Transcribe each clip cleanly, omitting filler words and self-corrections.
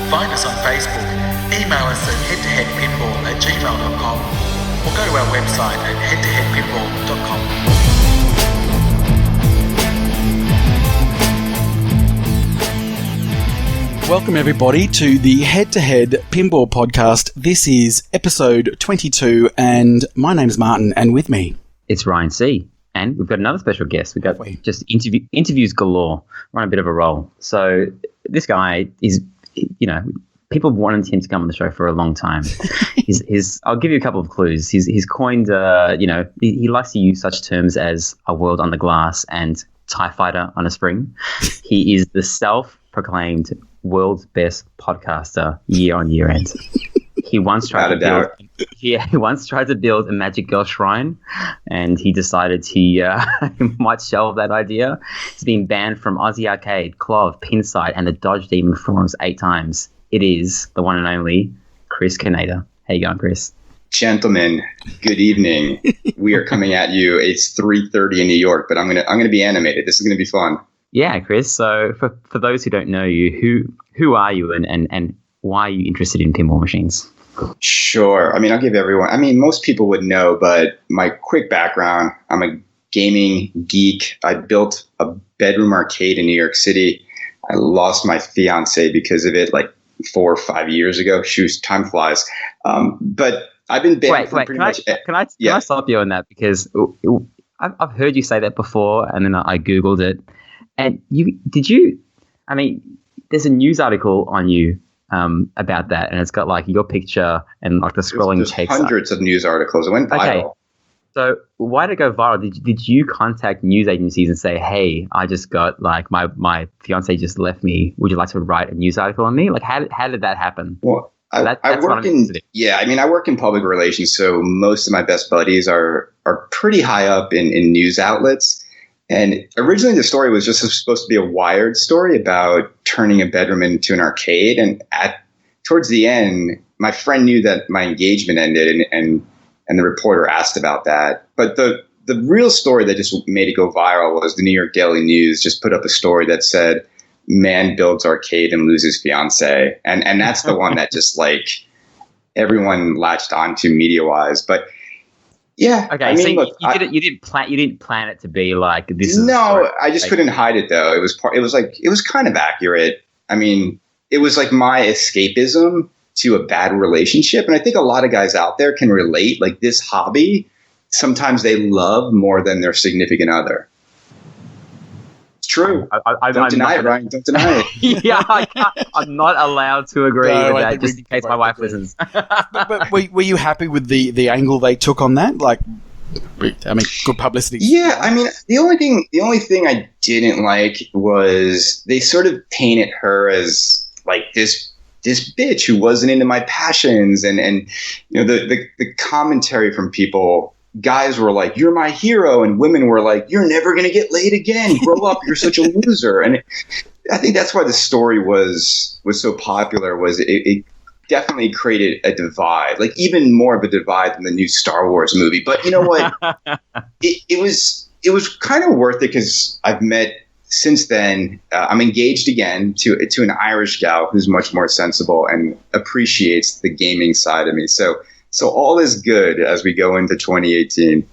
Find us on Facebook, email us at head2headpinball@gmail.com, or go to our website at head2headpinball.com. Welcome everybody to the Head2Head Pinball podcast. This is episode 22 and my name's Martin, and with me it's Ryan C. And we've got another special guest. We've got just interviews galore. We're on a bit of a roll. So this guy is, people have wanted him to come on the show for a long time. I'll give you a couple of clues. He's coined, he likes to use such terms as a world on the glass and TIE fighter on a spring. He is the self-proclaimed world's best podcaster year on year end. He once tried to build a Magic Girl shrine, and he decided he might shelve that idea. He's been banned from Aussie Arcade, Clove, Pinside, and the Dodge Demon forums 8 times. It is the one and only Chris Kaneda. How you going, Chris? Gentlemen, good evening. We are coming at you. It's 3:30 in New York, but I'm gonna be animated. This is gonna be fun. Yeah, Chris. So for those who don't know you, who are you and why are you interested in pinball machines? Sure. I'll give everyone. Most people would know, but my quick background, I'm a gaming geek. I built a bedroom arcade in New York City. I lost my fiance because of it like 4 or 5 years ago. Shoot, time flies. But I've been banned from pretty much. Can I stop you on that? Because I've heard you say that before, and then I Googled it. And there's a news article on you about that, and it's got like your picture and like the scrolling text. There's hundreds of news articles. It went viral. Okay. So why did it go viral? Did you contact news agencies and say, hey, I just got like my fiance just left me. Would you like to write a news article on me? Like how did that happen? Well, I work in public relations, so most of my best buddies are pretty high up in news outlets. And originally the story was just supposed to be a Wired story about turning a bedroom into an arcade. And towards the end, my friend knew that my engagement ended and the reporter asked about that. But the real story that just made it go viral was the New York Daily News just put up a story that said, man builds arcade and loses fiance. And that's the one that just like everyone latched onto media wise. But yeah. Okay. Look, you didn't plan it to be like this. No, I just couldn't hide it though. It was kind of accurate. It was like my escapism to a bad relationship. And I think a lot of guys out there can relate. Like this hobby, sometimes they love more than their significant other. It's true. Don't deny it, Ryan. Don't deny it. Yeah, I'm not allowed to agree with that, just in case my wife listens. but were you happy with the angle they took on that? Like, good publicity. Yeah, the only thing I didn't like was they sort of painted her as like this bitch who wasn't into my passions, and the commentary from people. Guys were like, you're my hero. And women were like, you're never going to get laid again. Grow up. You're such a loser. And I think that's why the story was so popular, was it definitely created a divide, like even more of a divide than the new Star Wars movie. But you know what? it was kind of worth it because I've met since then. I'm engaged again to an Irish gal who's much more sensible and appreciates the gaming side of me. So all is good as we go into 2018.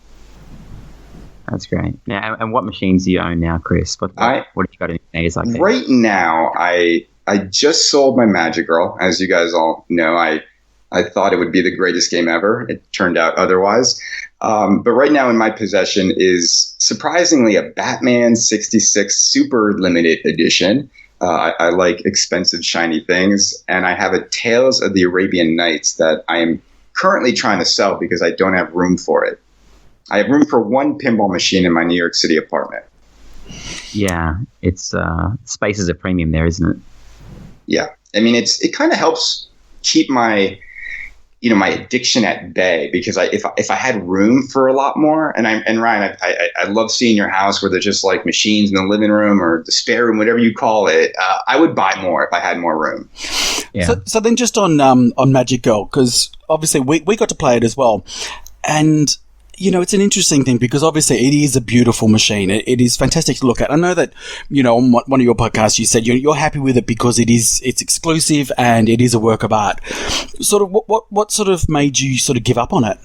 That's great. Now, and what machines do you own now, Chris? What have you got in days like that? Right now, I just sold my Magic Girl. As you guys all know, I thought it would be the greatest game ever. It turned out otherwise. But right now in my possession is surprisingly a Batman 66 Super Limited Edition. I like expensive, shiny things. And I have a Tales of the Arabian Nights that I am currently trying to sell because I don't have room for it. I have room for one pinball machine in my New York City apartment. Yeah, it's space is a premium there, isn't it? Yeah, it kind of helps keep my my addiction at bay, because if I had room for a lot more, and Ryan, I love seeing your house where there's just like machines in the living room or the spare room, whatever you call it. I would buy more if I had more room. Yeah. So then just on Magic Girl, because obviously we got to play it as well, and it's an interesting thing because obviously it is a beautiful machine. It is fantastic to look at. I know that, on one of your podcasts, you said you're happy with it because it's exclusive and it is a work of art. Sort of what sort of made you sort of give up on it?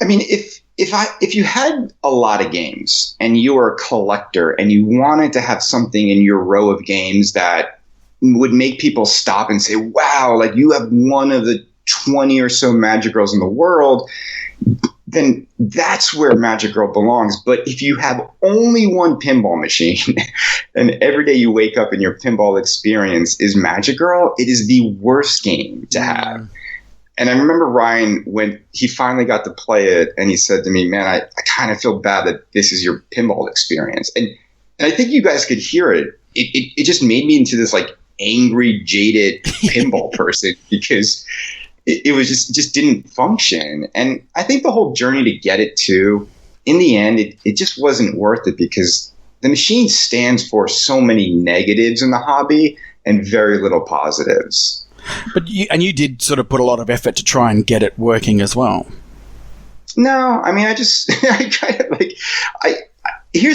I mean, if you had a lot of games and you were a collector and you wanted to have something in your row of games that would make people stop and say, wow, like you have one of the 20 or so Magic Girls in the world, then that's where Magic Girl belongs. But if you have only one pinball machine and every day you wake up and your pinball experience is Magic Girl, it is the worst game to have. And I remember Ryan, when he finally got to play it, and he said to me, man, I kind of feel bad that this is your pinball experience. And I think you guys could hear it. It just made me into this like angry, jaded pinball person because it was just didn't function. And I think the whole journey to get it to, in the end, it just wasn't worth it because the machine stands for so many negatives in the hobby and very little positives. But you did sort of put a lot of effort to try and get it working as well. No, I mean, here's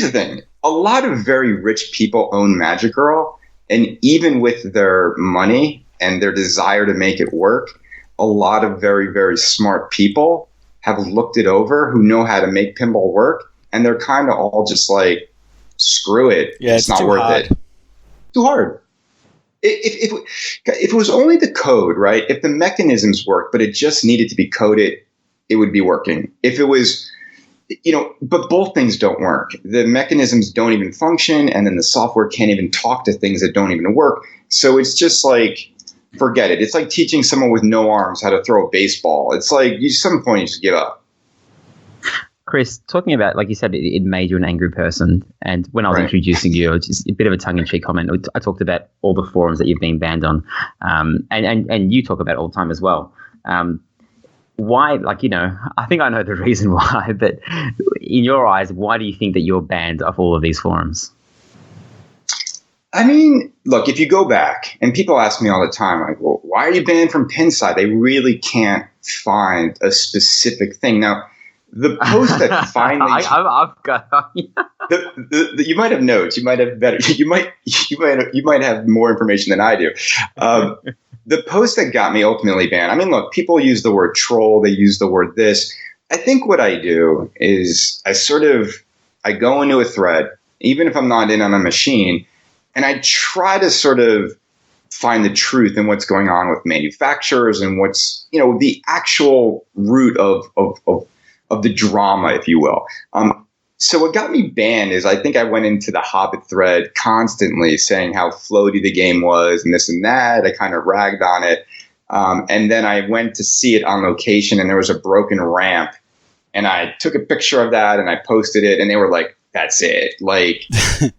the thing. A lot of very rich people own Magic Girl, and even with their money and their desire to make it work, a lot of very, very smart people have looked it over who know how to make pinball work, and they're kind of all just like, screw it. Yeah, it's not worth it. Too hard. If it was only the code, right? If the mechanisms worked, but it just needed to be coded, it would be working. If it was, but both things don't work. The mechanisms don't even function, and then the software can't even talk to things that don't even work. So it's just like, forget it. It's like teaching someone with no arms how to throw a baseball. It's like, at some point, you just give up. Chris, talking about, like you said, it made you an angry person. And when I was introducing you, just a bit of a tongue-in-cheek comment, I talked about all the forums that you've been banned on. And you talk about it all the time as well. Why, I think I know the reason why, but in your eyes, why do you think that you're banned off all of these forums? I mean, look, if you go back, and people ask me all the time, like, well, why are you banned from Pinside? They really can't find a specific thing. Now, the post that finally, I've got. You might have notes. You might have better. You might have more information than I do. The post that got me ultimately banned. I mean, look, people use the word troll. They use the word this. I think what I do is I go into a thread, even if I'm not in on a machine, and I try to sort of find the truth in what's going on with manufacturers and what's, the actual root of the drama, if you will. So what got me banned is I think I went into the Hobbit thread constantly saying how floaty the game was and this and that. I kind of ragged on it. And then I went to see it on location and there was a broken ramp. And I took a picture of that and I posted it and they were like, that's it. Like,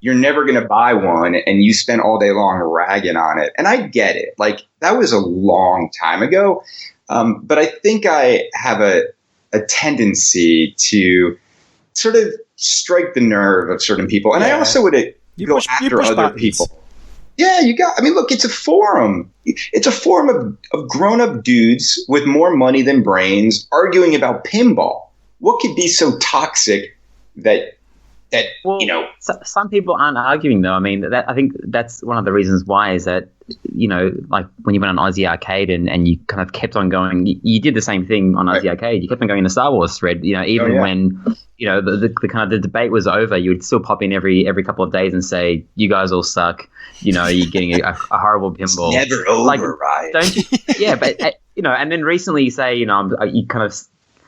you're never going to buy one and you spent all day long ragging on it. And I get it. Like, that was a long time ago. But I think I have a tendency to sort of strike the nerve of certain people. And I also would go after other buttons. People. Yeah, look, it's a forum. It's a forum of grown-up dudes with more money than brains arguing about pinball. What could be so toxic that some people aren't arguing though. I mean, I think that's one of the reasons why is that, like when you went on Aussie Arcade and you kind of kept on going, you did the same thing on Aussie Arcade. You kept on going in the Star Wars thread, when, the kind of the debate was over, you would still pop in every couple of days and say, you guys all suck. You're getting a horrible pinball. It's never over, right? Don't you? Yeah, but, and then recently you say,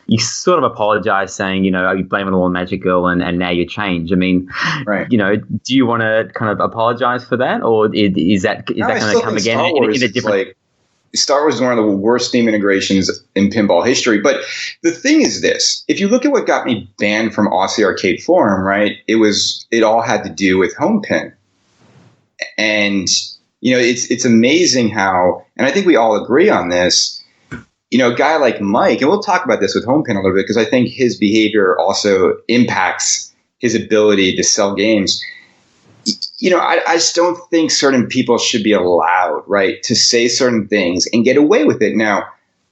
you sort of apologize saying, you blame it all on Magic Girl and now you change. I mean, do you want to kind of apologize for that? Or is that going to come again in a different... Star Wars is one of the worst theme integrations in pinball history. But the thing is this, if you look at what got me banned from Aussie Arcade Forum, right, it all had to do with home pin. And, it's amazing how, and I think we all agree on this, a guy like Mike, and we'll talk about this with Homepin a little bit because I think his behavior also impacts his ability to sell games. I just don't think certain people should be allowed, right, to say certain things and get away with it. Now,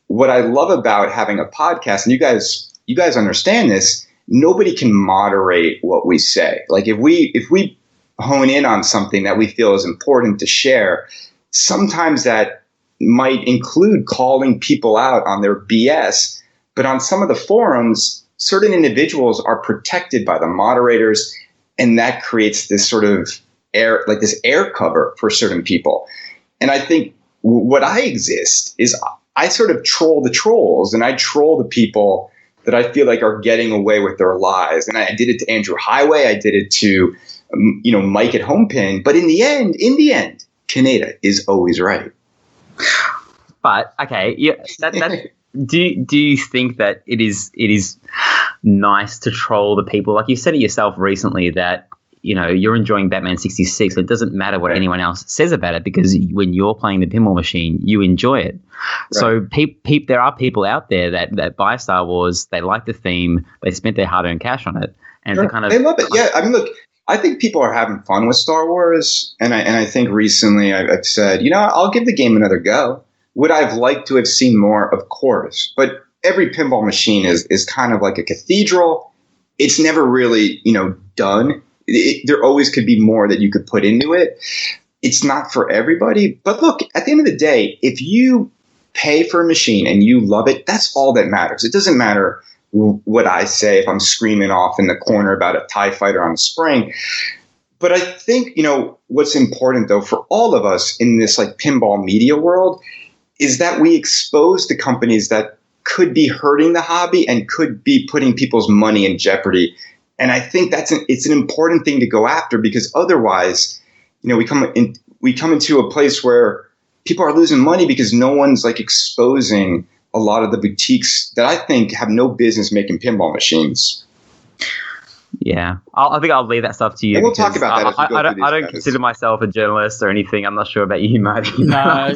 what I love about having a podcast, and you guys you guys understand this. Nobody can moderate what we say. Like if we hone in on something that we feel is important to share, sometimes that might include calling people out on their BS. But on some of the forums, certain individuals are protected by the moderators, and that creates this sort of this air cover for certain people. And I think what I exist is I sort of troll the trolls, and I troll the people that I feel like are getting away with their lies. And I did it to Andrew Highway. I did it to, Mike at Homepin. But in the end, Kaneda is always right. But okay, yeah, do you think that it is nice to troll the people? Like you said it yourself recently that you're enjoying Batman 66. It doesn't matter what anyone else says about it because when you're playing the pinball machine, you enjoy it. Right. So there are people out there that buy Star Wars. They like the theme. They spent their hard-earned cash on it, and they love it. Yeah, I mean, look, I think people are having fun with Star Wars, and I think recently I've said, I'll give the game another go. Would I have liked to have seen more? Of course, but every pinball machine is kind of like a cathedral. It's never really done. There always could be more that you could put into it. It's not for everybody. But look, at the end of the day, if you pay for a machine and you love it, that's all that matters. It doesn't matter what I say if I'm screaming off in the corner about a TIE fighter on a spring. But I think, what's important, though, for all of us in this like pinball media world is that we expose the companies that could be hurting the hobby and could be putting people's money in jeopardy. And I think it's an important thing to go after because otherwise, we come into a place where people are losing money because no one's like exposing a lot of the boutiques that I think have no business making pinball machines. Yeah, I think I'll leave that stuff to you. And we'll talk about that. I don't consider myself a journalist or anything. I'm not sure about you, Marty. No,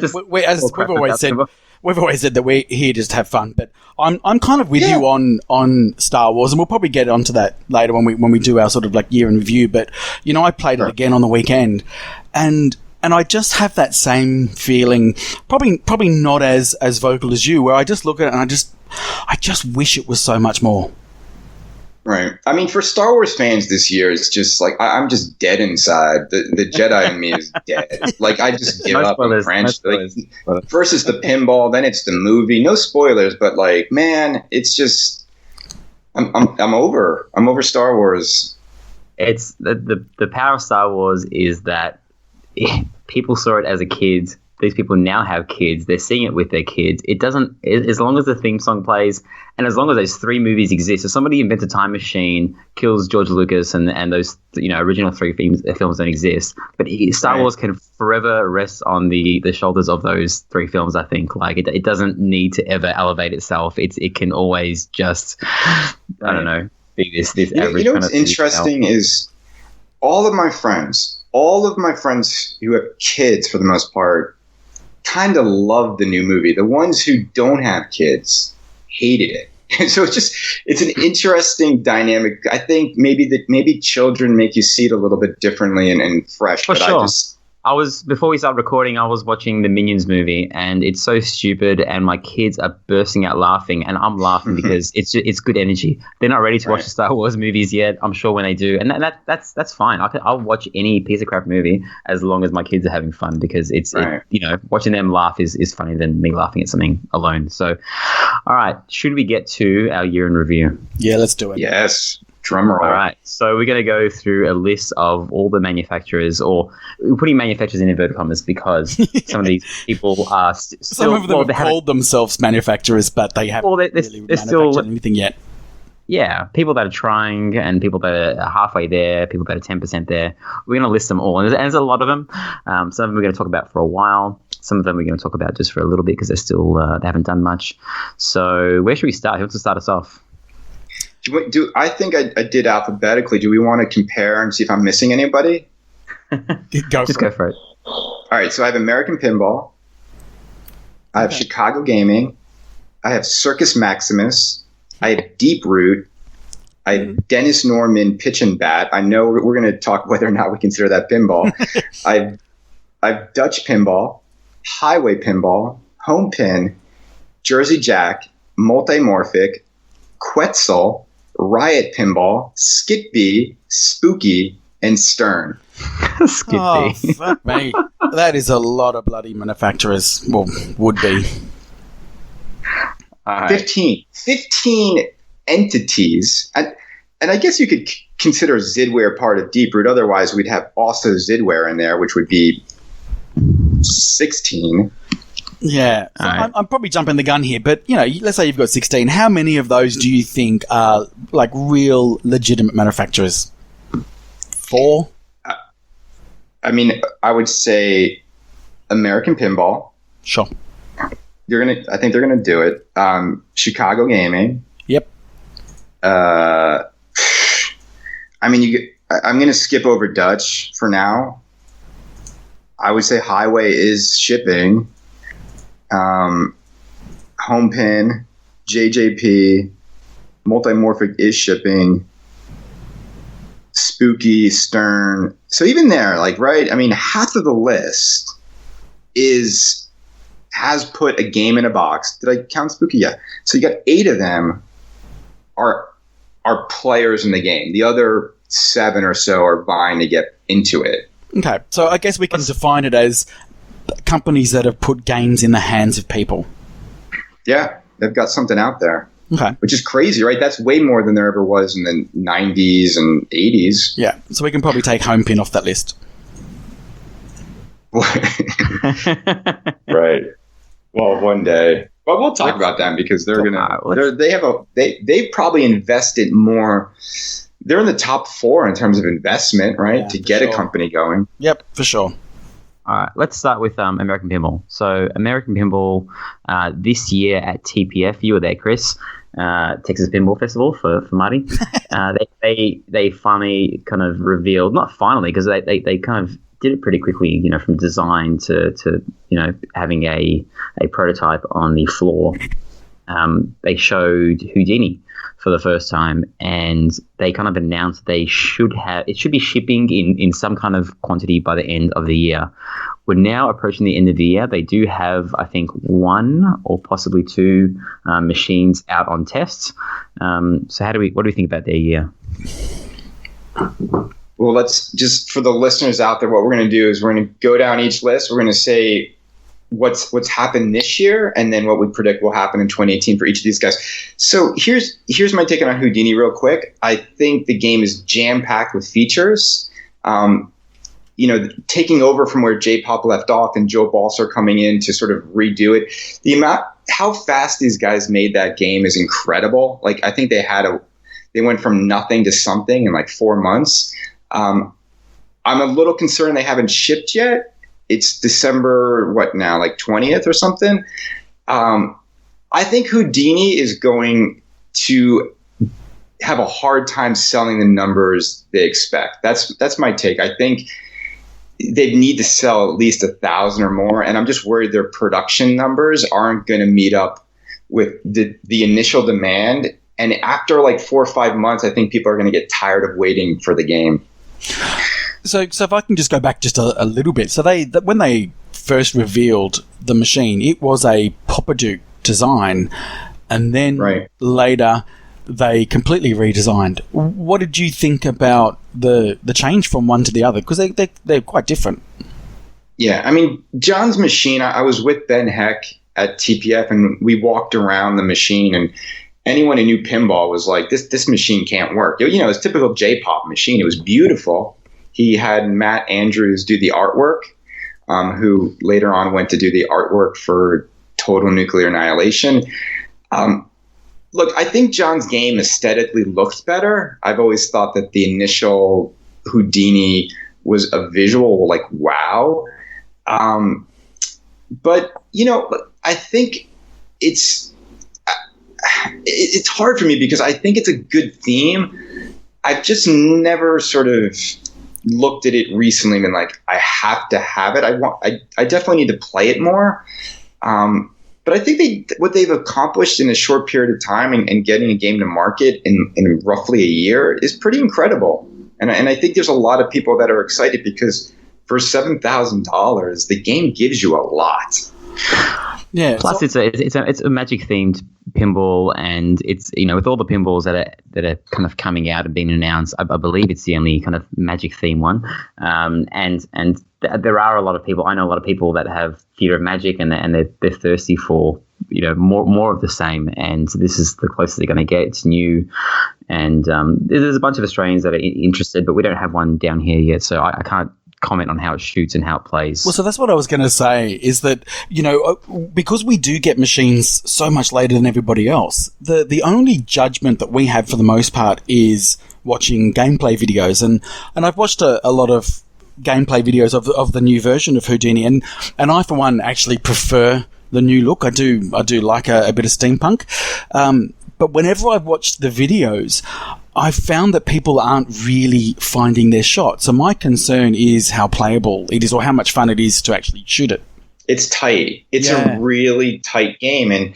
we've always said that we're here just to have fun. But I'm kind of with you on Star Wars, and we'll probably get onto that later when we do our sort of like year in review. But I played it again on the weekend, and I just have that same feeling, probably not as vocal as you, where I just look at it and I just wish it was so much more. Right. I mean, for Star Wars fans this year, it's just like I'm just dead inside. The Jedi in me is dead. Like I just give up on French. First it's the pinball, then it's the movie. No spoilers, but like, man, it's just I'm over. I'm over Star Wars. It's the power of Star Wars is that people saw it as a kid. These people now have kids. They're seeing it with their kids. It doesn't, as long as the theme song plays and as long as those three movies exist. So somebody invents a time machine, kills George Lucas, and those original three films don't exist. But Star Wars can forever rest on the shoulders of those three films. I think like it doesn't need to ever elevate itself. It can always just I don't know, be this average. What's interesting is all of my friends who have kids for the most part kind of love the new movie. The ones who don't have kids hated it. So it's an interesting dynamic. I think maybe children make you see it a little bit differently and fresh. For sure. Before we started recording, I was watching the Minions movie, and it's so stupid, and my kids are bursting out laughing, and I'm laughing because it's good energy. They're not ready to watch the Star Wars movies yet. I'm sure when they do, and that's fine. I'll watch any piece of crap movie as long as my kids are having fun because it's watching them laugh is funnier than me laughing at something alone. So, all right, should we get to our year in review? Yeah, let's do it. Yes. Drum roll. All right. So we're going to go through a list of all the manufacturers, or we're putting manufacturers in inverted commas because some of these people are still... Some of them have called themselves manufacturers, but they haven't really manufactured anything yet. Yeah. People that are trying and people that are halfway there, people that are 10% there. We're going to list them all. And there's a lot of them. Some of them we're going to talk about for a while. Some of them we're going to talk about just for a little bit because they're still... they haven't done much. So where should we start? Who wants to start us off? I think I did alphabetically. Do we want to compare and see if I'm missing anybody? Go for it. All right. So I have American Pinball. I have Chicago Gaming. I have Circus Maximus. I have Deep Root. I have Dennis Norman Pitch and Bat. I know we're going to talk whether or not we consider that pinball. I have Dutch Pinball, Highway Pinball, Home Pin, Jersey Jack, Multimorphic, Quetzal, Riot Pinball, Skit Bee, Spooky, and Stern. Skip Oh, B. fuck me. That is a lot of bloody manufacturers. Well, would be. All right. 15 entities. And I guess you could consider Zidware part of Deeproot. Otherwise, we'd have also Zidware in there, which would be 16. Yeah. So Right. I'm probably jumping the gun here, but, let's say you've got 16. How many of those do you think are, like, real legitimate manufacturers? 4? I mean, I would say American Pinball. Sure. I think they're gonna do it. Chicago Gaming. Yep. I mean, I'm gonna skip over Dutch for now. I would say Highway is shipping. Home Pin, JJP, Multimorphic is shipping. Spooky, Stern. So even there, like, right? I mean, half of the list has put a game in a box. Did I count Spooky? Yeah. So you got 8 of them are players in the game. The other 7 or so are vying to get into it. Okay. So I guess we can define it as companies that have put games in the hands of people. Yeah, they've got something out there. Okay. Which is crazy, right? That's way more than there ever was in the 90s and 80s. Yeah. So we can probably take Home Pin off that list. Right. Well, one day. But we'll talk about them because they're they've probably invested more. They're in the top 4 in terms of investment, right? Yeah, to get sure. a company going. Yep, for sure. All right, let's start with American Pinball. So American Pinball this year at TPF, you were there, Chris, Texas Pinball Festival for Marty. They finally kind of revealed, not finally, because they kind of did it pretty quickly, from design to having a prototype on the floor. They showed Houdini for the first time, and they kind of announced it should be shipping in some kind of quantity by the end of the year. We're now approaching the end of the year. They do have, I think, 1 or possibly 2 machines out on tests. So what do we think about their year? Well, let's just, for the listeners out there, what we're going to do is we're going to go down each list. We're going to say what's happened this year, and then what we predict will happen in 2018 for each of these guys. So here's my take on Houdini real quick. I think the game is jam-packed with features. Taking over from where J-Pop left off and Joe Balser coming in to sort of redo it. How fast these guys made that game is incredible. Like, I think they went from nothing to something in like 4 months. I'm a little concerned they haven't shipped yet. It's December, what now, like 20th or something? I think Houdini is going to have a hard time selling the numbers they expect. That's my take. I think they need to sell at least 1,000 or more, and I'm just worried their production numbers aren't going to meet up with the initial demand. And after like 4 or 5 months, I think people are going to get tired of waiting for the game. So if I can just go back just a little bit. So when they first revealed the machine, it was a Poppadook design, and then later they completely redesigned. What did you think about the change from one to the other? Because they're quite different. Yeah, I mean, John's machine, I was with Ben Heck at TPF, and we walked around the machine, and anyone who knew pinball was like, this machine can't work. It's a typical J-Pop machine. It was beautiful. He had Matt Andrews do the artwork, who later on went to do the artwork for Total Nuclear Annihilation. Look, I think John's game aesthetically looks better. I've always thought that the initial Houdini was a visual, like, wow. But, I think it's hard for me because I think it's a good theme. I've just never sort of looked at it recently and been like, I have to have it. I definitely need to play it more. But I think what they've accomplished in a short period of time and getting a game to market in roughly a year is pretty incredible. And I think there's a lot of people that are excited because for $7,000, the game gives you a lot. Yeah. Plus, it's a Magic themed pinball, and it's with all the pinballs that are kind of coming out and being announced, I believe it's the only kind of Magic theme one. There are a lot of people. I know a lot of people that have fear of Magic, and they're thirsty for more of the same. And this is the closest they're going to get. It's new, and there's a bunch of Australians that are interested, but we don't have one down here yet, so I can't comment on how it shoots and how it plays. Well, so that's what I was going to say, is that, because we do get machines so much later than everybody else, the only judgment that we have for the most part is watching gameplay videos. And I've watched a lot of gameplay videos of the new version of Houdini, and I, for one, actually prefer the new look. I do like a bit of steampunk. But whenever I've watched the videos, I've found that people aren't really finding their shot. So my concern is how playable it is, or how much fun it is to actually shoot it. It's tight. It's a really tight game. And,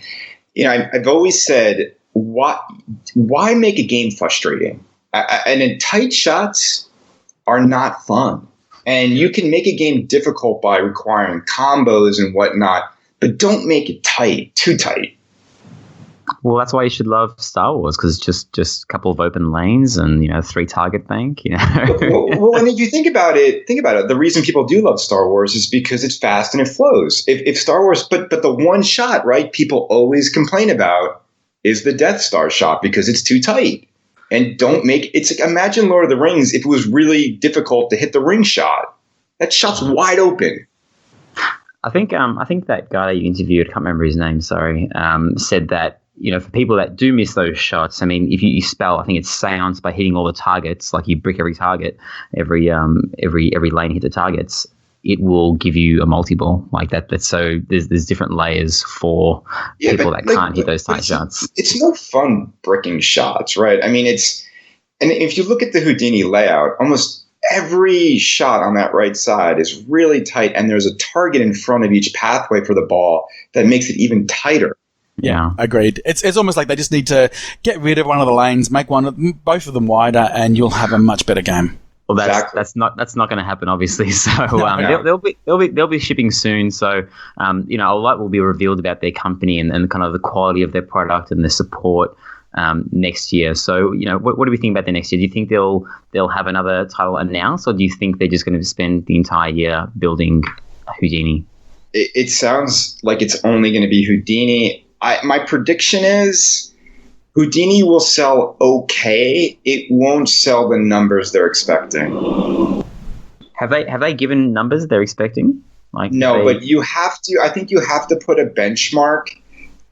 I've always said, why make a game frustrating? And tight shots are not fun. And you can make a game difficult by requiring combos and whatnot, but don't make it too tight. Well, that's why you should love Star Wars, because it's just a couple of open lanes and 3 target bank. Well, and if you think about it, the reason people do love Star Wars is because it's fast and it flows. If Star Wars, but the one shot, right? People always complain about is the Death Star shot because it's too tight. And don't make it's like, imagine Lord of the Rings if it was really difficult to hit the ring shot. That shot's wide open. I think that guy that you interviewed, I can't remember his name, sorry, said that, for people that do miss those shots, I mean, if you spell, I think it's seance by hitting all the targets, like you brick every target, every lane hit the targets, it will give you a multi-ball like that. So there's different layers for people that can't hit those tight shots. It's no fun bricking shots, right? I mean, and if you look at the Houdini layout, almost every shot on that right side is really tight, and there's a target in front of each pathway for the ball that makes it even tighter. Yeah, agreed. It's almost like they just need to get rid of one of the lanes, make both of them wider, and you'll have a much better game. Well, that's not going to happen, obviously. So they'll be shipping soon. So a lot will be revealed about their company and kind of the quality of their product and the support next year. So what do we think about the next year? Do you think they'll have another title announced, or do you think they're just going to spend the entire year building Houdini? It sounds like it's only going to be Houdini. My prediction is Houdini will sell okay. It won't sell the numbers they're expecting. Have they given numbers they're expecting? But you have to. I think you have to put a benchmark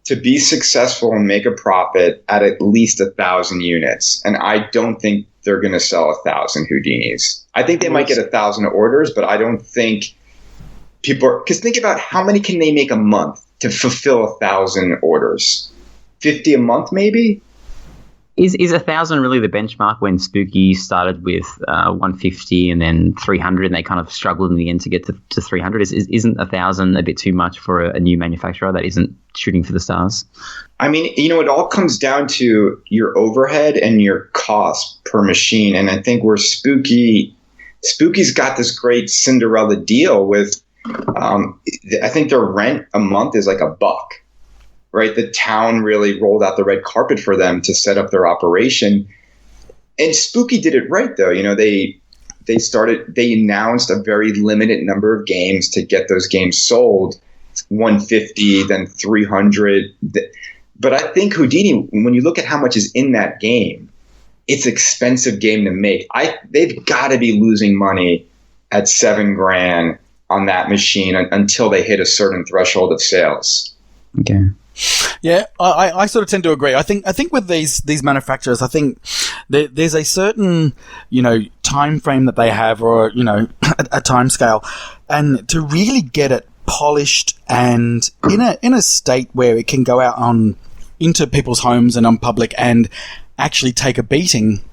to be successful and make a profit at least 1,000 units. And I don't think they're going to sell 1,000 Houdinis. I think they might get 1,000 orders, but I don't think people are, because think about how many can they make a month to fulfill 1,000 orders? 50 a month, maybe? Is 1,000 really the benchmark? When Spooky started with 150 and then 300, and they kind of struggled in the end to get to 300? Isn't 1,000 a bit too much for a new manufacturer that isn't shooting for the stars? I mean, it all comes down to your overhead and your cost per machine. And I think where Spooky's got this great Cinderella deal with, I think their rent a month is like $1. Right, the town really rolled out the red carpet for them to set up their operation, and Spooky did it right though. They announced a very limited number of games to get those games sold, 150, then 300. But I think Houdini, when you look at how much is in that game, it's an expensive game to make. They've got to be losing money at $7,000 on that machine until they hit a certain threshold of sales. Okay. Yeah, I sort of tend to agree. I think with these manufacturers, I think there's a certain time frame that they have, or a time scale, and to really get it polished and in a state where it can go out into people's homes and on public and actually take a beating.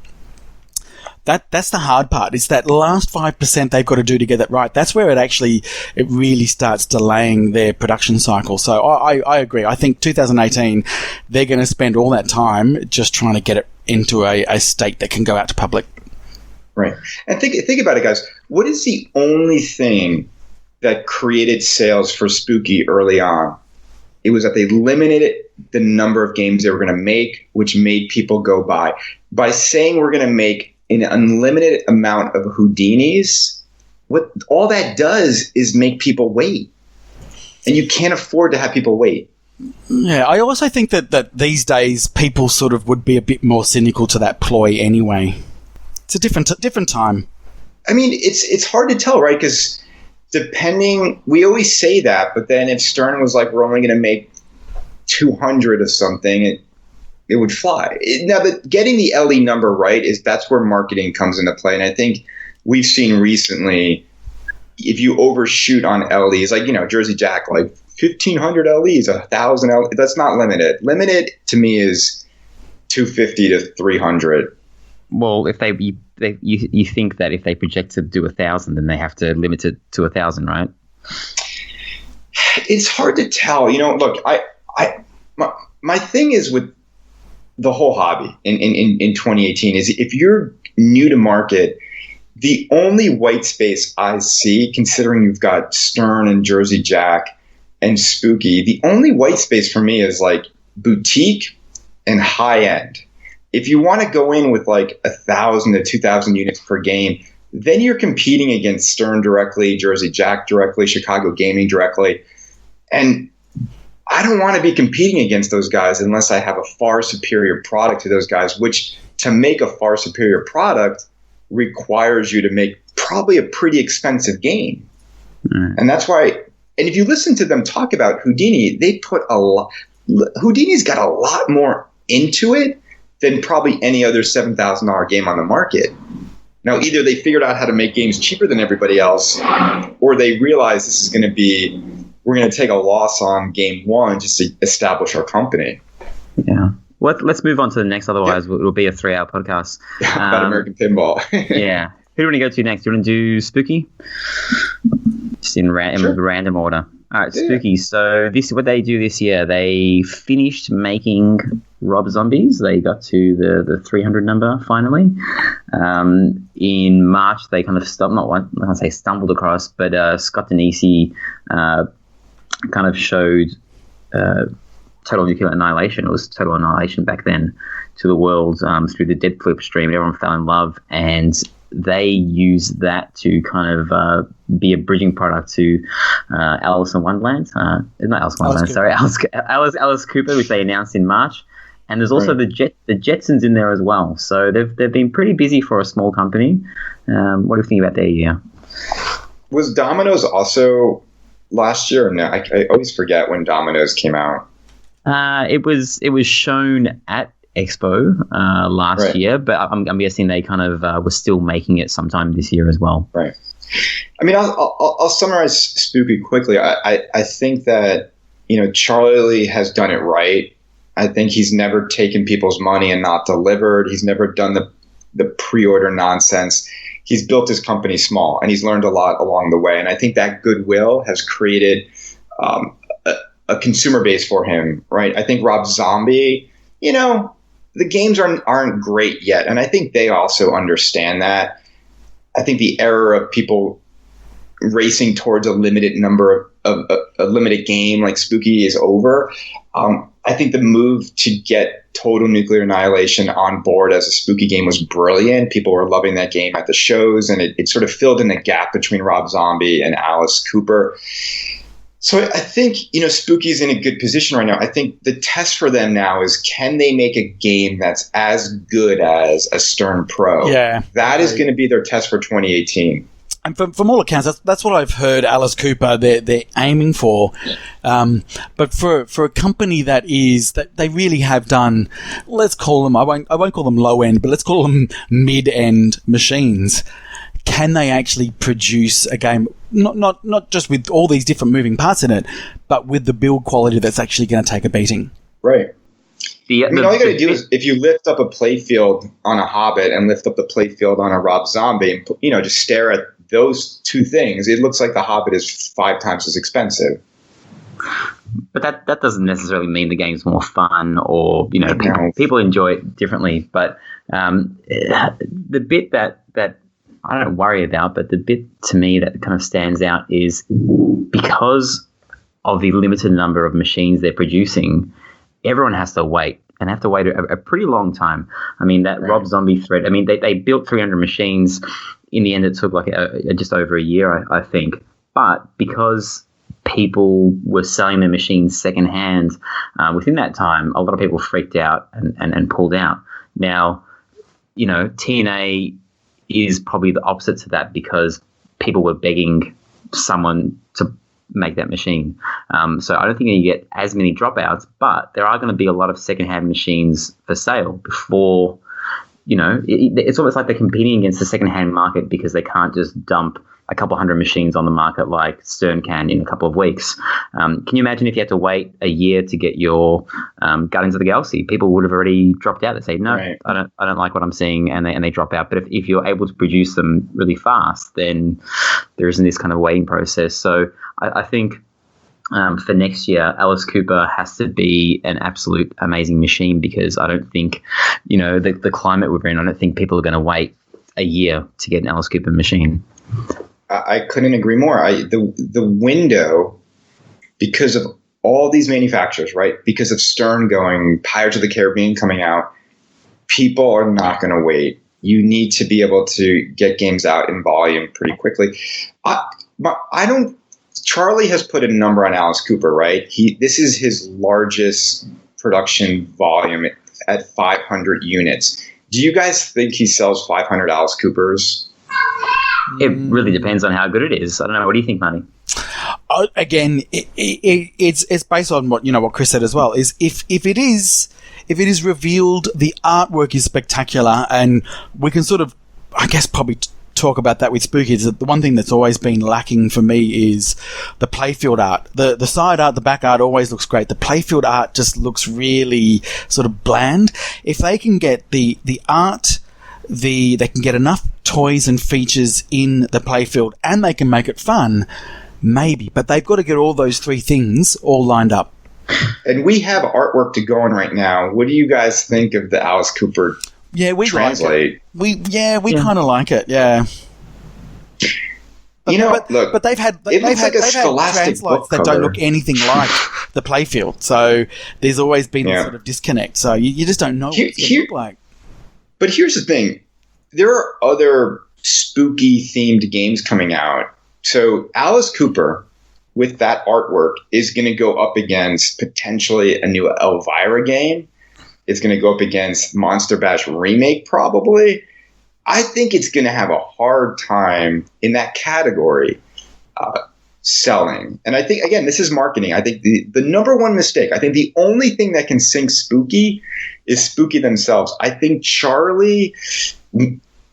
That's the hard part. It's that last 5% they've got to do to get that right. That's where it really starts delaying their production cycle. So I agree. I think 2018, they're going to spend all that time just trying to get it into a state that can go out to public. Right. And think about it, guys. What is the only thing that created sales for Spooky early on? It was that they limited the number of games they were going to make, which made people go buy. By saying we're going to make an unlimited amount of Houdinis, what all that does is make people wait. And you can't afford to have people wait. Yeah, I also think that these days people sort of would be a bit more cynical to that ploy anyway. It's a different time. I mean, it's hard to tell, right? Because we always say that, but then if Stern was like, we're only going to make 200 of something, it would fly. Now, getting the LE number right that's where marketing comes into play. And I think we've seen recently, if you overshoot on LEs, like, Jersey Jack, like 1,500 LEs, 1,000 LEs, that's not limited. Limited to me is 250 to 300. Well, if you think that if they project to do 1,000, then they have to limit it to 1,000, right? It's hard to tell. Look, my thing is with the whole hobby in 2018 is if you're new to market, the only white space I see, considering you've got Stern and Jersey Jack and Spooky, the only white space for me is like boutique and high end. If you want to go in with like 1,000 to 2,000 units per game, then you're competing against Stern directly, Jersey Jack directly, Chicago Gaming directly. And I don't want to be competing against those guys unless I have a far superior product to those guys, which to make a far superior product requires you to make probably a pretty expensive game. Mm. And that's why, and if you listen to them talk about Houdini, they put Houdini's got a lot more into it than probably any other $7,000 game on the market. Now, either they figured out how to make games cheaper than everybody else, or they realize this is going to be, we're going to take a loss on game one just to establish our company. Yeah. Let's move on to the next. Otherwise, it'll be a 3-hour podcast. About American pinball. Yeah. Who do you want to go to next? Do you want to do Spooky? Just in random order. All right, Spooky. Yeah. So what they do this year, they finished making Rob Zombies. They got to the 300 number finally. In March, they kind of stumbled across, but Scott Denisi kind of showed Total Nuclear Annihilation. It was Total Annihilation back then to the world through the Dead Flip stream. Everyone fell in love, and they use that to kind of be a bridging product to Alice in Wonderland. Not Alice in Wonderland, sorry, Alice Cooper, which they announced in March. And there's also the Jetsons in there as well. So they've been pretty busy for a small company. What do you think about their year? Was Domino's also last year? No, I always forget when Domino's came out. It was shown at Expo last year, but I'm guessing they kind of were still making it sometime this year as well. Right. I mean, I'll summarize Spooky quickly. I think that Charlie has done it right. I think he's never taken people's money and not delivered. He's never done the pre-order nonsense. He's built his company small, and he's learned a lot along the way. And I think that goodwill has created a consumer base for him, right? I think Rob Zombie, the games aren't great yet, and I think they also understand that. I think the era of people racing towards a limited number of a limited game like Spooky is over. I think the move to get Total Nuclear Annihilation on board as a Spooky game was brilliant. People were loving that game at the shows, and it sort of filled in the gap between Rob Zombie and Alice Cooper. So I think, Spooky's in a good position right now. I think the test for them now is, can they make a game that's as good as a Stern Pro? Yeah. That is going to be their test for 2018. And from all accounts, that's what I've heard Alice Cooper they're aiming for. But for a company that they really have done, let's call them, I won't call them low end, but let's call them mid end machines. Can they actually produce a game, not just with all these different moving parts in it, but with the build quality that's actually going to take a beating? Right. All you got to do is, if you lift up a playfield on a Hobbit and lift up the playfield on a Rob Zombie, and just stare at those two things, it looks like the Hobbit is 5 times as expensive. But that doesn't necessarily mean the game's more fun, or people enjoy it differently. But the bit that I don't worry about, but the bit to me that kind of stands out is, because of the limited number of machines they're producing, everyone has to wait. And have to wait a pretty long time. I mean, that Rob Zombie thread, I mean, they built 300 machines. In the end, it took like just over a year, I think. But because people were selling their machines secondhand within that time, a lot of people freaked out and pulled out. Now, you know, TNA is probably the opposite to that because people were begging someone to make that machine. So I don't think you get as many dropouts, but there are going to be a lot of secondhand machines for sale before, you know, it's almost like they're competing against the secondhand market because they can't just dump a couple hundred machines on the market like Stern can in a couple of weeks. Can you imagine if you had to wait a year to get your Guardians of the Galaxy? People would have already dropped out. They say, no, right. I don't like what I'm seeing, and they drop out. But if you're able to produce them really fast, then there isn't this kind of waiting process. So I think for next year, Alice Cooper has to be an absolute amazing machine because I don't think, you know, the climate we're in, I don't think people are going to wait a year to get an Alice Cooper machine. I couldn't agree more. The window, because of all these manufacturers, right? Because of Stern going, Pirates of the Caribbean coming out, people are not going to wait. You need to be able to get games out in volume pretty quickly. Charlie has put a number on Alice Cooper, right? This is his largest production volume at 500 units. Do you guys think he sells 500 Alice Coopers? It really depends on how good it is. I don't know. What do you think, Manny? Again, it's based on what Chris said as well. Is if it is revealed, the artwork is spectacular, and we can sort of, I guess, probably talk about that with Spooky. Is that the one thing that's always been lacking for me is the playfield art. The side art, the back art always looks great. The playfield art just looks really sort of bland. If they can get the art, they can get enough toys and features in the playfield and they can make it fun, maybe. But they've got to get all those three things all lined up. And we have artwork to go on right now. What do you guys think of the Alice Cooper translate? We kind of like it, yeah. But they've had translates that don't look anything like the playfield. So there's always been this sort of disconnect. So you just don't know what it's going to look like. But here's the thing. There are other spooky themed games coming out. So Alice Cooper, with that artwork, is going to go up against potentially a new Elvira game. It's going to go up against Monster Bash Remake, probably. I think it's going to have a hard time in that category selling. And I think, again, this is marketing. I think the number one mistake, I think the only thing that can sink Spooky is Spooky themselves. I think Charlie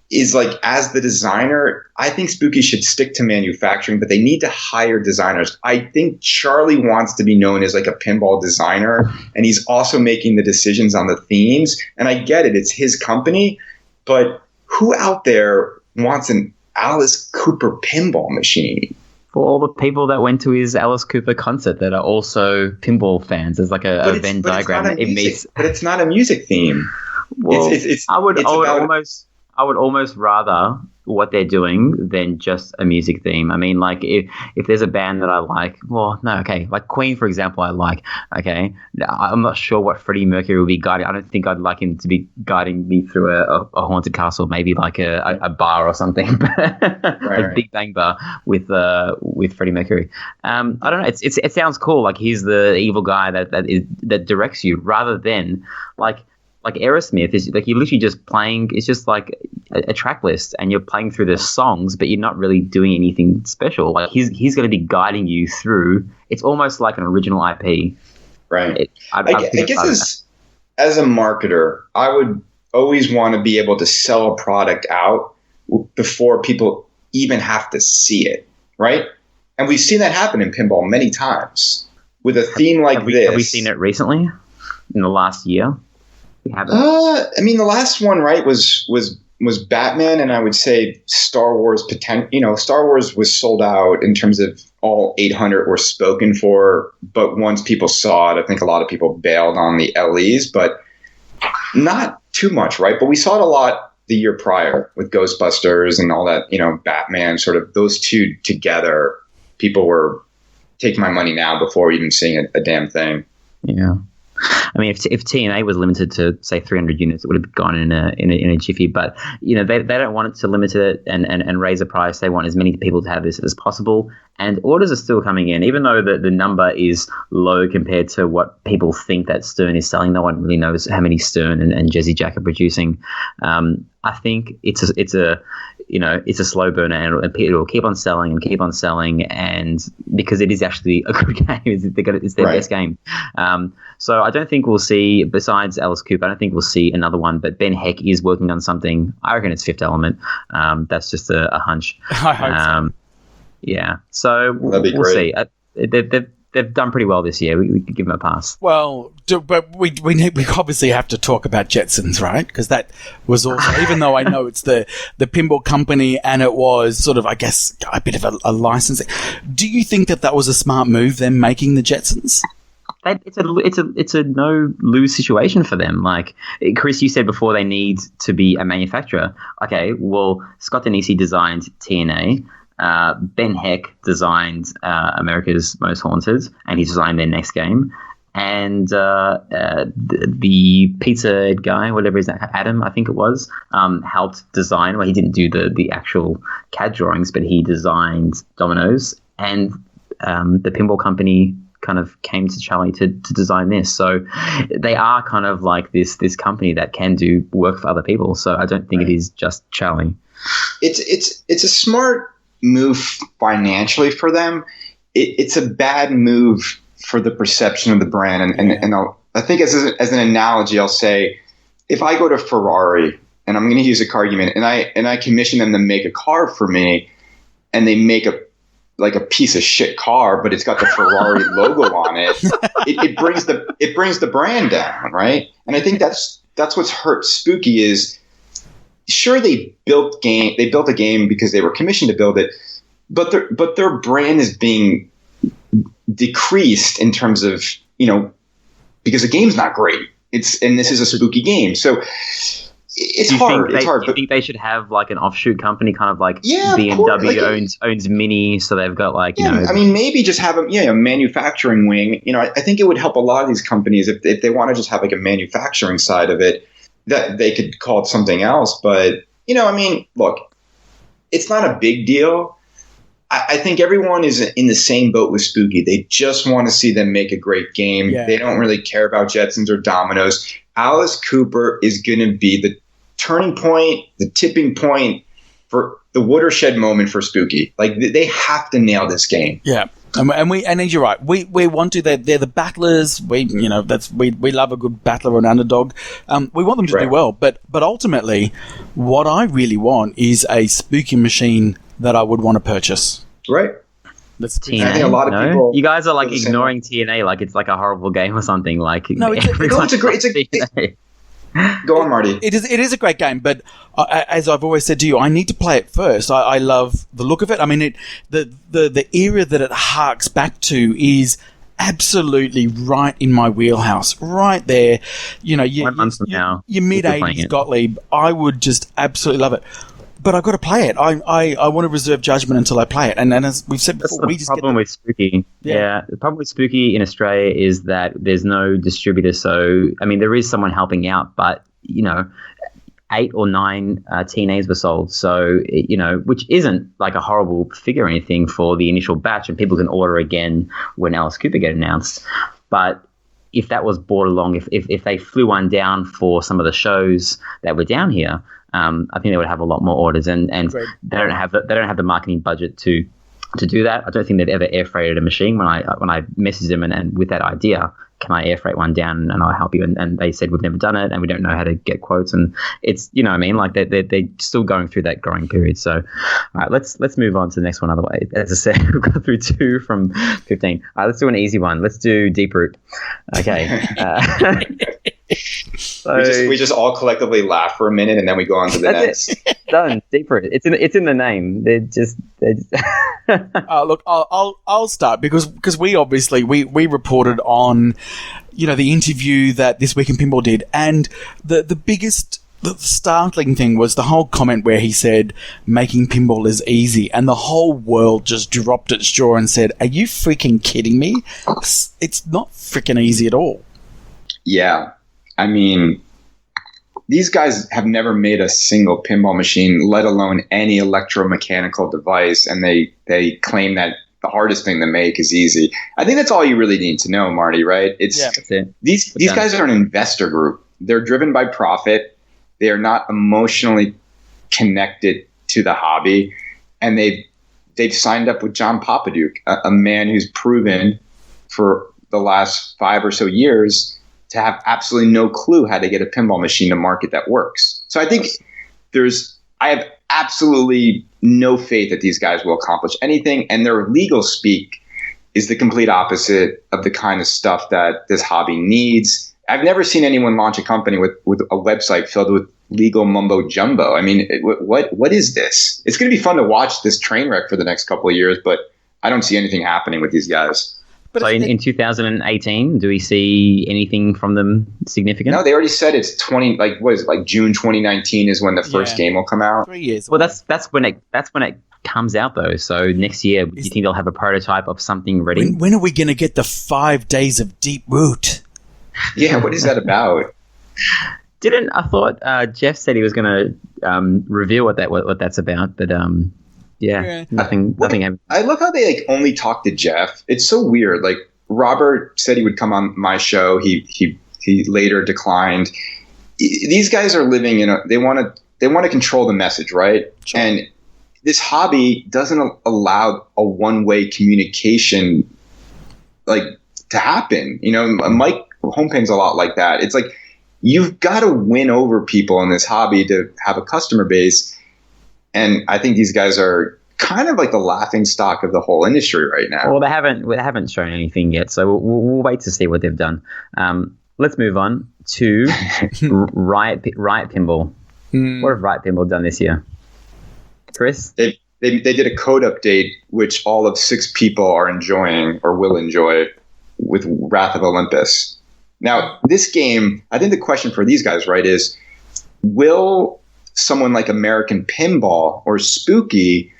is like, as the designer, I think Spooky should stick to manufacturing, but they need to hire designers. I think Charlie wants to be known as like a pinball designer, and he's also making the decisions on the themes. And I get it, it's his company, but who out there wants an Alice Cooper pinball machine? For all the people that went to his Alice Cooper concert that are also pinball fans, there's like a Venn diagram. But it's not a music theme. Well, I would almost rather what they're doing than just a music theme. I mean, like if there's a band that I like, well, no, okay, like Queen, for example, I like. Okay, I'm not sure what Freddie Mercury will be guiding. I don't think I'd like him to be guiding me through a haunted castle, maybe like a bar or something, a Big Bang bar with Freddie Mercury. I don't know. It sounds cool. Like he's the evil guy that directs you, rather than like Aerosmith is like you're literally just playing. It's just like a track list, and you're playing through the songs, but you're not really doing anything special. Like he's going to be guiding you through. It's almost like an original IP, right? I guess as a marketer, I would always want to be able to sell a product out before people even have to see it, right? And we've seen that happen in pinball many times with a theme like this. Have we seen it recently in the last year? I mean, the last one, right, was Batman, and I would say Star Wars. Star Wars was sold out in terms of all 800 were spoken for. But once people saw it, I think a lot of people bailed on the LEs, but not too much, right? But we saw it a lot the year prior with Ghostbusters and all that. Batman, sort of those two together. People were take my money now before even seeing a damn thing. Yeah. I mean, if TNA was limited to say 300 units, it would have gone in a jiffy. But they don't want it to limit it and raise the price. They want as many people to have this as possible. And orders are still coming in, even though the number is low compared to what people think that Stern is selling. No one really knows how many Stern and Jazzy Jack are producing. I think it's a slow burner, and it will keep on selling, and because it is actually a good game, it's their best game. So I don't think we'll see, besides Alice Cooper, I don't think we'll see another one. But Ben Heck is working on something. I reckon it's Fifth Element. That's just a hunch. I hope so. Yeah, so we'll see. They've done pretty well this year. We could give them a pass. Well, but we obviously have to talk about Jetsons, right? Because that was also, even though I know it's the pinball company and it was sort of, I guess, a bit of a licensing. Do you think that was a smart move, them making the Jetsons? It's a no lose situation for them. Like Chris, you said before, they need to be a manufacturer. Okay, well, Scott Danesi designed TNA. Ben Heck designed America's Most Haunted, and he designed their next game. And the pizza guy, whatever his name, Adam, I think it was, helped design. Well, he didn't do the actual CAD drawings, but he designed Dominoes. And the pinball company kind of came to Charlie to design this. So they are kind of like this company that can do work for other people. So I don't think it is just Charlie. It's a smart move financially for them. It's a bad move for the perception of the brand. And I think as an analogy, I'll say, if I go to Ferrari and I'm going to use a car argument, and I commission them to make a car for me, and they make a piece of shit car, but it's got the Ferrari logo on it. It brings the brand down, right? And I think that's what's hurt Spooky is, sure, they built a game because they were commissioned to build it, but their brand is being decreased in terms of, because the game's not great. This is a Spooky game, so it's hard. Do you think they should have like an offshoot company, kind of like BMW owns Mini, so they've got I mean, maybe just have a manufacturing wing. I think it would help a lot of these companies if they want to just have like a manufacturing side of it, that they could call it something else. But look, it's not a big deal. I think everyone is in the same boat with Spooky. They just want to see them make a great game. Yeah. They don't really care about Jetsons or Dominoes. Alice Cooper is going to be the turning point, the tipping point for the watershed moment for Spooky. Like, they have to nail this game. Yeah. And you're right. We want to. They're the battlers. We love a good battler or an underdog. We want them to do well. But ultimately, what I really want is a Spooky machine that I would want to purchase. Right. That's TNA. I think a lot of people. You guys are like ignoring TNA like it's like a horrible game or something. Like no, it's a great. Go on, Marty. It is a great game, but as I've always said to you, I need to play it first. I love the look of it. I mean, the era that it harks back to is absolutely right in my wheelhouse, right there. Your mid-80s Gottlieb, I would just absolutely love it. But I've got to play it. I want to reserve judgment until I play it. And as we've said before, the problem with Spooky. Yeah, the problem with Spooky in Australia is that there's no distributor. So, I mean, there is someone helping out, but, 8 or 9 TNAs were sold. So, which isn't like a horrible figure or anything for the initial batch, and people can order again when Alice Cooper get announced. But if that was brought along, if they flew one down for some of the shows that were down here, I think they would have a lot more orders, and they don't have the marketing budget to do that. I don't think they've ever air freighted a machine. When I messaged them and with that idea, can I air freight one down and I'll help you? And they said, we've never done it and we don't know how to get quotes. And it's, what I mean? Like they're still going through that growing period. So, all right, let's move on to the next one. Otherwise, as I said, we've got through 2 from 15. All right, let's do an easy one. Let's do Deep Root. Okay. So, we just all collectively laugh for a minute and then we go on to the next. Done. Deep Root. It's in the name. They're just look, I'll start because we obviously we reported on the interview that This Week in Pinball did, and the biggest the startling thing was the whole comment where he said making pinball is easy, and the whole world just dropped its jaw and said, "Are you freaking kidding me? It's not freaking easy at all." Yeah, I mean, these guys have never made a single pinball machine, let alone any electromechanical device, and they claim that the hardest thing to make is easy. I think that's all you really need to know, Marty, right? That's it. These guys are an investor group. They're driven by profit. They are not emotionally connected to the hobby, and they've signed up with John Papaduke, a man who's proven for the last 5 or so years to have absolutely no clue how to get a pinball machine to market that works. So I think I have absolutely no faith that these guys will accomplish anything, and their legal speak is the complete opposite of the kind of stuff that this hobby needs. I've never seen anyone launch a company with a website filled with legal mumbo jumbo. I mean, what is this? It's going to be fun to watch this train wreck for the next couple of years, but I don't see anything happening with these guys. But so in 2018, do we see anything from them significant? No, they already said it's June 2019 is when the first game will come out. 3 years. Well, that's when it comes out though. So next year, do you think they'll have a prototype of something ready? When are we going to get the 5 days of Deep Root? Yeah, what is that about? I thought Jeff said he was going to reveal what that's about, but nothing happened. I love how they only talk to Jeff. It's so weird. Like, Robert said he would come on my show. He later declined. These guys are living they want to control the message, right? Sure. And this hobby doesn't allow a one-way communication to happen. Mike Homepin's a lot like that. It's like you've got to win over people in this hobby to have a customer base. And I think these guys are kind of like the laughing stock of the whole industry right now. Well, they haven't shown anything yet, so we'll wait to see what they've done. Let's move on to Riot Pinball. What have Riot Pinball done this year, Chris? They did a code update, which all of 6 people are enjoying or will enjoy, with Wrath of Olympus. Now, this game, I think the question for these guys, right, is will someone like American Pinball or Spooky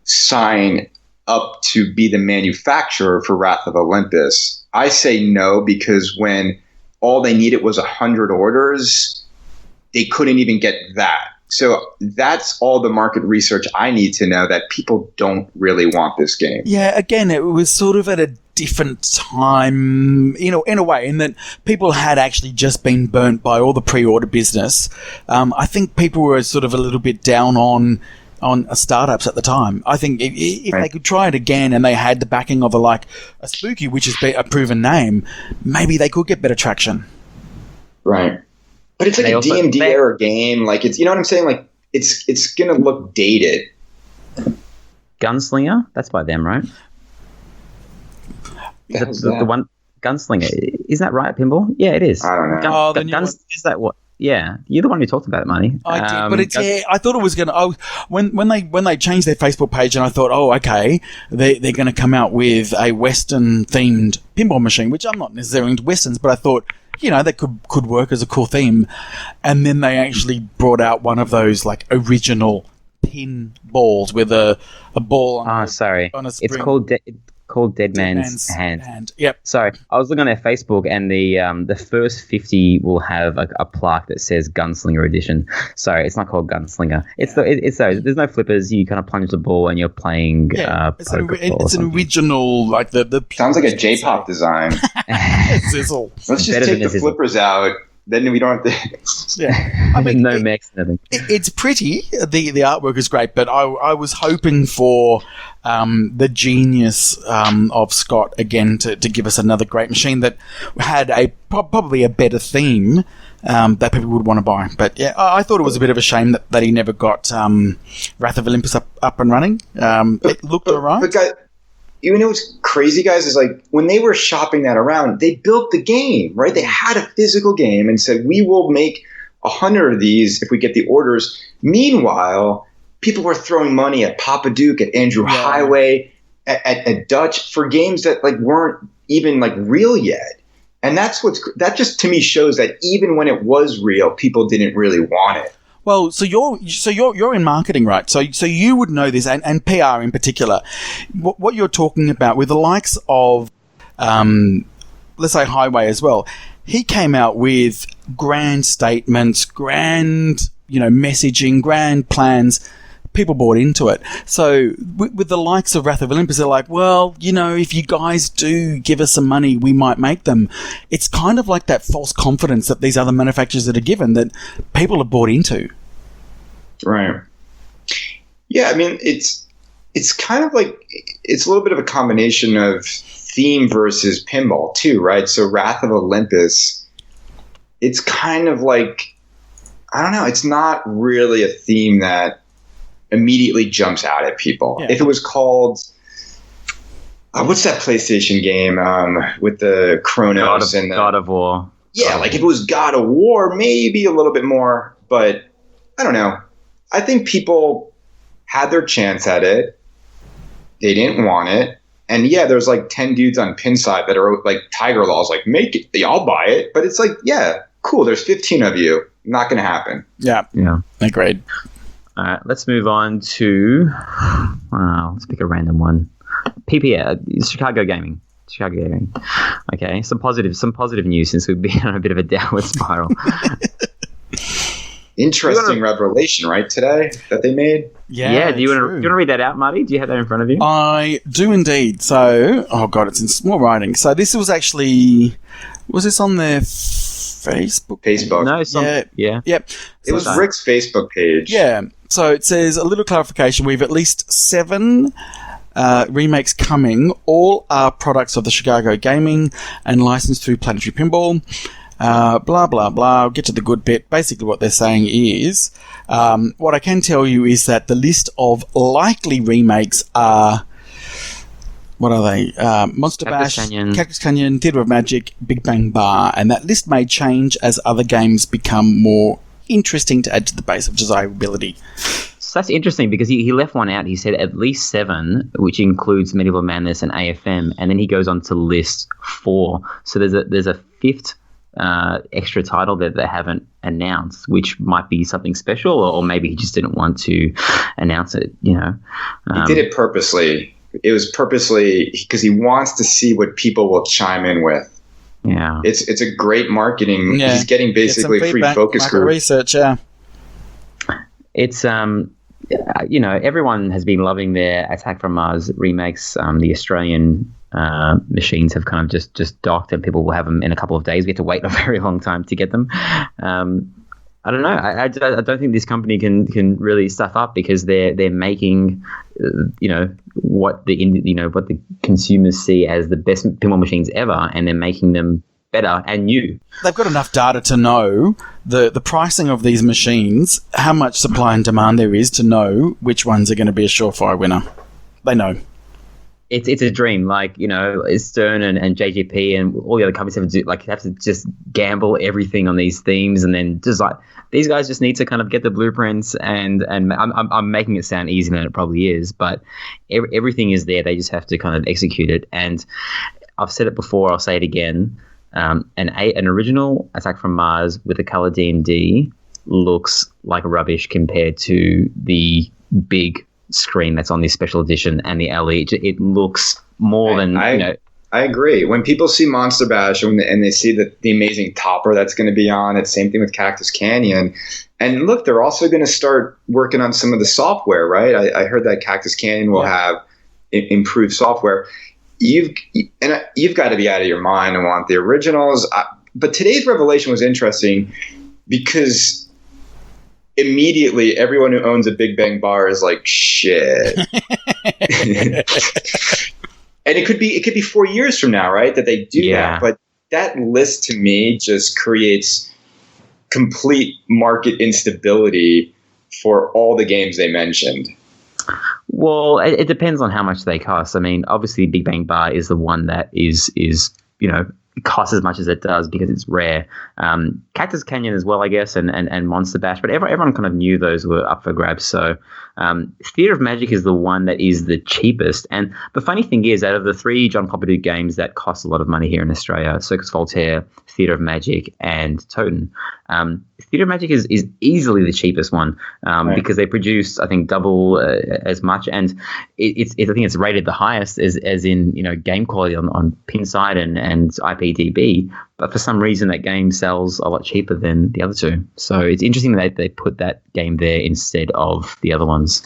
sign up to be the manufacturer for Wrath of Olympus? I say no, because when all they needed was 100 orders, they couldn't even get that. So that's all the market research I need to know, that people don't really want this game. Yeah, again, it was sort of at a different time, in a way, in that people had actually just been burnt by all the pre-order business. I think people were sort of a little bit down on startups at the time. I think if they could try it again and they had the backing of a Spooky, which is a proven name, maybe they could get better traction. Right. But it's like a DMD era game. Like, it's, you know what I'm saying? Like, it's going to look dated. Gunslinger? That's by them, right? The one Gunslinger. Isn't that Riot Pinball? Yeah, it is. I don't know. Is that what? Yeah, you're the one who talked about it, Marty. I did, but I thought it was going to. When they changed their Facebook page, and I thought, okay, they're going to come out with a Western themed pinball machine, which I'm not necessarily into Westerns, but I thought, that could work as a cool theme. And then they actually brought out one of those original pin balls with a ball on on a spring. It's called Dead Man's Hand. Yep. Sorry, I was looking on their Facebook, and the first 50 will have a plaque that says Gunslinger Edition. Sorry, it's not called Gunslinger. It's there's no flippers. You kind of plunge the ball and you're playing. It's an original, the sounds like a J-pop design. Sizzle. Let's just take the flippers out. Then we don't have to. Yeah, I mean, no mechs, nothing. It's pretty. The artwork is great, but I was hoping for the genius of Scott again to give us another great machine that had probably a better theme that people would want to buy. But yeah, I thought it was a bit of a shame that he never got Wrath of Olympus up and running. It looked alright. But guys, what's crazy, guys, is when they were shopping that around, they built the game, right? They had a physical game and said, we will make 100 of these if we get the orders. Meanwhile, people were throwing money at Papa Duke, at Andrew Highway, at Dutch for games that weren't even real yet. And that just to me shows that even when it was real, people didn't really want it. Well, so you're in marketing, right? So you would know this, and PR in particular. What you're talking about with the likes of, let's say Highway as well. He came out with grand statements, grand messaging, grand plans. People bought into it. So with the likes of Wrath of Olympus, they're like, well, if you guys do give us some money, we might make them. It's kind of like that false confidence that these other manufacturers that are given that people have bought into. Right. Yeah, I mean, it's kind of like, it's a little bit of a combination of theme versus pinball too, right? So Wrath of Olympus, it's kind of like, I don't know, it's not really a theme that immediately jumps out at people. Yeah. If it was called, what's that PlayStation game with the Chronos and God of War? Yeah, like if it was God of War, maybe a little bit more, but I don't know. I think people had their chance at it. They didn't want it. And yeah, there's like 10 dudes on Pinside that are like Tiger Law's like, make it, I'll buy it. But it's like, yeah, cool. There's 15 of you. Not going to happen. Yeah. Agreed. All right, let's move on to, let's pick a random one. PPA, Chicago Gaming. Okay, some positive news since we've been on a bit of a downward spiral. Interesting revelation, right, today that they made? Yeah. Do you want to read that out, Marty? Do you have that in front of you? I do indeed. So, oh God, it's in small writing. So this was actually, was this on their Facebook? No, yeah. Yep. It was Rick's Facebook page. Yeah. So it says, a little clarification, we've at least 7 remakes coming. All are products of the Chicago Gaming and licensed through Planetary Pinball. Blah, blah, blah. I'll get to the good bit. Basically what they're saying is, what I can tell you is that the list of likely remakes are, what are they? Monster Bash, Cactus Canyon, Theatre of Magic, Big Bang Bar. And that list may change as other games become more interesting to add to the base of desirability. So that's interesting because he left one out. He said at least 7, which includes Medieval Madness and AFM. And then he goes on to list 4. So there's a 5th extra title that they haven't announced, which might be something special, or maybe he just didn't want to announce it, He did it purposely. It was purposely because he wants to see what people will chime in with. Yeah, it's a great marketing. Yeah. He's getting basically free focus group research. Yeah, it's everyone has been loving their Attack from Mars remakes. The Australian machines have kind of just docked, and people will have them in a couple of days. We have to wait a very long time to get them. I don't know. I don't think this company can really stuff up because they're making what the consumers see as the best pinball machines ever, and they're making them better and new. They've got enough data to know the pricing of these machines, how much supply and demand there is to know which ones are going to be a surefire winner. They know. It's a dream, like, Stern and JGP and all the other companies have to just gamble everything on these themes, and then just like these guys just need to kind of get the blueprints, and I'm making it sound easier than it probably is, but everything is there. They just have to kind of execute it. And I've said it before, I'll say it again. An original Attack from Mars with a color D&D looks like rubbish compared to the big screen that's on this special edition and the LE. It looks more than I agree. When people see Monster Bash and they see the amazing topper that's going to be on it, same thing with Cactus Canyon. And look, they're also going to start working on some of the software, right? I heard that Cactus Canyon will have improved software. You've got to be out of your mind and want the originals. But today's revelation was interesting because immediately everyone who owns a Big Bang Bar is like, shit. And it could be 4 years from now, right, that they do that. But that list to me just creates complete market instability for all the games they mentioned. Well, it depends on how much they cost. I mean, obviously Big Bang Bar is the one that is cost as much as it does because it's rare. Cactus Canyon as well, I guess, and Monster Bash, but everyone kind of knew those were up for grabs. So Theatre of Magic is the one that is the cheapest. And the funny thing is, out of the 3 John Popperdook games that cost a lot of money here in Australia, Circus Voltaire, Theatre of Magic, and Toten, Theatre of Magic is easily the cheapest one because they produce, I think, double as much, and I think it's rated the highest as in game quality on Pinside and IPDB. But for some reason, that game sells a lot cheaper than the other 2. So it's interesting that they put that game there instead of the other ones.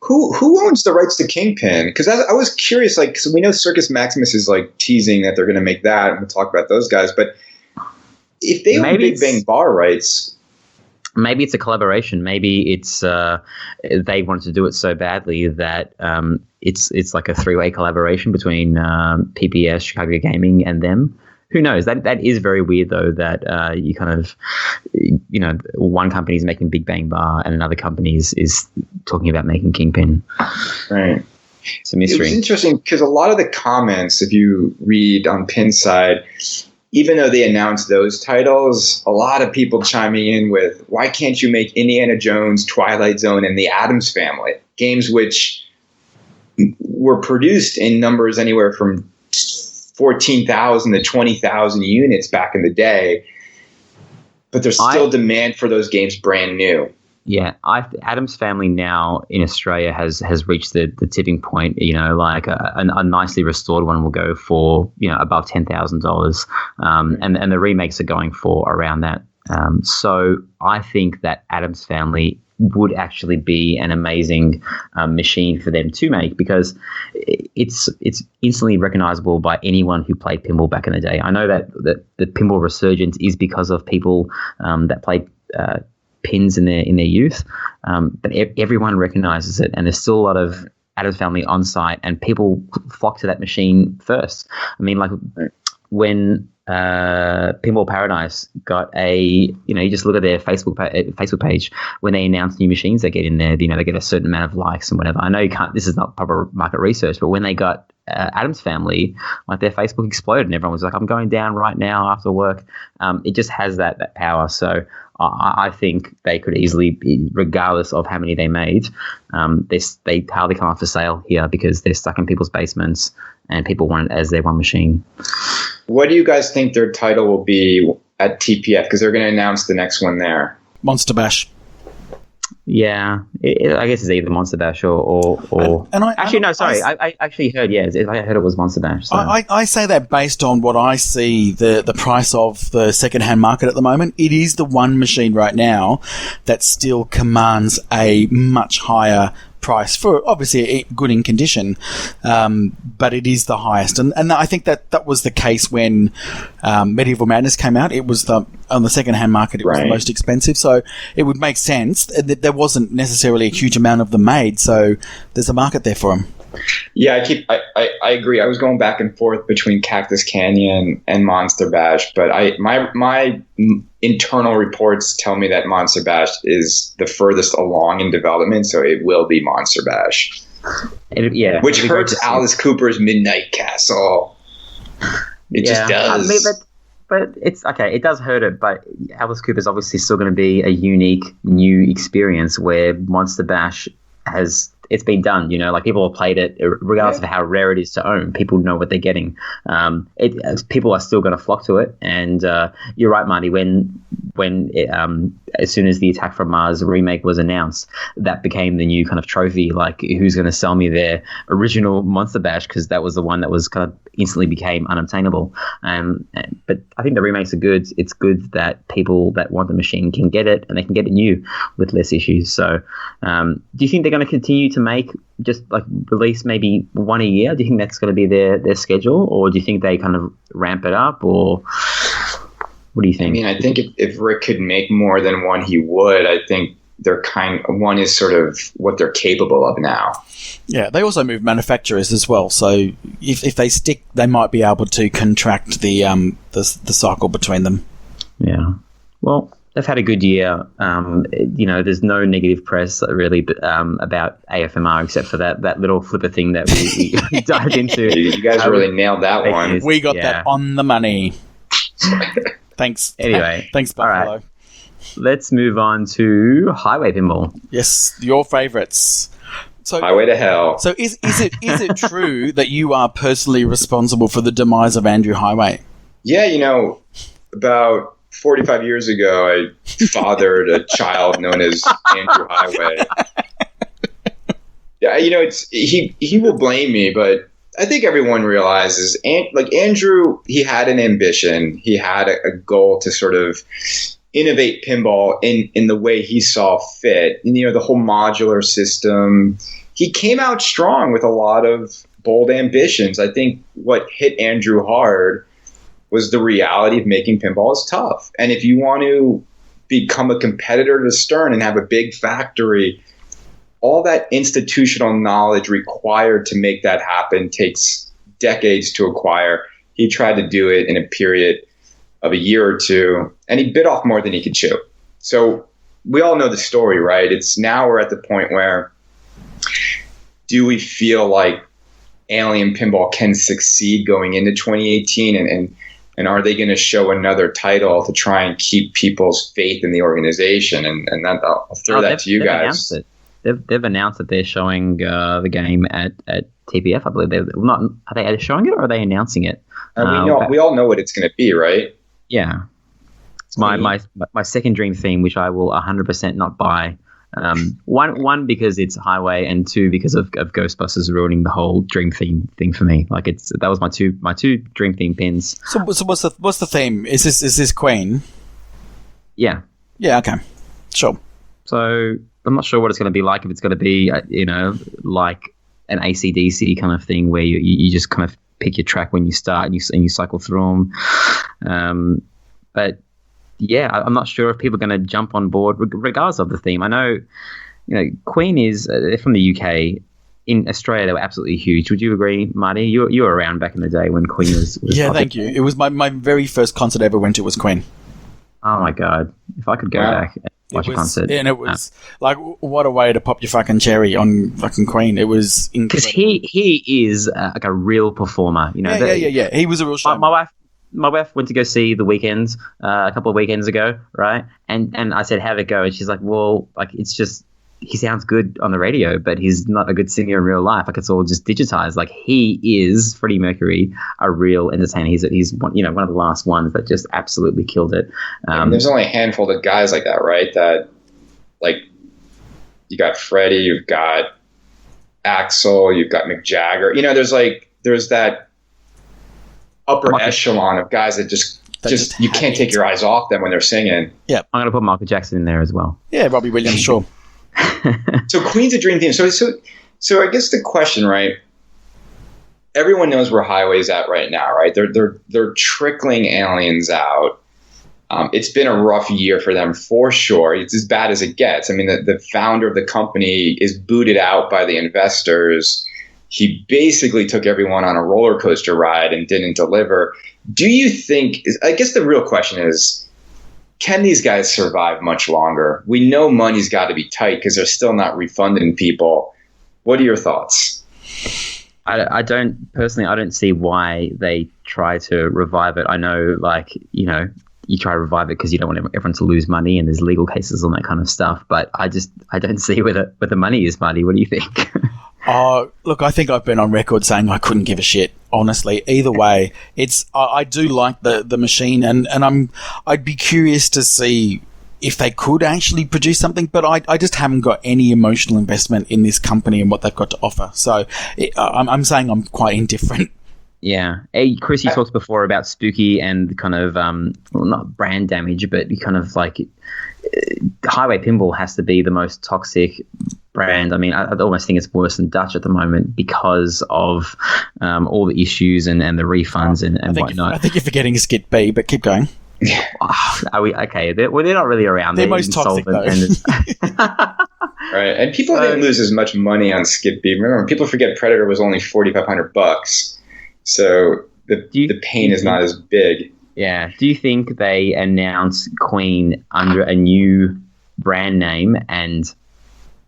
Who owns the rights to Kingpin? Because I was curious, because we know Circus Maximus is teasing that they're going to make that, and we'll talk about those guys. But if they own Big Bang Bar rights, maybe it's a collaboration. Maybe it's they wanted to do it so badly that it's like a 3-way collaboration between PPS, Chicago Gaming, and them. Who knows? That is very weird, though, that you kind of, one company is making Big Bang Bar and another company is talking about making Kingpin. Right. It's a mystery. It was interesting because a lot of the comments, if you read on Pinside, even though they announced those titles, a lot of people chiming in with, why can't you make Indiana Jones, Twilight Zone, and the Addams Family? Games which were produced in numbers anywhere from 14,000 to 20,000 units back in the day, but there's still demand for those games brand new. Yeah, Addams Family now in Australia has reached the tipping point. A nicely restored one will go for above $10,000, and the remakes are going for around that. So I think that Addams Family would actually be an amazing machine for them to make because it's instantly recognizable by anyone who played pinball back in the day. I know that the pinball resurgence is because of people that played pins in their youth, but everyone recognizes it, and there's still a lot of Addams Family on site, and people flock to that machine first. I mean, when Pinball Paradise got you just look at their Facebook page when they announce new machines they get in there, they get a certain amount of likes and whatever. I know you can't, this is not proper market research, but when they got Addams Family, their Facebook exploded and everyone was like, I'm going down right now after work. It just has that power. So I think they could easily be, regardless of how many they made, they hardly come up for sale here because they're stuck in people's basements and people want it as their one machine. What do you guys think their title will be at TPF? Because they're going to announce the next one there. Monster Bash. Yeah, I guess it's either Monster Bash or I actually heard, I heard it was Monster Bash. So. I say that based on what I see the price of the second-hand market at the moment. It is the one machine right now that still commands a much higher price for obviously good in condition, but it is the highest, and I think that was the case when Medieval Madness came out. It was on the second-hand market, it was the most expensive, so it would make sense that there wasn't necessarily a huge amount of them made, so there's a market there for them. Yeah, I agree. I was going back and forth between Cactus Canyon and Monster Bash, but my internal reports tell me that Monster Bash is the furthest along in development, so it will be Monster Bash. Which hurts Alice Cooper's Midnight Castle. It just does. But it's okay. It does hurt it, but Alice Cooper's obviously still going to be a unique new experience where Monster Bash it's been done, people have played it regardless of how rare it is to own. People know what they're getting. People are still going to flock to it. And you're right, Marty, when as soon as the Attack from Mars remake was announced, that became the new kind of trophy, who's going to sell me their original Monster Bash, because that was the one that was kind of instantly became unobtainable. But I think the remakes are good. It's good that people that want the machine can get it, and they can get it new with less issues. So do you think they're going to continue to make just release maybe one a year? Do you think that's going to be their schedule, or do you think they kind of ramp it up, or what do you think? I mean, I think if Rick could make more than one, he would. I think one is sort of what they're capable of now. Yeah, they also move manufacturers as well. So if they stick, they might be able to contract the cycle between them. Yeah. Well, they've had a good year. There's no negative press really about AFMR except for that little flipper thing that we dived into. You guys really nailed that one. We got that on the money. Thanks. Anyway. Thanks, Buffalo. All right. Let's move on to Highway Pinball. Yes, your favourites. So, Highway to Hell. So is it true that you are personally responsible for the demise of Andrew Highway? Yeah, about 45 years ago, I fathered a child known as Andrew Highway. Yeah, he will blame me, but I think everyone realizes, Andrew, he had an ambition. He had a goal to sort of innovate pinball in the way he saw fit. The whole modular system. He came out strong with a lot of bold ambitions. I think what hit Andrew hard was the reality of making pinball is tough. And if you want to become a competitor to Stern and have a big factory, all that institutional knowledge required to make that happen takes decades to acquire. He tried to do it in a period of a year or two, and he bit off more than he could chew. So we all know the story, right? We're at the point where, do we feel like Alien Pinball can succeed going into 2018, and are they going to show another title to try and keep people's faith in the organization? And that, I'll throw that to you guys. Announced it. They've announced that they're showing the game at TPF. I believe are they showing it or are they announcing it? We all know what it's going to be, right? Yeah, it's my second dream theme, which I will 100% not buy. One because it's Highway, and two because of Ghostbusters ruining the whole dream theme thing for me. That was my two dream theme pins. So what's the theme? Is this Queen? Yeah. Yeah. Okay. Sure. So I'm not sure what it's going to be like. If it's going to be like an AC/DC kind of thing where you just kind of pick your track when you start and you cycle through them. But yeah, I'm not sure if people are going to jump on board regardless of the theme. I know, Queen is they're from the UK. In Australia, they were absolutely huge. Would you agree, Marty? You were around back in the day when Queen was yeah, popular. thank you. It was my very first concert I ever went to was Queen. Oh my God! If I could go back and watch a concert, and it was like, what a way to pop your fucking cherry on fucking Queen. It was incredible. Because he is like a real performer. Yeah. He was a real showman. My wife went to go see The Weeknd a couple of weekends ago, right? And I said, how'd it go? And she's like, well, it's just, he sounds good on the radio, but he's not a good singer in real life. It's all just digitized. He is, Freddie Mercury, a real entertainer. He's one of the last ones that just absolutely killed it. There's only a handful of guys like that, right? That, you got Freddie, you've got Axl, you've got Mick Jagger. There's that upper echelon of guys that just you can't take your eyes off them when they're singing. Yeah, I'm gonna put Michael Jackson in there as well. Yeah, Robbie Williams, sure. So Queen's a dream theme. So I guess the question, right? Everyone knows where Highway's at right now, right? They're trickling Aliens out. It's been a rough year for them for sure. It's as bad as it gets. I mean, the founder of the company is booted out by the investors. He basically took everyone on a roller coaster ride and didn't deliver. Do you think, I guess the real question is, can these guys survive much longer? We know money's got to be tight because they're still not refunding people. What are your thoughts? I don't see why they try to revive it. I know, you try to revive it because you don't want everyone to lose money and there's legal cases and that kind of stuff. But I don't see where the money is, Marty. What do you think? Look, I think I've been on record saying I couldn't give a shit. Honestly, either way, I do like the machine, and I'd be curious to see if they could actually produce something. But I just haven't got any emotional investment in this company and what they've got to offer. So I'm saying I'm quite indifferent. Yeah. Hey, Chris, you talked before about Spooky and kind of, not brand damage, but kind of Highway Pinball has to be the most toxic brand. I mean, I almost think it's worse than Dutch at the moment because of all the issues and the refunds and whatnot. I think you're forgetting Skit B, but keep going. Are we okay? They're not really around. They're most toxic, though. Right, and people didn't lose as much money on Skip B. Remember, people forget Predator was only $4,500. So the pain is not as big. Yeah. Do you think they announce Queen under a new brand name and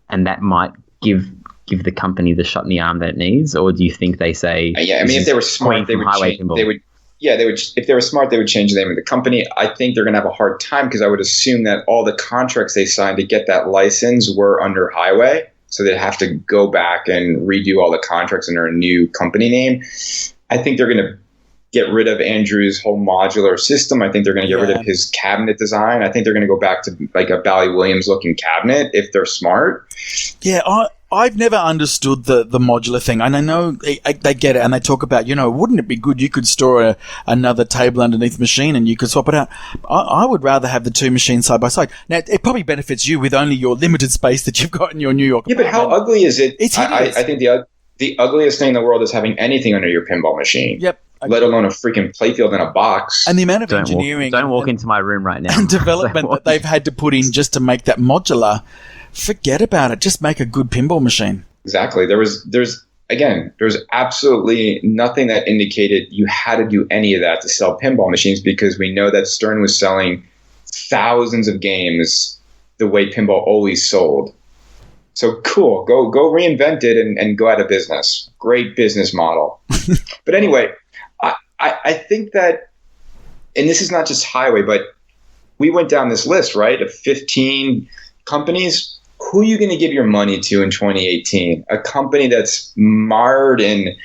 that might give the company the shot in the arm that it needs, or do you think they say? Yeah, I mean, if they were smart, they would change. They would. Yeah, they would. If they were smart, they would change the name of the company. I think they're going to have a hard time because I would assume that all the contracts they signed to get that license were under Highway, so they'd have to go back and redo all the contracts under a new company name. I think they're going to get rid of Andrew's whole modular system. I think they're going to get rid of his cabinet design. I think they're going to go back to like a Bally Williams looking cabinet if they're smart. Yeah, I've never understood the modular thing. And I know they get it and they talk about, wouldn't it be good you could store another table underneath the machine and you could swap it out. I would rather have the two machines side by side. Now, it probably benefits you with only your limited space that you've got in your New York apartment. Yeah, but how ugly is it? It's hideous. I think the ugliest thing in the world is having anything under your pinball machine. Yep. Let alone a freaking playfield in a box. And the amount of engineering... Don't walk into my room right now. And development that they've had to put in just to make that modular, forget about it. Just make a good pinball machine. Exactly. There's absolutely nothing that indicated you had to do any of that to sell pinball machines because we know that Stern was selling thousands of games the way pinball always sold. So cool. Go reinvent it and go out of business. Great business model. But anyway... I think that, and this is not just Highway, but we went down this list, right, of 15 companies. Who are you going to give your money to in 2018? A company that's mired in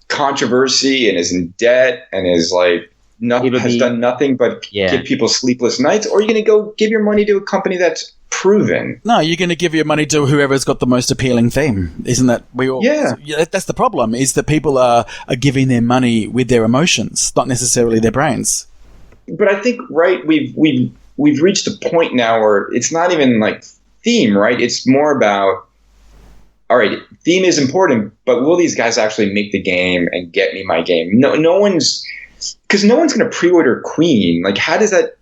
controversy and is in debt and is like done nothing but give people sleepless nights? Or are you going to go give your money to a company that's proven? No, you're going to give your money to whoever's got the most appealing theme. Isn't that we all? Yeah, that's the problem. Is that people are giving their money with their emotions, not necessarily their brains. But I think we've reached a point now where it's not even like theme, right? It's more about, all right, theme is important, but will these guys actually make the game and get me my game? No one's going to pre-order Queen. Like, how does that?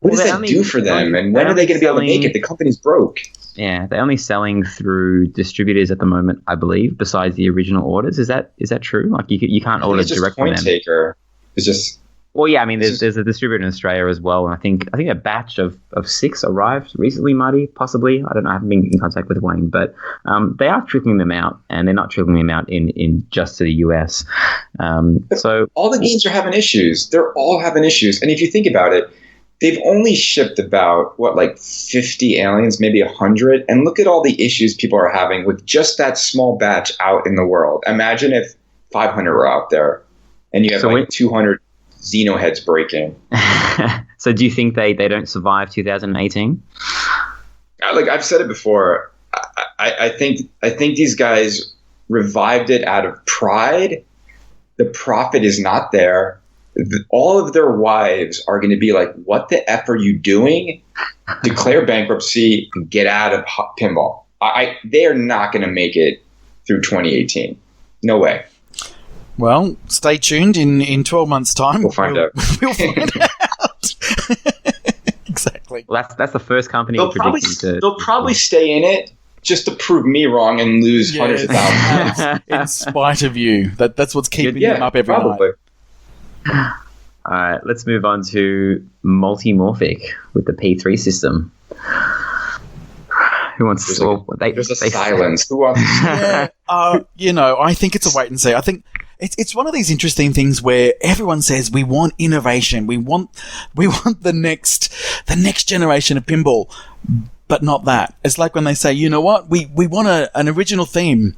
What does that do for them? And when are they going to be able to make it? The company's broke. Yeah, they're only selling through distributors at the moment, I believe. Besides the original orders, is that true? Like you can't order direct from them. Taker. It's just. Well, yeah, I mean, there's a distributor in Australia as well, and I think a batch of 6 arrived recently, Marty, possibly. I don't know. I haven't been in contact with Wayne, but they are trickling them out, and they're not trickling them out in just to the US. So all the games are having issues. They're all having issues, and if you think about it. They've only shipped about, 50 aliens, maybe 100. And look at all the issues people are having with just that small batch out in the world. Imagine if 500 were out there and you have 200 Xenoheads breaking. So do you think they don't survive 2018? I've said it before. I think these guys revived it out of pride. The profit is not there. All of their wives are going to be like, what the F are you doing? Declare bankruptcy and get out of pinball. They are not going to make it through 2018. No way. Well, stay tuned. In 12 months' time, we'll find out. We'll find out. Exactly. Well, that's the first company they'll probably stay in it just to prove me wrong and lose hundreds of thousands. In spite of you. That's what's keeping them up every night. All right, let's move on to Multimorphic with the P3 system. Who wants to solve? There's a silence. Who wants to I think it's a wait and see. I think it's one of these interesting things where everyone says we want innovation, we want the next generation of pinball, but not that. It's like when they say, you know what, we want an original theme,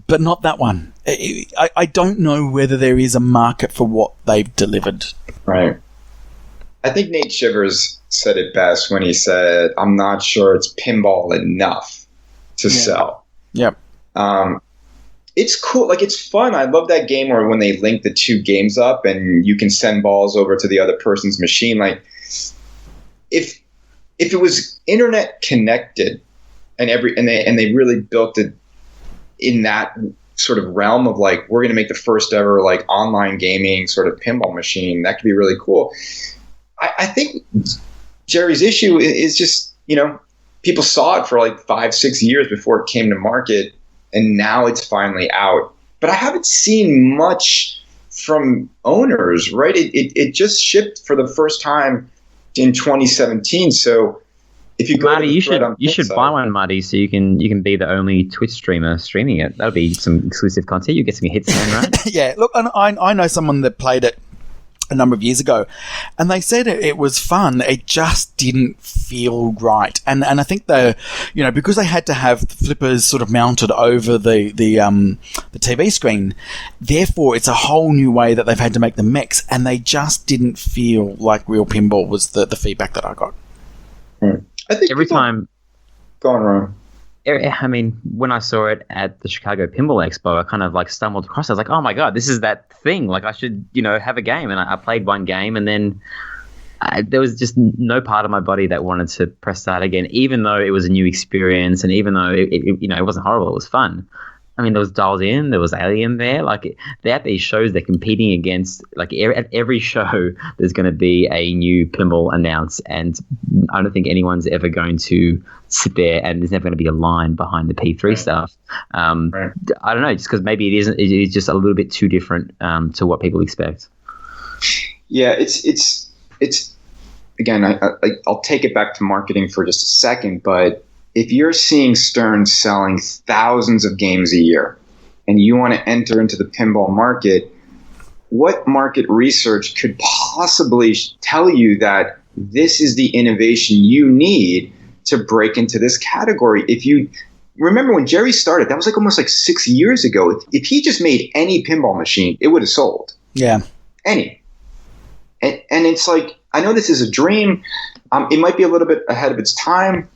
but not that one. I don't know whether there is a market for what they've delivered. Right. I think Nate Shivers said it best when he said, I'm not sure it's pinball enough to sell. Yep. It's cool. Like, it's fun. I love that game where when they link the two games up and you can send balls over to the other person's machine. Like, if it was internet connected and they really built it in that sort of realm of like, we're going to make the first ever like online gaming sort of pinball machine, that could be really cool. I think Jerry's issue is just, people saw it for like 5-6 years before it came to market, and now it's finally out. But I haven't seen much from owners, right? It just shipped for the first time in 2017. So if you go Marty, to you should buy one, Marty, so you can be the only Twitch streamer streaming it. That'll be some exclusive content. You get some hits then, right? Yeah, look, I know someone that played it a number of years ago, and they said it was fun. It just didn't feel right, and I think because they had to have flippers sort of mounted over the TV screen, therefore it's a whole new way that they've had to make the mechs, and they just didn't feel like real pinball. Was the feedback that I got. I think every time. Go on, Ron. I mean, when I saw it at the Chicago Pinball Expo, I kind of like stumbled across it. I was like, oh my God, this is that thing. Like, I should, have a game. And I played one game, and then there was just no part of my body that wanted to press start again, even though it was a new experience. And even though it wasn't horrible, it was fun. I mean, there was Dialed In, there was Alien there. Like, they're at these shows, they're competing against, like, at every show, there's going to be a new pinball announced. And I don't think anyone's ever going to sit there, and there's never going to be a line behind the P3 stuff. Right. I don't know, just because maybe it is just a little bit too different to what people expect. Yeah, it's again, I'll take it back to marketing for just a second, but if you're seeing Stern selling thousands of games a year and you want to enter into the pinball market, what market research could possibly tell you that this is the innovation you need to break into this category? If you remember when Jerry started, that was like almost like 6 years ago. If he just made any pinball machine, it would have sold. Yeah. Any. And it's like, I know this is a dream. It might be a little bit ahead of its time.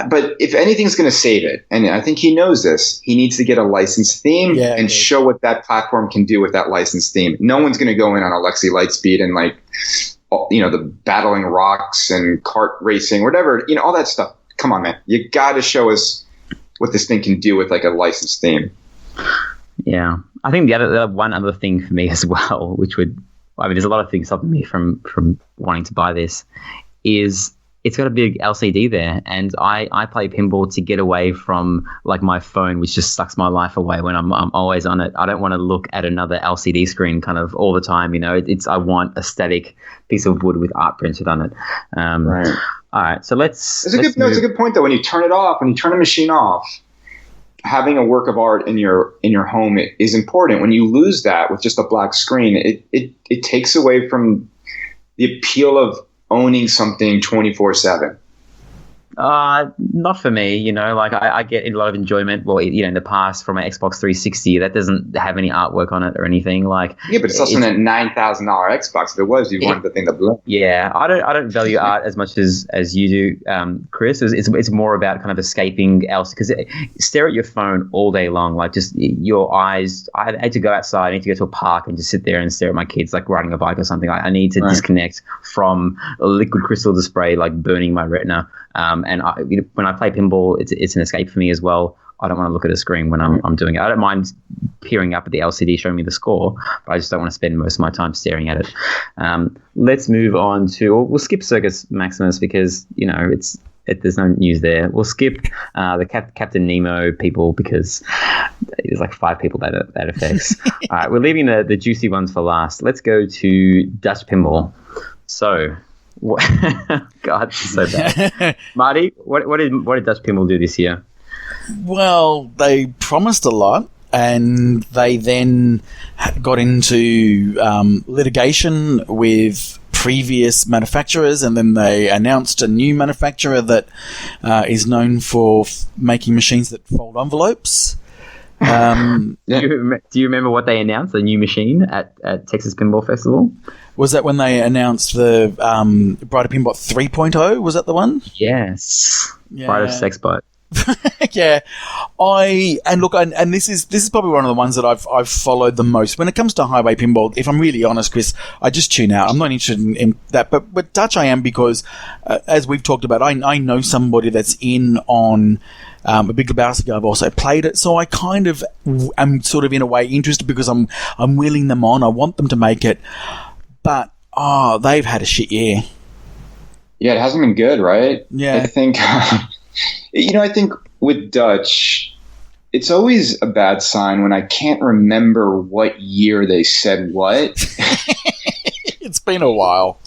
But if anything's going to save it, and I think he knows this, he needs to get a licensed theme and show what that platform can do with that licensed theme. No one's going to go in on Alexi Lightspeed and the battling rocks and kart racing, whatever, all that stuff. Come on, man. You got to show us what this thing can do with like a licensed theme. Yeah. I think the one other thing for me as well, there's a lot of things stopping me from wanting to buy this, is it's got a big LCD there, and I play pinball to get away from like my phone, which just sucks my life away when I'm always on it. I don't want to look at another LCD screen kind of all the time. I want a static piece of wood with art printed on it. Right. All right, so let's. It's a good point though. When you turn it off, when you turn a machine off, having a work of art in your home is important. When you lose that with just a black screen, it takes away from the appeal of owning something 24/7. Not for me, I get a lot of enjoyment. Well, in the past from my Xbox 360, that doesn't have any artwork on it or anything. Like, yeah, but it's also a $9,000 Xbox. If it was, you wanted the thing to blow. Yeah, I don't value art as much as you do, Chris. It's more about kind of escaping else, because stare at your phone all day long, like just your eyes. I had to go outside. I need to go to a park and just sit there and stare at my kids, like riding a bike or something. I need to disconnect from a liquid crystal display, like burning my retina. And when I play pinball, it's an escape for me as well. I don't want to look at a screen when I'm doing it. I don't mind peering up at the LCD showing me the score, but I just don't want to spend most of my time staring at it. Let's move on to, we'll skip Circus Maximus because, there's no news there. We'll skip the Captain Nemo people because there's like 5 people that affects. All right, we're leaving the juicy ones for last. Let's go to Dutch Pinball. So... God, so bad. Marty, what did Dutch Pinball do this year? Well, they promised a lot, and they then got into litigation with previous manufacturers, and then they announced a new manufacturer that is known for making machines that fold envelopes. Do you remember what they announced? The new machine at Texas Pinball Festival? Was that when they announced the Brighter Pinbot 3.0? Was that the one? Yes. Yeah. Brighter Sexbot. Yeah. And this is probably one of the ones that I've followed the most. When it comes to highway pinball, if I'm really honest, Chris, I just tune out. I'm not interested in that. But Dutch I am, because as we've talked about, I know somebody that's in on a Big Lebowski. I've also played it, so I kind of am sort of in a way interested because I'm willing them on. I want them to make it. But, they've had a shit year. Yeah, it hasn't been good, right? Yeah. I think, I think with Dutch, it's always a bad sign when I can't remember what year they said what. It's been a while.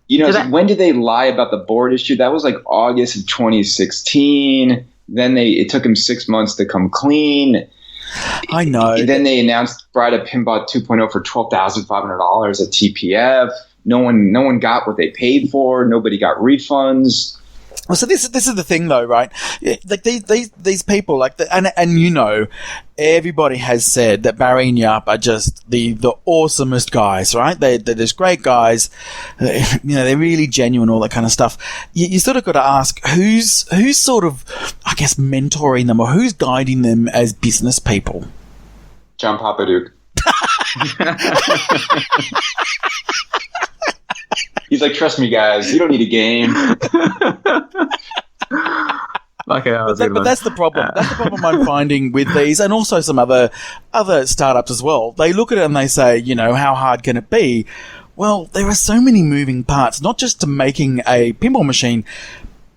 When did they lie about the board issue? That was like August of 2016. Then it took them 6 months to come clean. I know. Then they announced Brida Pinball 2.0 for $12,500 at TPF. No one got what they paid for. Nobody got refunds. Well, so this is the thing, though, right? Like these people, like everybody has said that Barry and Yap are just the awesomest guys, right? They're just great guys. They're really genuine, all that kind of stuff. You sort of got to ask who's sort of, I guess, mentoring them or who's guiding them as business people. John Papaduke. He's like, trust me, guys, you don't need a game. Okay, but that's the problem. That's the problem I'm finding with these, and also some other startups as well. They look at it and they say, how hard can it be? Well, there are so many moving parts, not just to making a pinball machine,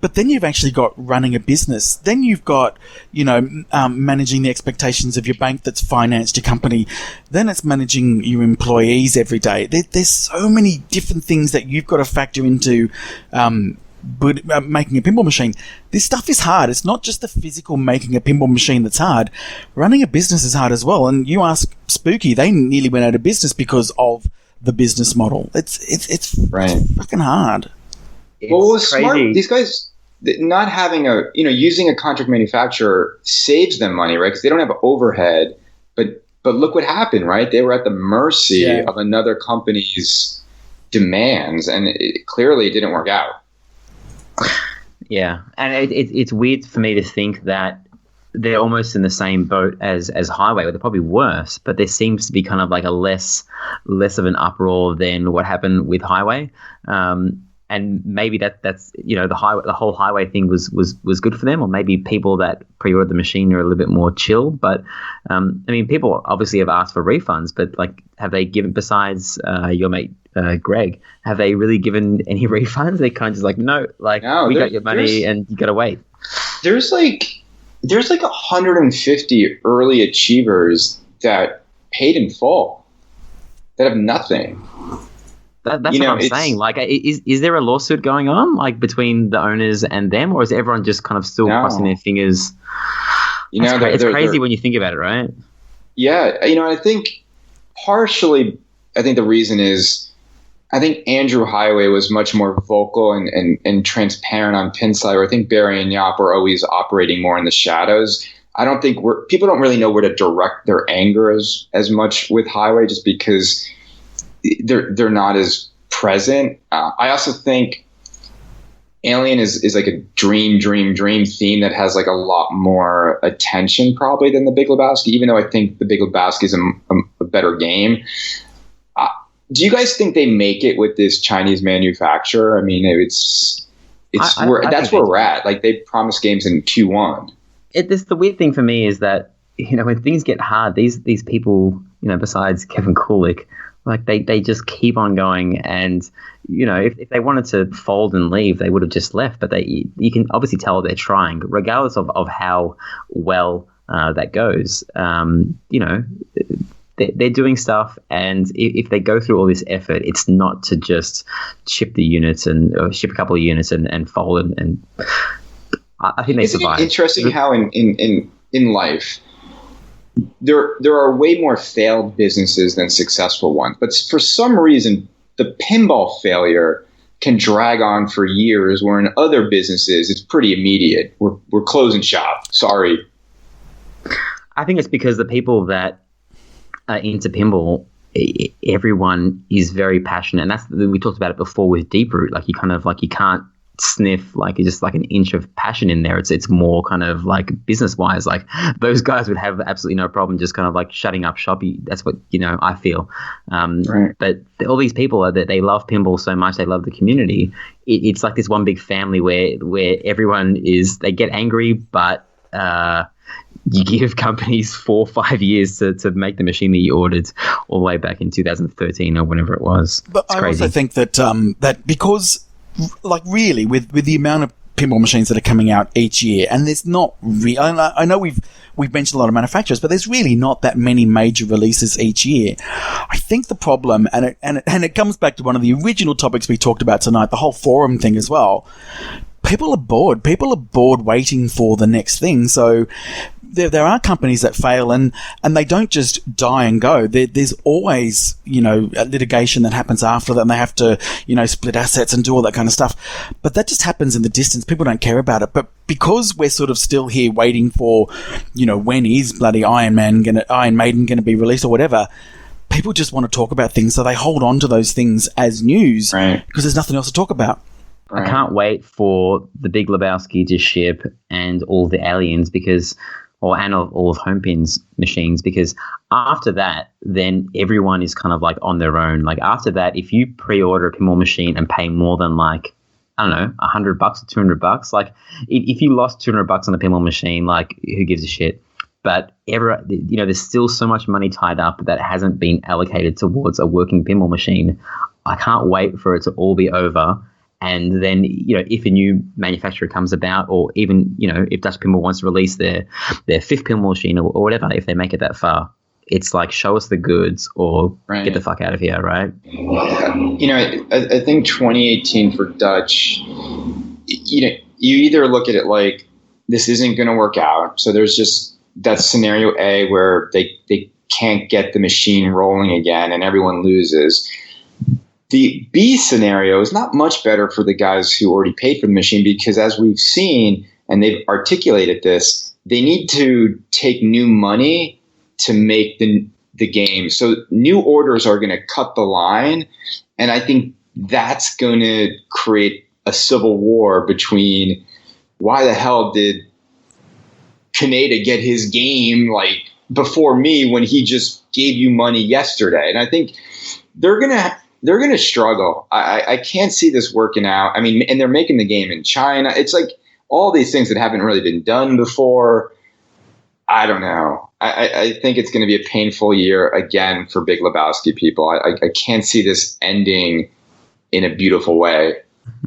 but then you've actually got running a business. Then you've got, managing the expectations of your bank that's financed your company. Then it's managing your employees every day. There's so many different things that you've got to factor into making a pinball machine. This stuff is hard. It's not just the physical making a pinball machine that's hard. Running a business is hard as well. And you ask Spooky, they nearly went out of business because of the business model. It's right. Fucking hard. Well, it was smart. These guys not having using a contract manufacturer saves them money, right? Because they don't have overhead. But look what happened, right? They were at the mercy of another company's demands, and clearly it didn't work out. Yeah, and it's weird for me to think that they're almost in the same boat as Highway, or they're probably worse, but there seems to be kind of like a less of an uproar than what happened with Highway. And maybe that's the whole Highway thing was good for them, or maybe people that pre-ordered the machine are a little bit more chill. But people obviously have asked for refunds, but like, have they given, besides your mate Greg, have they really given any refunds? They kind of just like, no, we got your money and you got to wait. There's like 150 early achievers that paid in full that have nothing. That's what I'm saying. Like, is there a lawsuit going on, like, between the owners and them, or is everyone just kind of still crossing their fingers? It's crazy when you think about it, right? Yeah, I think partially, the reason is, I think Andrew Highway was much more vocal and transparent on Pinside, where I think Barry and Yap are always operating more in the shadows. I don't think people don't really know where to direct their anger as much with Highway, just because they're not as present. I also think Alien is like a dream theme that has like a lot more attention probably than The Big Lebowski, even though I think The Big Lebowski is a better game. Do you guys think they make it with this Chinese manufacturer? I mean, that's where we're at. Like, they promised games in Q1. The weird thing for me is that, when things get hard, these people, besides Kevin Kulik, like they just keep on going, and if they wanted to fold and leave, they would have just left. But you can obviously tell they're trying, regardless of how well that goes. They're doing stuff, and if they go through all this effort, it's not to just ship the units or ship a couple of units and fold and I think they survive. Isn't it interesting how in life there are way more failed businesses than successful ones, but for some reason the pinball failure can drag on for years, where in other businesses it's pretty immediate. We're closing shop. Sorry. I think it's because the people that are into pinball, everyone is very passionate, and we talked about it before with Deep Root. Like, you can't sniff like just like an inch of passion in there. It's more kind of like business wise, like those guys would have absolutely no problem just kind of like shutting up shop. That's what I feel. Right. But all these people they love pinball so much, they love the community. It's like this one big family where everyone they get angry, but you give companies 4 or 5 years to make the machine that you ordered all the way back in 2013 or whenever it was. But I also think that that because, like, really, with the amount of pinball machines that are coming out each year, and there's not I know we've we've mentioned a lot of manufacturers, but there's really not that many major releases each year. I think the problem, and it comes back to one of the original topics we talked about tonight, the whole forum thing as well. People are bored. People are bored waiting for the next thing. So there are companies that fail and they don't just die and go. There's always, litigation that happens after that, and they have to, split assets and do all that kind of stuff. But that just happens in the distance. People don't care about it. But because we're sort of still here waiting for, when is bloody Iron Maiden going to be released or whatever, people just want to talk about things. So they hold on to those things as news because there's nothing else to talk about. I can't wait for the Big Lebowski to ship and all the aliens and all of Homepin's machines, because after that, then everyone is kind of like on their own. Like after that, if you pre-order a pinball machine and pay more than like, I don't know, $100 or $200, like if you lost $200 on a pinball machine, like who gives a shit? But there's still so much money tied up that hasn't been allocated towards a working pinball machine. I can't wait for it to all be over. And then, if a new manufacturer comes about, or even, if Dutch Pinball wants to release their fifth pinball machine or whatever, if they make it that far, it's like, show us the goods or get the fuck out of here, right? I think 2018 for Dutch, you either look at it like this isn't going to work out. So there's just that scenario A where they can't get the machine rolling again and everyone loses. The B scenario is not much better for the guys who already paid for the machine, because as we've seen, and they've articulated this, they need to take new money to make the game. So new orders are going to cut the line. And I think that's going to create a civil war between why the hell did Kaneda get his game like before me when he just gave you money yesterday? And I think they're going to struggle. I can't see this working out. I mean, and they're making the game in China. It's like all these things that haven't really been done before. I don't know. I think it's going to be a painful year again for Big Lebowski people. I can't see this ending in a beautiful way.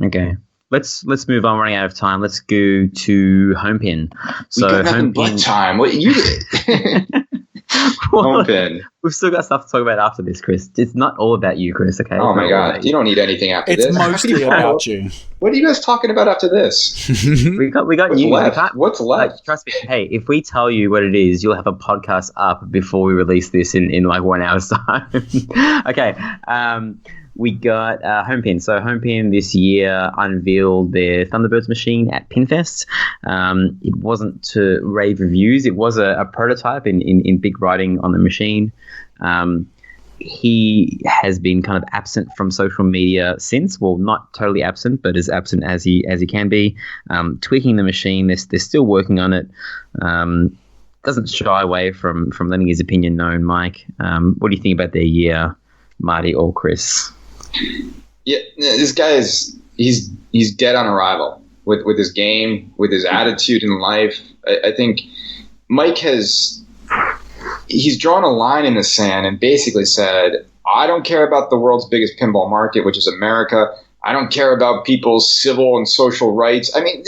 Okay. Let's move on. Running out of time. Let's go to Homepin. So we got nothing but time. What you did? Homepin. We've still got stuff to talk about after this, Chris. It's not all about you, Chris. Okay. Oh my God, you don't need anything after this. It's mostly about you. What are you guys talking about after this? we got What's you. Left? What's left? Trust me. Hey, if we tell you what it is, you'll have a podcast up before we release this in like 1 hour's time. Okay. We got Homepin. So Homepin this year unveiled their Thunderbirds machine at Pinfest. It wasn't to rave reviews. It was a prototype in big writing on the machine. He has been kind of absent from social media since. Well, not totally absent, but as absent as he can be. Tweaking the machine. They're still working on it. Doesn't shy away from letting his opinion known. Mike, what do you think about their year, Marty or Chris? Yeah, this guy he's dead on arrival with his game, with his attitude in life. I think Mike he's drawn a line in the sand and basically said, I don't care about the world's biggest pinball market, which is America. I don't care about people's civil and social rights. I mean,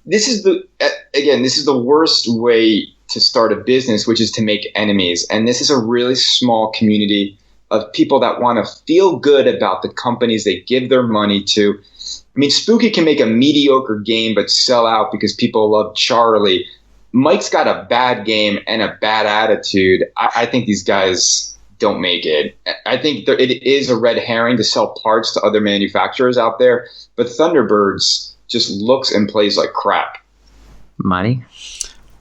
this is the worst way to start a business, which is to make enemies. And this is a really small community of people that want to feel good about the companies they give their money to. I mean, Spooky can make a mediocre game but sell out because people love Charlie. Mike's got a bad game and a bad attitude. I think these guys don't make it. I think it is a red herring to sell parts to other manufacturers out there, but Thunderbirds just looks and plays like crap. Marty?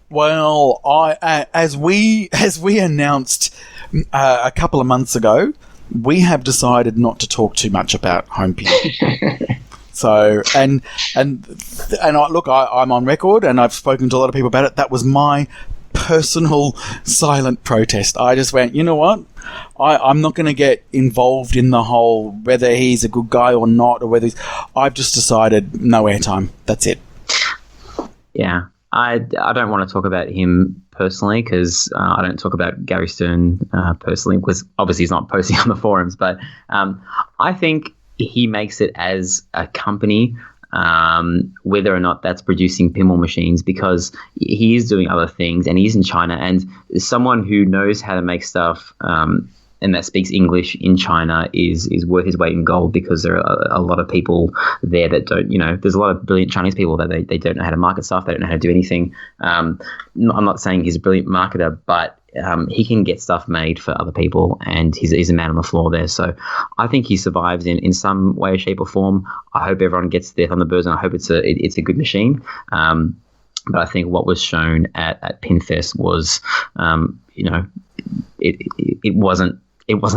Well, as we announced a couple of months ago, we have decided not to talk too much about Homepin. So, and I'm on record, and I've spoken to a lot of people about it. That was my personal silent protest. I just went, you know what? I'm not going to get involved in the whole whether he's a good guy or not, or whether I've just decided no airtime. That's it. Yeah. I don't want to talk about him personally because I don't talk about Gary Stern personally because obviously he's not posting on the forums. But I think he makes it as a company whether or not that's producing pinball machines, because he is doing other things and he's in China, and someone who knows how to make stuff and that speaks English in China is worth his weight in gold, because there are a lot of people there that don't, there's a lot of brilliant Chinese people that they don't know how to market stuff. They don't know how to do anything. I'm not saying he's a brilliant marketer, but he can get stuff made for other people, and he's a man on the floor there. So I think he survives in some way, shape or form. I hope everyone gets their Thunderbirds, and I hope it's a good machine. But I think what was shown at Pinfest was, it wasn't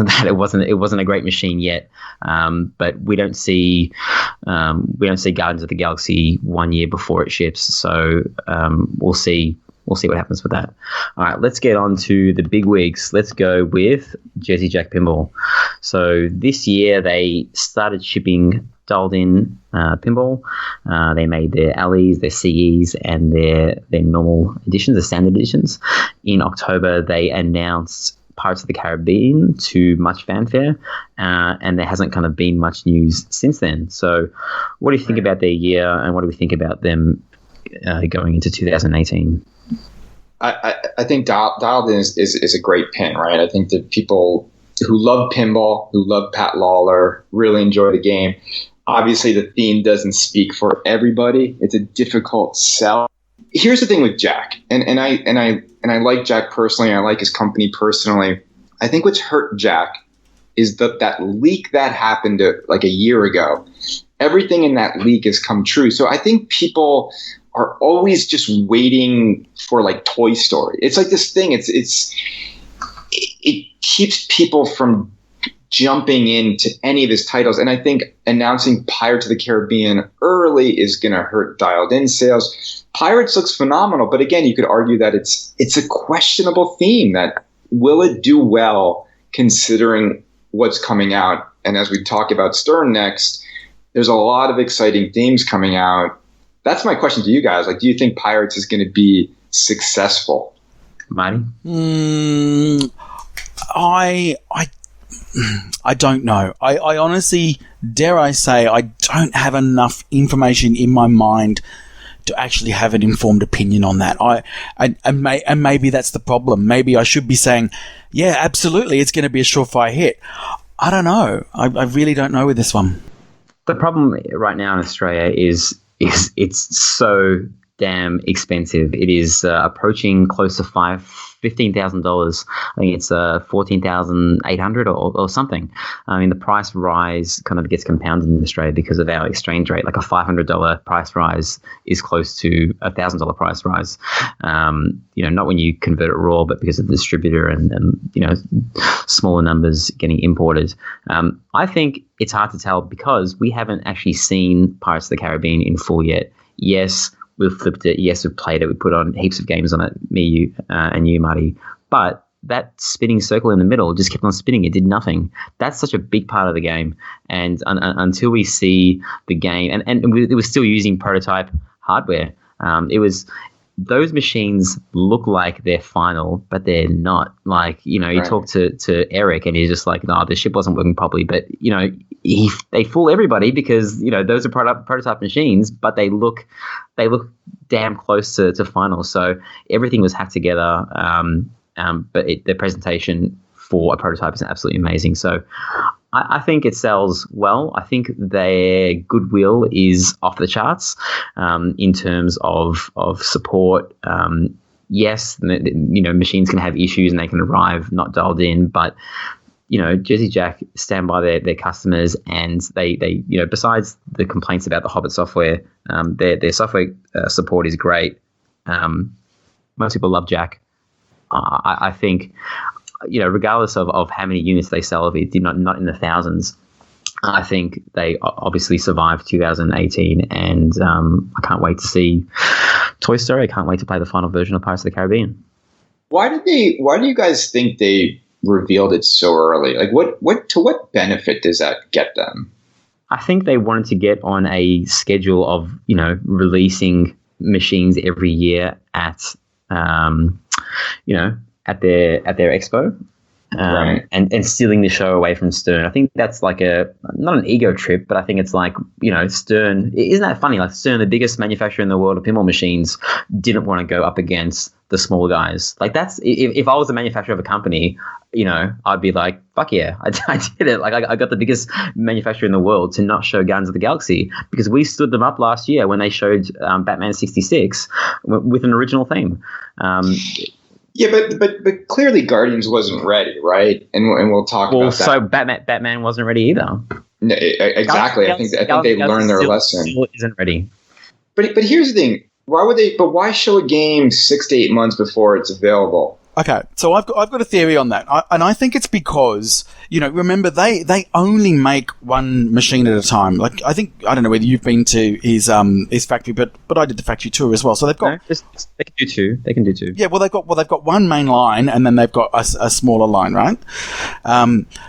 that. It wasn't a great machine yet. But we don't see Guardians of the Galaxy 1 year before it ships. So we'll see. We'll see what happens with that. All right, let's get on to the big wigs. Let's go with Jersey Jack Pinball. So this year they started shipping dialed-in pinball. They made their LEs, their CEs, and their normal editions, the standard editions. In October, they announced Pirates of the Caribbean to much fanfare, and there hasn't kind of been much news since then. So what do you think about their year, and what do we think about them going into 2018? I think Dialed In is a great pin, right? I think that people who love pinball, who love Pat Lawler, really enjoy the game. Obviously, the theme doesn't speak for everybody. It's a difficult sell. Here's the thing with Jack, and I like Jack personally. I like his company personally. I think what's hurt Jack is that leak that happened like a year ago. Everything in that leak has come true. So I think people are always just waiting for like Toy Story. It's like this thing. It keeps people from jumping into any of his titles. And I think announcing Pirates of the Caribbean early is going to hurt Dialed In sales. Pirates looks phenomenal, but again, you could argue that it's a questionable theme. That will it do well considering what's coming out? And as we talk about Stern next, there's a lot of exciting themes coming out. That's my question to you guys. Like, do you think Pirates is going to be successful? Marty? I don't know. I honestly, dare I say, I don't have enough information in my mind to actually have an informed opinion on that. And maybe that's the problem. Maybe I should be saying, yeah, absolutely, it's going to be a surefire hit. I don't know. I really don't know with this one. The problem right now in Australia is it's so damn expensive. It is approaching close to $15,000. I think it's $14,800 or something. I mean, the price rise kind of gets compounded in Australia because of our exchange rate. Like a $500 price rise is close to a $1,000 price rise. Not when you convert it raw, but because of the distributor and smaller numbers getting imported. I think it's hard to tell because we haven't actually seen Pirates of the Caribbean in full yet. Yes, we've flipped it. Yes, we've played it. We put on heaps of games on it, me, you, and you, Marty. But that spinning circle in the middle just kept on spinning. It did nothing. That's such a big part of the game. And until we see the game, and it was still using prototype hardware. Those machines look like they're final, but they're not. Like, you talk to Eric and he's just like, no, the ship wasn't working properly. But, they fool everybody because, those are prototype machines, but they look damn close to final. So everything was hacked together. But the presentation for a prototype is absolutely amazing. So I think it sells well. I think their goodwill is off the charts in terms of support. Yes, machines can have issues and they can arrive not dialed in, but Jersey Jack stand by their customers, and they besides the complaints about the Hobbit software, their software support is great. Most people love Jack. I think, regardless of how many units they sell of it, not in the thousands, I think they obviously survived 2018, and I can't wait to see Toy Story. I can't wait to play the final version of Pirates of the Caribbean. Why do you guys think they revealed it so early? Like, what benefit does that get them? I think they wanted to get on a schedule of releasing machines every year at their expo. and stealing the show away from Stern. I think that's like not an ego trip, but I think it's like, Stern, isn't that funny? Like Stern, the biggest manufacturer in the world of pinball machines, didn't want to go up against the small guys. Like that's, if I was the manufacturer of a company, I'd be like, fuck yeah, I did it. Like I got the biggest manufacturer in the world to not show Guardians of the Galaxy because we stood them up last year when they showed Batman 66 with an original theme. Yeah, but clearly Guardians wasn't ready, right? And we'll talk about that. So Batman wasn't ready either. No, exactly. I think they learned their lesson. Still isn't ready. But here's the thing: why show a game 6 to 8 months before it's available? Okay, so I've got a theory on that, and I think it's because remember they only make one machine at a time. Like I don't know whether you've been to his factory, but I did the factory tour as well. So they've got they can do two. They can do two. Yeah, they've got one main line, and then they've got a smaller line, right?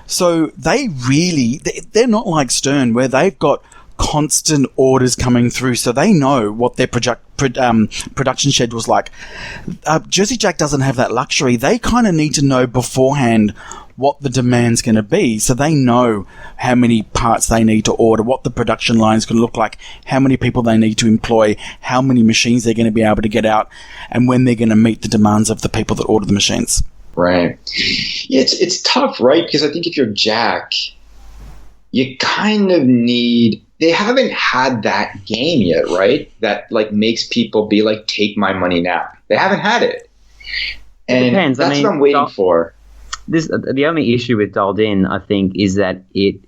So they're not like Stern where they've got constant orders coming through, so they know what their production schedule's like. Jersey Jack doesn't have that luxury. They kind of need to know beforehand what the demand's going to be, so they know how many parts they need to order, what the production line's going to look like, how many people they need to employ, how many machines they're going to be able to get out, and when they're going to meet the demands of the people that order the machines. Right. Yeah, it's tough, right? Because I think if you're Jack, you kind of need... They haven't had that game yet, right? That like makes people be like, take my money now. They haven't had it. And that's what I'm waiting for. The only issue with Dialed In, I think, is that it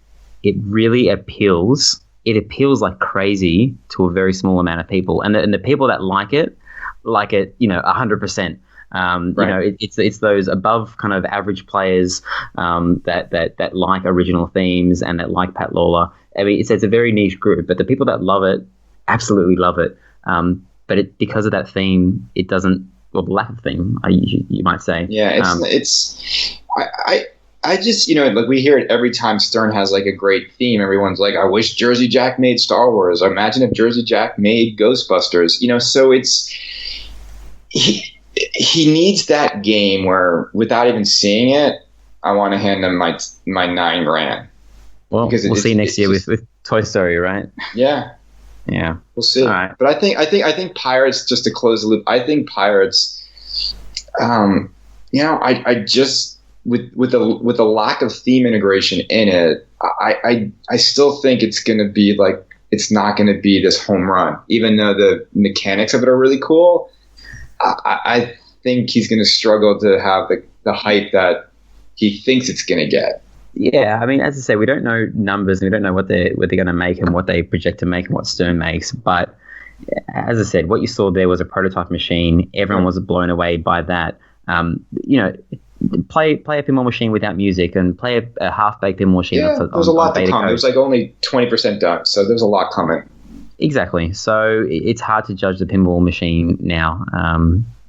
really appeals. It appeals like crazy to a very small amount of people. And the people that like it, 100%. Right. It's those above kind of average players that like original themes and that like Pat Lawler. I mean, it's a very niche group, but the people that love it absolutely love it. But because of that theme, it doesn't. Well, the lack of theme, you might say. Yeah, I just like we hear it every time Stern has like a great theme. Everyone's like, I wish Jersey Jack made Star Wars. Imagine if Jersey Jack made Ghostbusters. So it's he needs that game where without even seeing it, I want to hand him my $9,000. Well, we'll see next year with Toy Story, right? Yeah. Yeah. We'll see. All right. But I think Pirates, just to close the loop, I think Pirates, I just with the lack of theme integration in it, I still think it's going to be like, it's not going to be this home run, even though the mechanics of it are really cool. I think he's going to struggle to have the hype that he thinks it's going to get. Yeah, I mean, as I say, we don't know numbers and we don't know what they're going to make and what they project to make and what Stern makes. But as I said, what you saw there was a prototype machine. Everyone was blown away by that. Play a pinball machine without music and play a half-baked pinball machine. Yeah, there's a lot to come. There's like only 20% done, so there's a lot coming. Exactly. So it's hard to judge the pinball machine now.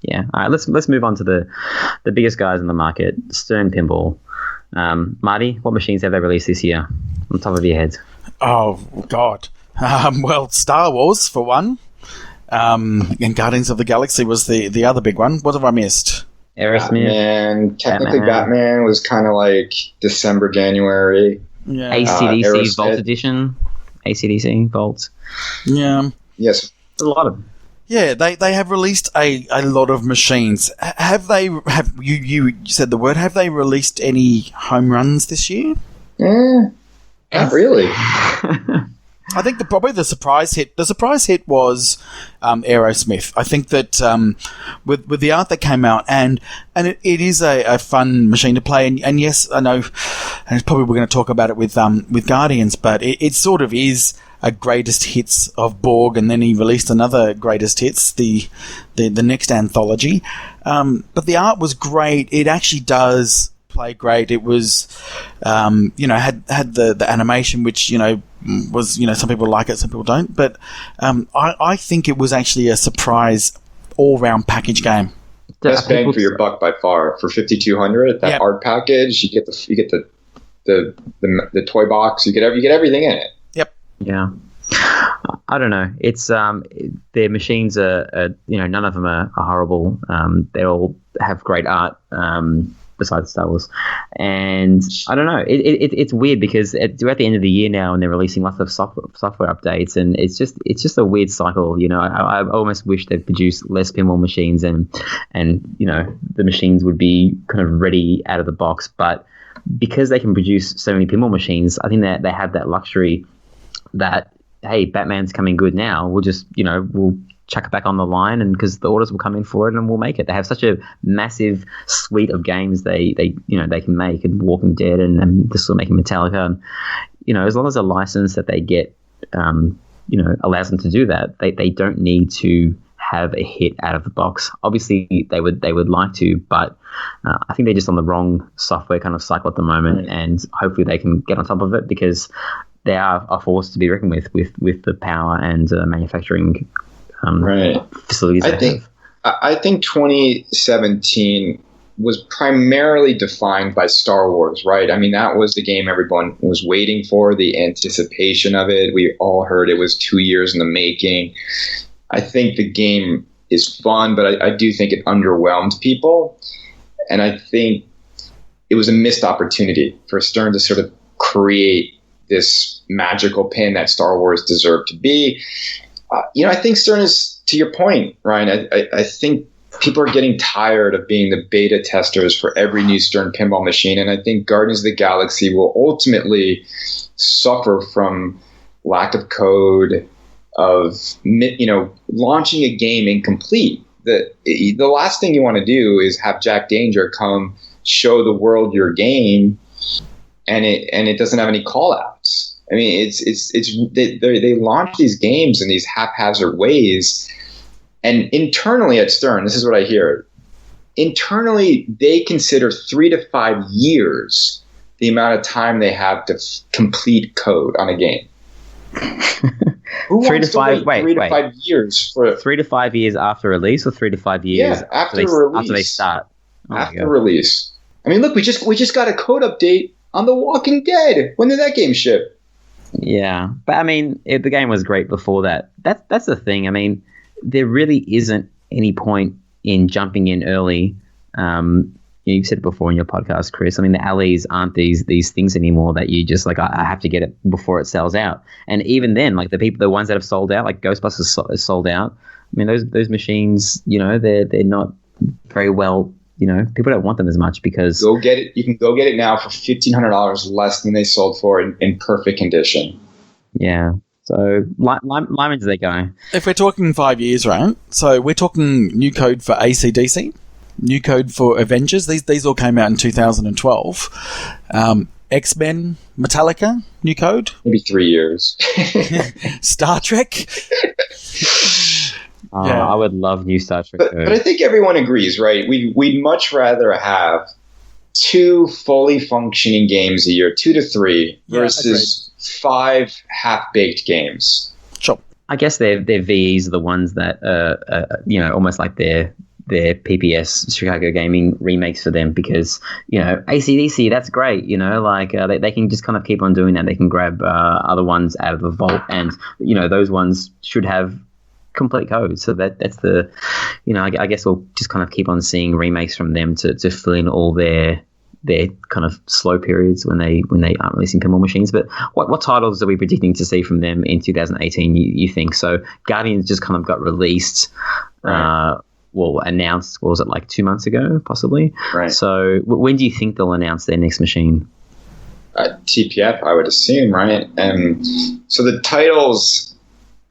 Yeah. All right, let's move on to the biggest guys in the market, Stern Pinball. Marty, what machines have they released this year on top of your head? Oh, God. Well, Star Wars, for one. And Guardians of the Galaxy was the other big one. What have I missed? Aerosmith. Technically, Batman was kind of like December, January. Yeah. AC/DC Vault Edition. AC/DC Vault. Yeah. Yes. A lot of them. Yeah, they have released a lot of machines. Have you said the word? Have they released any home runs this year? Not really. I think probably the surprise hit was Aerosmith. I think that with the art that came out, and it is a fun machine to play. And yes, I know, and it's probably we're going to talk about it with Guardians, but it sort of is a greatest hits of Borg, and then he released another greatest hits, the next anthology. But the art was great. It actually does play great. It was, had the animation, which was some people like it, some people don't. But I think it was actually a surprise all-round package game. Best bang for your buck by far for $5,200. That art package, you get the toy box, you get everything in it. Yeah, I don't know. It's their machines are none of them are horrible. They all have great art. besides Star Wars. And I don't know, it's weird because we're at the end of the year now and they're releasing lots of software updates, and it's just a weird cycle. I almost wish they'd produce less pinball machines and the machines would be kind of ready out of the box, but because they can produce so many pinball machines, I think that they have that luxury that, hey, Batman's coming good now, we'll just we'll chuck it back on the line, and because the orders will come in for it and we'll make it. They have such a massive suite of games they can make, and Walking Dead and they're still making Metallica, and as long as a license that they get allows them to do that, they don't need to have a hit out of the box. Obviously they would like to, but I think they're just on the wrong software kind of cycle at the moment, and hopefully they can get on top of it, because they are a force to be reckoned with the power and manufacturing facilities. I think 2017 was primarily defined by Star Wars, right? I mean, that was the game everyone was waiting for, the anticipation of it. We all heard it was 2 years in the making. I think the game is fun, but I do think it underwhelmed people. And I think it was a missed opportunity for Stern to sort of create this magical pin that Star Wars deserved to be. I think Stern is, to your point, Ryan, I think people are getting tired of being the beta testers for every new Stern pinball machine. And I think Guardians of the Galaxy will ultimately suffer from lack of code, of launching a game incomplete. The last thing you want to do is have Jack Danger come show the world your game, and it doesn't have any call outs. I mean, they launch these games in these haphazard ways, and internally at Stern, this is what I hear. Internally, they consider 3 to 5 years the amount of time they have to complete code on a game. Who 3 to 5. Wait, 3 to 5 years for 3 to 5 years after release, or 3 to 5 years after release? After they start. After release. I mean, look, we just got a code update on The Walking Dead. When did that game ship? Yeah, but I mean, the game was great before that. That's the thing. I mean, there really isn't any point in jumping in early. You've said it before in your podcast, Chris. I mean, the alleys aren't these things anymore that you just like, I have to get it before it sells out. And even then, like the ones that have sold out, like Ghostbusters is sold out. I mean, those machines, they're not very well. People don't want them as much because go get it. You can go get it now for $1,500 less than they sold for in perfect condition. Yeah. So Lyman's their guy. If we're talking 5 years, right? So we're talking new code for AC/DC. New code for Avengers. These all came out in 2012. X-Men, Metallica, new code. Maybe 3 years. Star Trek. Yeah. I would love new Star Trek code. But I think everyone agrees, right? We'd much rather have 2 fully functioning games a year, 2 to 3, versus 5 half-baked games. Sure. I guess their VEs are the ones that almost like their PPS Chicago Gaming remakes for them, because AC/DC, that's great, they can just kind of keep on doing that. They can grab other ones out of the vault, and those ones should have complete code. So that's the I guess we'll just kind of keep on seeing remakes from them to fill in all their kind of slow periods when they aren't releasing pinball machines. But what titles are we predicting to see from them in 2018, you think? So Guardians just kind of got released, right. Announced, what was it, like 2 months ago, possibly? Right. So when do you think they'll announce their next machine? TPF, I would assume, right? And so the titles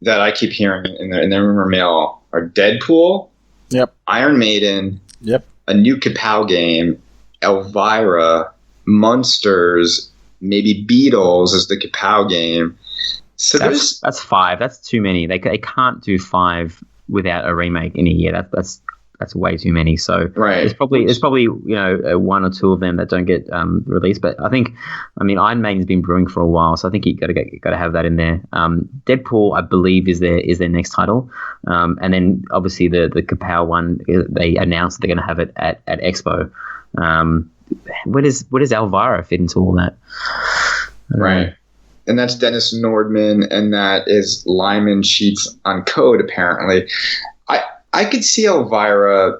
that I keep hearing in the rumor mill are Deadpool, yep, Iron Maiden, yep, a new Kapow game, Elvira, Munsters, maybe Beatles as the Kapow game. So that's 5. That's too many. They can't do 5 without a remake in a year. That's way too many. So right. There's probably 1 or 2 of them that don't get released. But I mean, Iron Maiden's been brewing for a while, so I think you got to have that in there. Deadpool, I believe, is their next title, and then obviously the Kapow one, they announced they're going to have it at Expo. Where does Elvira fit into all that? Right. And that's Dennis Nordman, and that is Lyman Sheets on code, apparently. I could see Elvira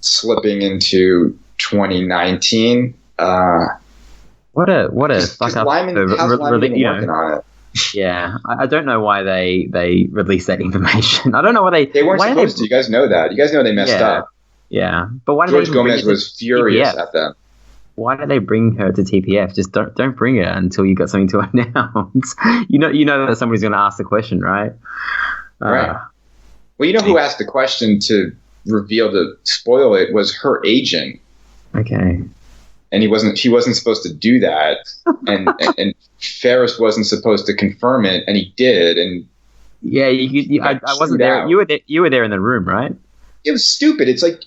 slipping into 2019. What a fuck up. Lyman been working on it. Yeah, I don't know why they released that information. I don't know why they weren't supposed to. You guys know that. You guys know they messed up. Yeah, but why George Gomez was furious at them. Why did they bring her to TPF? Just don't bring her until you got something to announce. you know that somebody's going to ask the question, right? Right. Well, you know who asked the question to spoil it was her agent. Okay. And she wasn't supposed to do that, and Ferris wasn't supposed to confirm it, and he did, and yeah, I wasn't there. Out. You were there in the room, right? It was stupid. It's like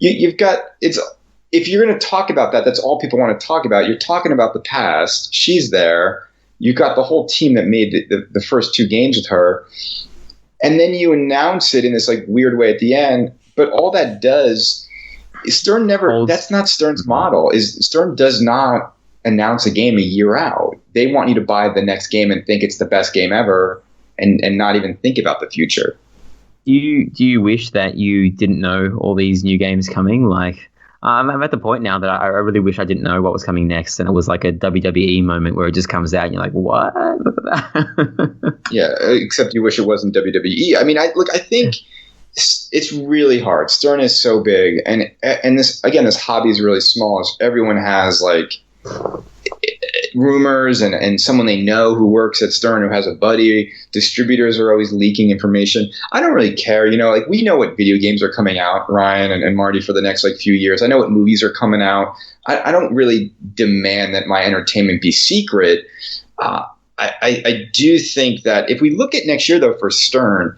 if you're going to talk about that, that's all people want to talk about. You're talking about the past. She's there. You got the whole team that made the first 2 games with her, and then you announce it in this like weird way at the end. But all that does. Stern never. That's not Stern's model. Stern does not announce a game a year out. They want you to buy the next game and think it's the best game ever, and not even think about the future. Do you wish that you didn't know all these new games coming? Like, I'm at the point now that I really wish I didn't know what was coming next, and it was like a WWE moment where it just comes out and you're like, what? Look at that. Yeah, except you wish it wasn't WWE. I mean, I think. It's really hard. Stern is so big, and this hobby is really small. Everyone has like rumors and someone they know who works at Stern who has a buddy. Distributors are always leaking information. I don't really care. Like we know what video games are coming out, Ryan and Marty, for the next like few years. I know what movies are coming out. I don't really demand that my entertainment be secret. I do think that if we look at next year though for Stern,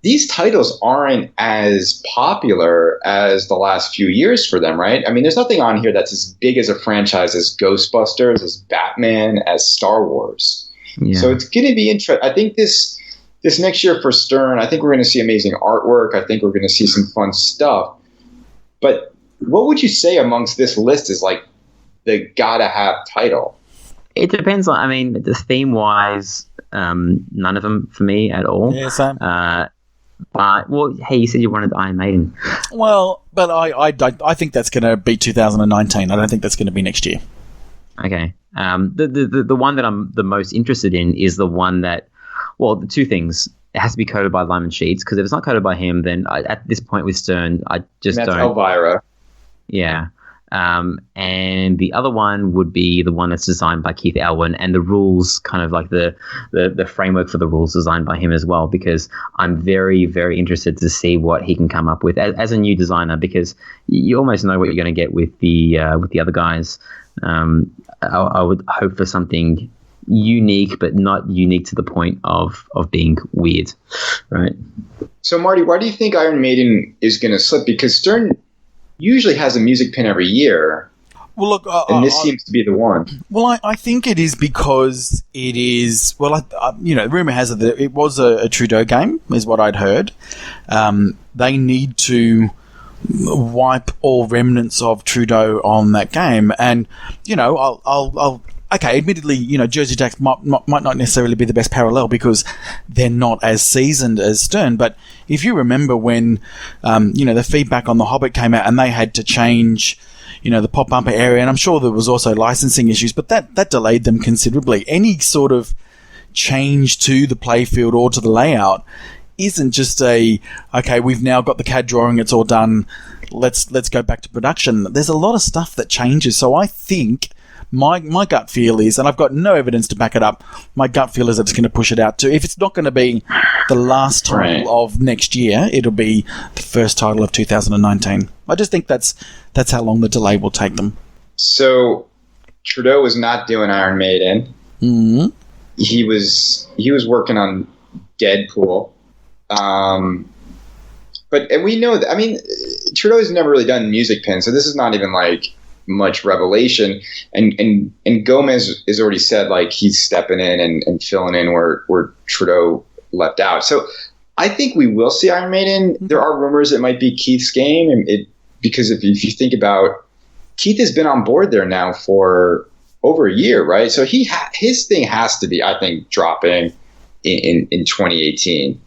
these titles aren't as popular as the last few years for them, right? I mean, there's nothing on here that's as big as a franchise as Ghostbusters, as Batman, as Star Wars. Yeah. So it's going to be interesting. I think this next year for Stern, I think we're going to see amazing artwork. I think we're going to see some fun stuff. But what would you say amongst this list is like the gotta have title? It depends on, I mean, the theme-wise, none of them for me at all. Yeah, same. But, well, hey, you said you wanted Iron Maiden. Well, but I think that's going to be 2019. I don't think that's going to be next year. Okay. The one that I'm the most interested in is the one that, well, the 2 things. It has to be coded by Lyman Sheets, because if it's not coded by him, then at this point with Stern, I just don't. That's Elvira. Yeah. And the other one would be the one that's designed by Keith Elwin, and the rules, kind of like the framework for the rules, designed by him as well, because I'm very, very interested to see what he can come up with as a new designer, because you almost know what you're going to get with the other guys. I would hope for something unique, but not unique to the point of being weird, right? So Marty, why do you think Iron Maiden is going to slip? Because Stern usually has a music pin every year. Well, look, and this seems to be the one. Well, I think it is because it is. Well, the rumor has it that it was a Trudeau game, is what I'd heard. They need to wipe all remnants of Trudeau on that game, and I'll okay. Admittedly, Jersey Jacks might not necessarily be the best parallel because they're not as seasoned as Stern. But if you remember when, the feedback on The Hobbit came out and they had to change, the pop bumper area, and I'm sure there was also licensing issues, but that delayed them considerably. Any sort of change to the playfield or to the layout isn't just okay, we've now got the CAD drawing, it's all done, let's go back to production. There's a lot of stuff that changes. So I think my gut feel is, and I've got no evidence to back it up, my gut feel is that it's going to push it out to, if it's not going to be the last title of next year, it'll be the first title of 2019. I just think that's how long the delay will take them. So Trudeau was not doing Iron Maiden. Mm-hmm. He was working on Deadpool. But we know that, I mean, Trudeau's never really done music pins, so this is not even like much revelation. And Gomez has already said like he's stepping in and filling in where Trudeau left out. So I think we will see Iron Maiden. There are rumors it might be Keith's game, because if you think about, Keith has been on board there now for over a year, right? So his thing has to be, I think, dropping in 2018.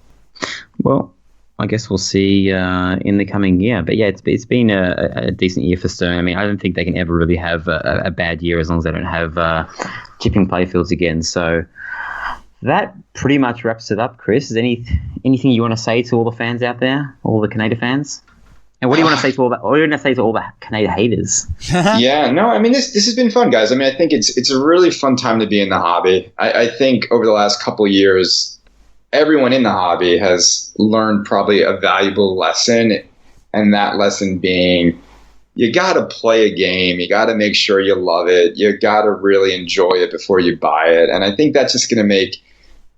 Well, I guess we'll see in the coming year. But yeah, it's been a decent year for Stern. I mean, I don't think they can ever really have a bad year as long as they don't have chipping playfields again. So that pretty much wraps it up, Chris. Is anything you want to say to all the fans out there, all the Kaneda fans? And what do you want to say to all that? What do you want to say to all the Kaneda haters? Yeah, no, I mean this has been fun, guys. I mean, I think it's a really fun time to be in the hobby. I think over the last couple of years, everyone in the hobby has learned probably a valuable lesson, and that lesson being you got to play a game. You got to make sure you love it. You got to really enjoy it before you buy it. And I think that's just going to make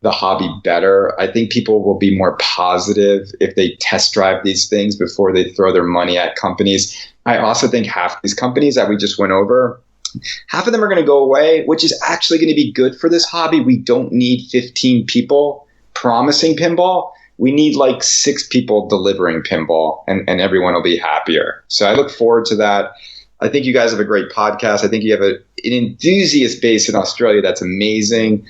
the hobby better. I think people will be more positive if they test drive these things before they throw their money at companies. I also think half these companies that we just went over, half of them are going to go away, which is actually going to be good for this hobby. We don't need 15 people promising pinball. We need like 6 people delivering pinball, and everyone will be happier. So I look forward to that. I think you guys have a great podcast. I think you have an enthusiast base in Australia that's amazing.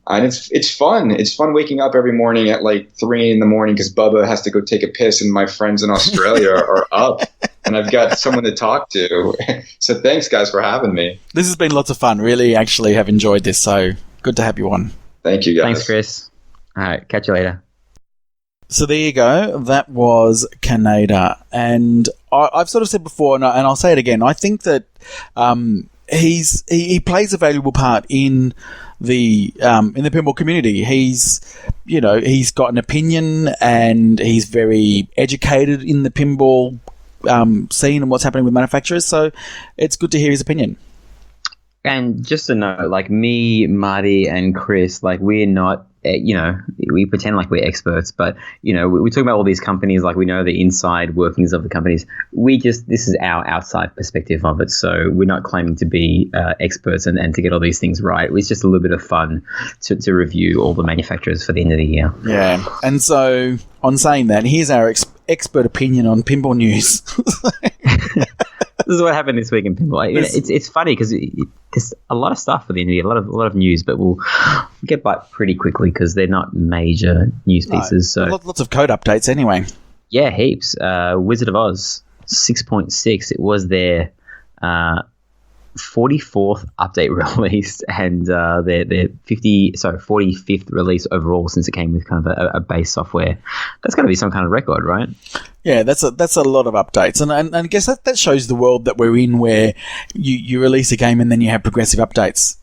And it's fun. It's fun waking up every morning at like 3 a.m. because Bubba has to go take a piss and my friends in Australia are up and I've got someone to talk to. So thanks, guys, for having me. This has been lots of fun. Really actually have enjoyed this. So good to have you on. Thank you, guys. Thanks, Chris. All right. Catch you later. So there you go. That was Kaneda. And I've sort of said before, and I'll say it again, I think that he plays a valuable part in the pinball community. He's got an opinion and he's very educated in the pinball scene and what's happening with manufacturers. So it's good to hear his opinion. And just to know, like me, Marty, and Chris, like we're not, we pretend like we're experts, but we talk about all these companies, like we know the inside workings of the companies. This is our outside perspective of it. So we're not claiming to be experts and to get all these things right. It's just a little bit of fun to review all the manufacturers for the end of the year. Yeah. And so on saying that, here's our expert opinion on pinball news. This is what happened this week in pinball. It's funny because there's a lot of stuff for the end of the year, a lot of news, but we'll get by pretty quickly because they're not major news pieces. So lots of code updates anyway. Yeah, heaps. Wizard of Oz 6.6. It was their 44th update release and their 45th release overall since it came with kind of a base software. That's got to be some kind of record, right? Yeah, that's a lot of updates, and I guess that shows the world that we're in, where you release a game and then you have progressive updates.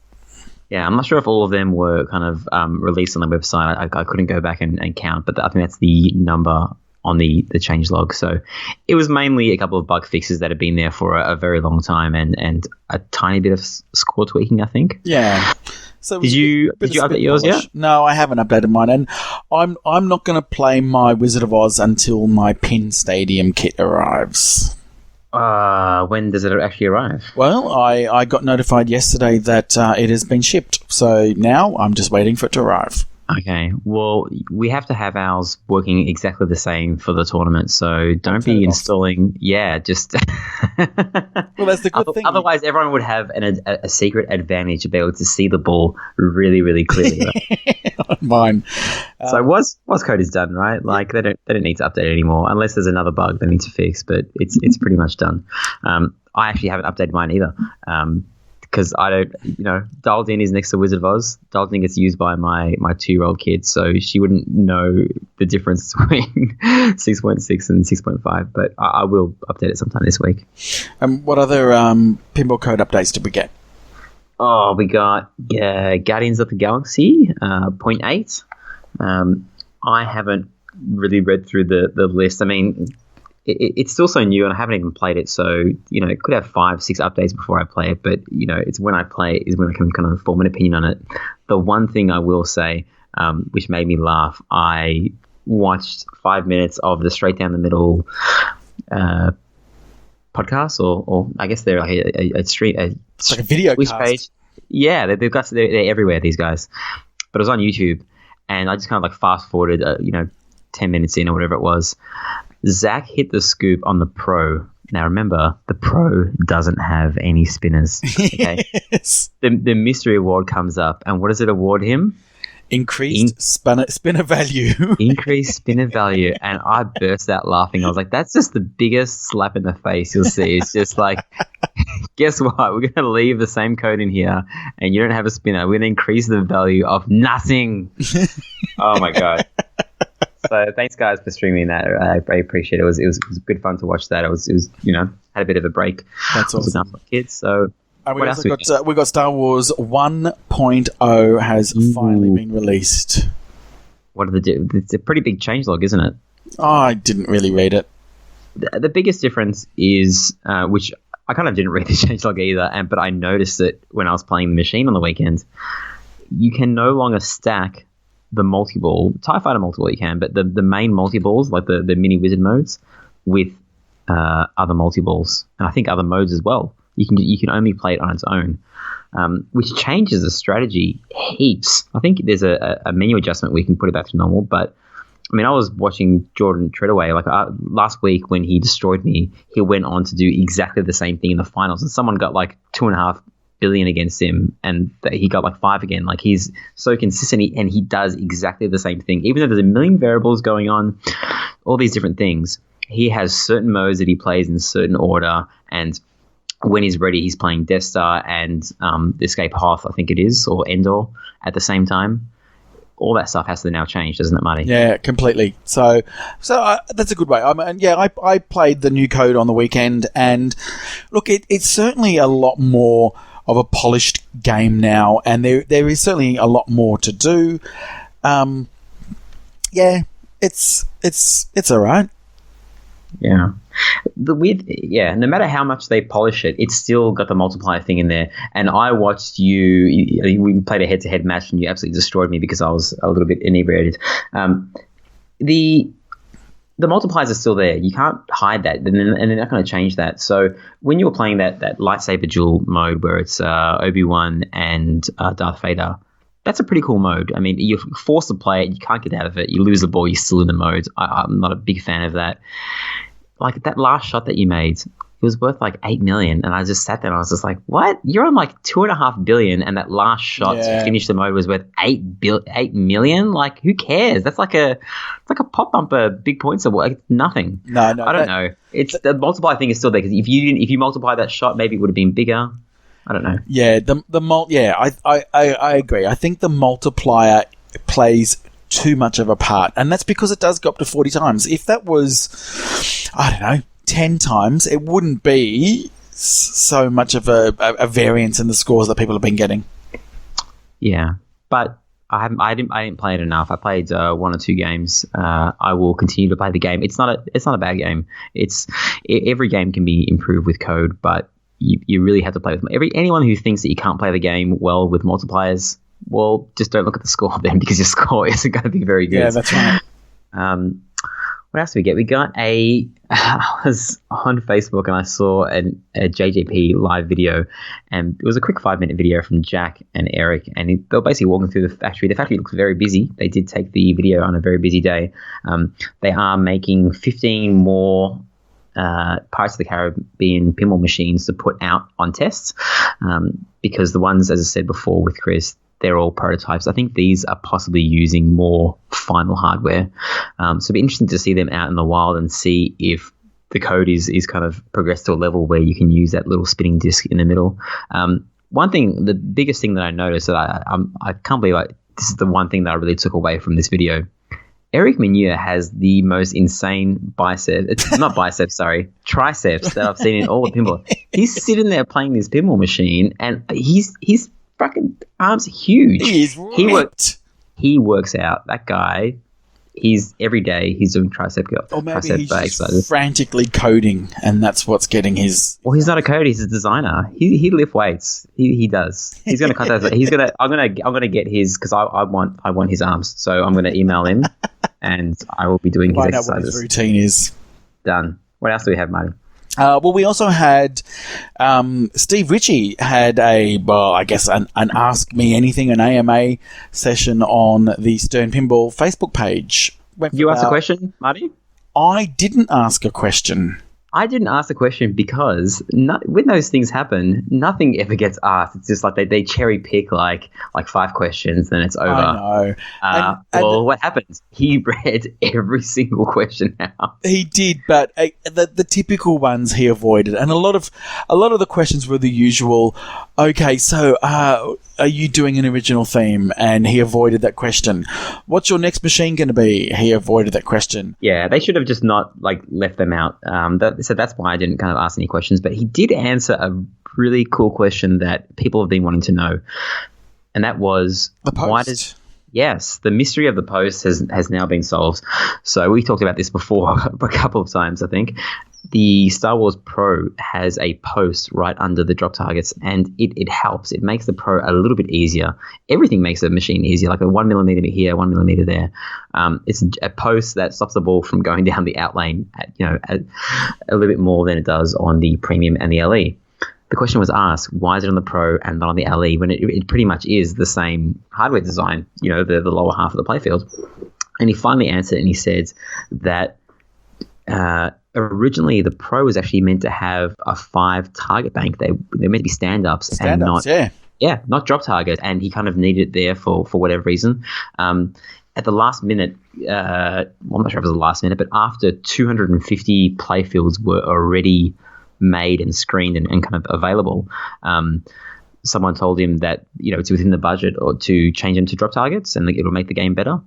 Yeah, I'm not sure if all of them were kind of released on the website. I couldn't go back and count, but I think that's the number on the changelog. So it was mainly a couple of bug fixes that had been there for a very long time and a tiny bit of score tweaking, I think. Yeah. So did you update yours yet? No, I haven't updated mine, and I'm not going to play my Wizard of Oz until my Pin Stadium kit arrives. When does it actually arrive? Well, I got notified yesterday that it has been shipped, so now I'm just waiting for it to arrive. Okay, well, we have to have ours working exactly the same for the tournament, so don't be installing... Yeah, just... Well, that's the good thing. Otherwise, everyone would have a secret advantage to be able to see the ball really, really clearly. Right? Mine. So Woz code is done, right? Like, they don't need to update it anymore, unless there's another bug they need to fix, but it's pretty much done. I actually haven't updated mine either. Because I don't, Dialed In is next to Wizard of Oz. Dialed In gets used by my 2-year-old kid, so she wouldn't know the difference between 6.6 and 6.5, but I will update it sometime this week. What other pinball code updates did we get? Oh, we got Guardians of the Galaxy 0.8. I haven't really read through the list. I mean... It's still so new, and I haven't even played it, so it could have 5-6 updates before I play it. But it's when I play it is when I can kind of form an opinion on it. The one thing I will say, which made me laugh, I watched 5 minutes of the Straight Down the Middle podcast, or I guess they're like a stream, it's like a video Twitch cast. Page. Yeah, they're everywhere. These guys, but it was on YouTube, and I just kind of like fast forwarded, 10 minutes in or whatever it was. Zach hit the scoop on the Pro. Now, remember, the Pro doesn't have any spinners. Okay? Yes. The mystery award comes up, and what does it award him? Increased spinner value. Increased spinner value. And I burst out laughing. I was like, that's just the biggest slap in the face you'll see. It's just like, guess what? We're going to leave the same code in here and you don't have a spinner. We're going to increase the value of nothing. Oh, my God. So thanks, guys, for streaming that. I very appreciate it. It was good fun to watch that. It was had a bit of a break. That's awesome. For kids, so... And we got Star Wars 1.0 has finally been released. What are it's a pretty big changelog, isn't it? Oh, I didn't really read it. The biggest difference is, which I kind of didn't read the changelog either, but I noticed it when I was playing the machine on the weekend. You can no longer stack the multi-ball, TIE Fighter multi-ball you can, but the main multi-balls, like the mini wizard modes, with other multi-balls, and I think other modes as well. You can only play it on its own, which changes the strategy heaps. I think there's a menu adjustment we can put it back to normal. But I mean, I was watching Jordan Treadaway last week when he destroyed me. He went on to do exactly the same thing in the finals, and someone got like 2.5 billion against him, and he got like 5 again. Like, he's so consistent, and he does exactly the same thing, even though there's a million variables going on, all these different things. He has certain modes that he plays in certain order, and when he's ready, he's playing Death Star and Escape Hoth, I think it is, or Endor at the same time. All that stuff has to now change, doesn't it, Marty? Yeah, completely. So that's a good way. I played the new code on the weekend, and look, it's certainly a lot more of a polished game now, and there is certainly a lot more to do. It's all right. Yeah. No matter how much they polish it, it's still got the multiplier thing in there. And I watched we played a head-to-head match and you absolutely destroyed me because I was a little bit inebriated. The multipliers are still there. You can't hide that, and they're not going to change that. So when you're playing that lightsaber duel mode where it's Obi-Wan and Darth Vader, that's a pretty cool mode. I mean, you're forced to play it. You can't get out of it. You lose the ball. You're still in the mode. I'm not a big fan of that. Like, that last shot that you made, it was worth like 8 million. And I just sat there and I was just like, what? You're on like 2.5 billion. And that last shot to finish the mode was worth 8 million. Like, who cares? That's like a pop bumper, big points, like nothing. No, I don't know. It's the multiplier thing is still there, because if you multiply that shot, maybe it would have been bigger. I don't know. Yeah, I agree. I think the multiplier plays too much of a part, and that's because it does go up to 40 times. If that was, I don't know, 10 times, it wouldn't be so much of a variance in the scores that people have been getting. Yeah, but I didn't play it enough. I played 1 or 2 games. I will continue to play the game. It's not a bad game. Every game can be improved with code, but you really have to play with anyone who thinks that you can't play the game well with multipliers. Well, just don't look at the score then, because your score isn't going to be very good. Yeah, that's right. What else did we get? We got I was on Facebook and I saw a JJP live video, and it was a quick 5-minute video from Jack and Eric, and they were basically walking through the factory. The factory looks very busy. They did take the video on a very busy day. They are making 15 more Pirates of the Caribbean pinball machines to put out on tests, because the ones, as I said before with Chris, they're all prototypes. I think these are possibly using more final hardware. So it'll be interesting to see them out in the wild and see if the code is kind of progressed to a level where you can use that little spinning disc in the middle. One thing, the biggest thing that I noticed that I can't believe this is the one thing that I really took away from this video. Eric Menier has the most insane triceps that I've seen in all the pinball. He's sitting there playing this pinball machine, and he's fucking arms are huge. He is ripped. He works out. That guy, every day he's doing tricep curl. Or maybe he's just frantically coding, and that's what's getting his. Well, he's not a coder. He's a designer. He lift weights. He does. He's going to contact. I'm gonna get his, because I want his arms. So I'm going to email him, and I will be doing his exercises. I know what his routine is. Done. What else do we have, Marty? Well, we also had Steve Ritchie had an Ask Me Anything, an AMA session on the Stern Pinball Facebook page. You asked a question, Marty? I didn't ask a question. I didn't ask the question because when those things happen, nothing ever gets asked. It's just like they cherry pick like 5 questions, then it's over. I know. Well, what happens? He read every single question out. He did, but the typical ones he avoided, and a lot of the questions were the usual. Okay, so are you doing an original theme? And he avoided that question. What's your next machine going to be? He avoided that question. Yeah, they should have just not left them out. So that's why I didn't kind of ask any questions. But he did answer a really cool question that people have been wanting to know, and that was the post. Yes, the mystery of the post has now been solved. So we talked about this before a couple of times, I think. The Star Wars Pro has a post right under the drop targets, and it helps. It makes the Pro a little bit easier. Everything makes the machine easier, like a 1 millimeter here, 1 millimeter there. It's a post that stops the ball from going down the out lane at a little bit more than it does on the Premium and the LE. The question was asked, why is it on the Pro and not on the LE, when it pretty much is the same hardware design, the lower half of the playfield? And he finally answered, and he said that originally the Pro was actually meant to have a 5 target bank. They're meant to be stand-ups and not not drop target, and he kind of needed it there for whatever reason. At the last minute, I'm not sure if it was the last minute, but after 250 playfields were already made and screened and kind of available, someone told him that it's within the budget or to change them to drop targets, and it'll make the game better.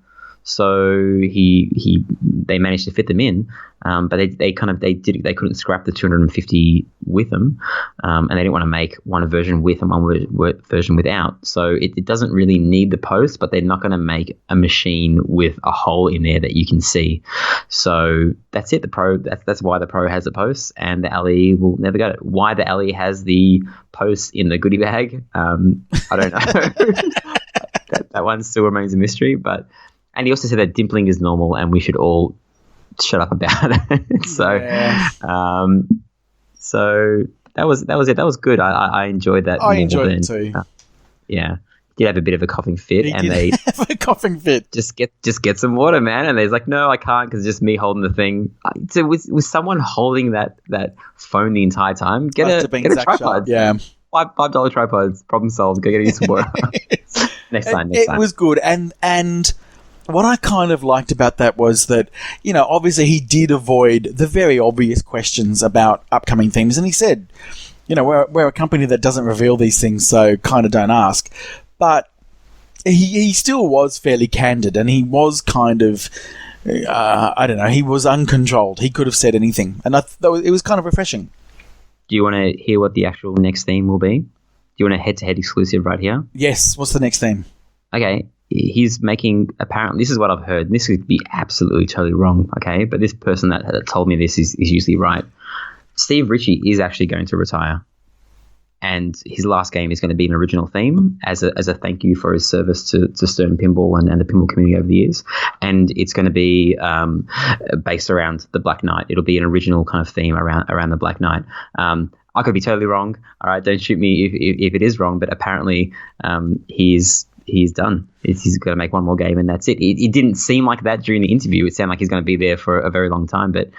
So they managed to fit them in, but they couldn't scrap the 250 with them, and they didn't want to make one version with and one version without. So it doesn't really need the post, but they're not going to make a machine with a hole in there that you can see. So that's it. The Pro, that's why the Pro has a post, and the LE will never get it. Why the LE has the post in the goodie bag, I don't know. that one still remains a mystery, but. And he also said that dimpling is normal and we should all shut up about it. So that was it. That was good. I enjoyed that. I enjoyed it too. Yeah. Did have a bit of a coughing fit, they have a coughing fit. Just get some water, man. And they're like, no, I can't, because it's just me holding the thing. So was someone holding that phone the entire time? Get a tripod. Yeah, $5 tripods. Problem solved. Go get you some water. Next time. It was good, and what I kind of liked about that was that, obviously he did avoid the very obvious questions about upcoming themes. And he said, we're a company that doesn't reveal these things, so kind of don't ask. But he still was fairly candid, and he was kind of, I don't know, he was uncontrolled. He could have said anything. And I thought it was kind of refreshing. Do you want to hear what the actual next theme will be? Do you want a head-to-head exclusive right here? Yes. What's the next theme? Okay. He's making, apparently, this is what I've heard. This could be absolutely totally wrong, okay? But this person that told me this is usually right. Steve Ritchie is actually going to retire. And his last game is going to be an original theme as a thank you for his service to Stern Pinball and the pinball community over the years. And it's going to be based around the Black Knight. It'll be an original kind of theme around the Black Knight. I could be totally wrong. All right, don't shoot me if it is wrong. But apparently he's done. He's going to make one more game and that's it. It didn't seem like that during the interview. It sounded like he's going to be there for a very long time. But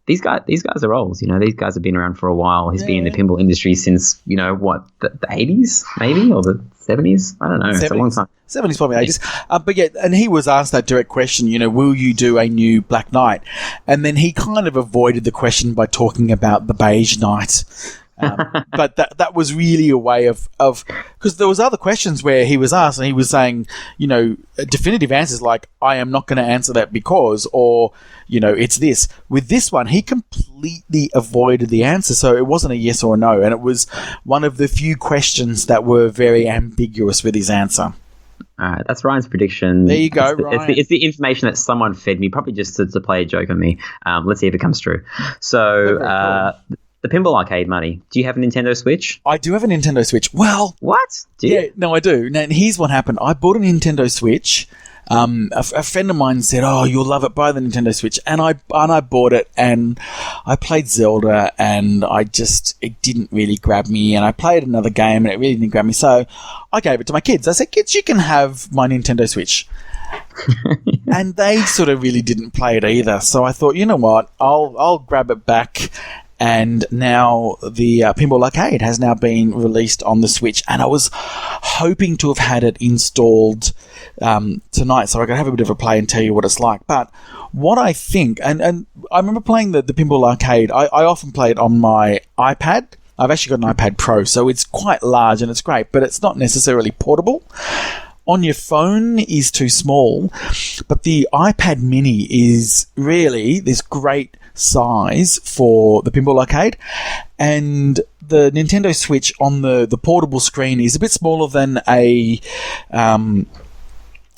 these guys are old. These guys have been around for a while. He's been in the pinball industry since, the 80s maybe, or the 70s? I don't know. 70s. It's a long time. 70s, probably 80s. But yeah, and he was asked that direct question, will you do a new Black Knight? And then he kind of avoided the question by talking about the Beige Knight. But that was really a way of because there was other questions where he was asked and he was saying, definitive answers like, I am not going to answer that because, or, it's this. With this one, he completely avoided the answer. So it wasn't a yes or a no. And it was one of the few questions that were very ambiguous with his answer. All right, that's Ryan's prediction. There you go, Ryan. It's the information that someone fed me, probably just to play a joke on me. Let's see if it comes true. So, the Pinball Arcade money. Do you have a Nintendo Switch? I do have a Nintendo Switch. Well, what? No, I do. Now, here's what happened. I bought a Nintendo Switch. A friend of mine said, "Oh, you'll love it. Buy the Nintendo Switch." And I bought it, and I played Zelda, and it didn't really grab me. And I played another game, and it really didn't grab me. So I gave it to my kids. I said, "Kids, you can have my Nintendo Switch." And they sort of really didn't play it either. So I thought, you know what? I'll grab it back and now the Pinball Arcade has now been released on the Switch, and I was hoping to have had it installed tonight so I could have a bit of a play and tell you what it's like. But what I think, and I remember playing the Pinball Arcade, I often play it on my iPad. I've actually got an iPad Pro, so it's quite large and it's great, but it's not necessarily portable. On your phone is too small, but the iPad mini is really this great size for the Pinball Arcade, and the Nintendo Switch on the portable screen is a bit smaller than an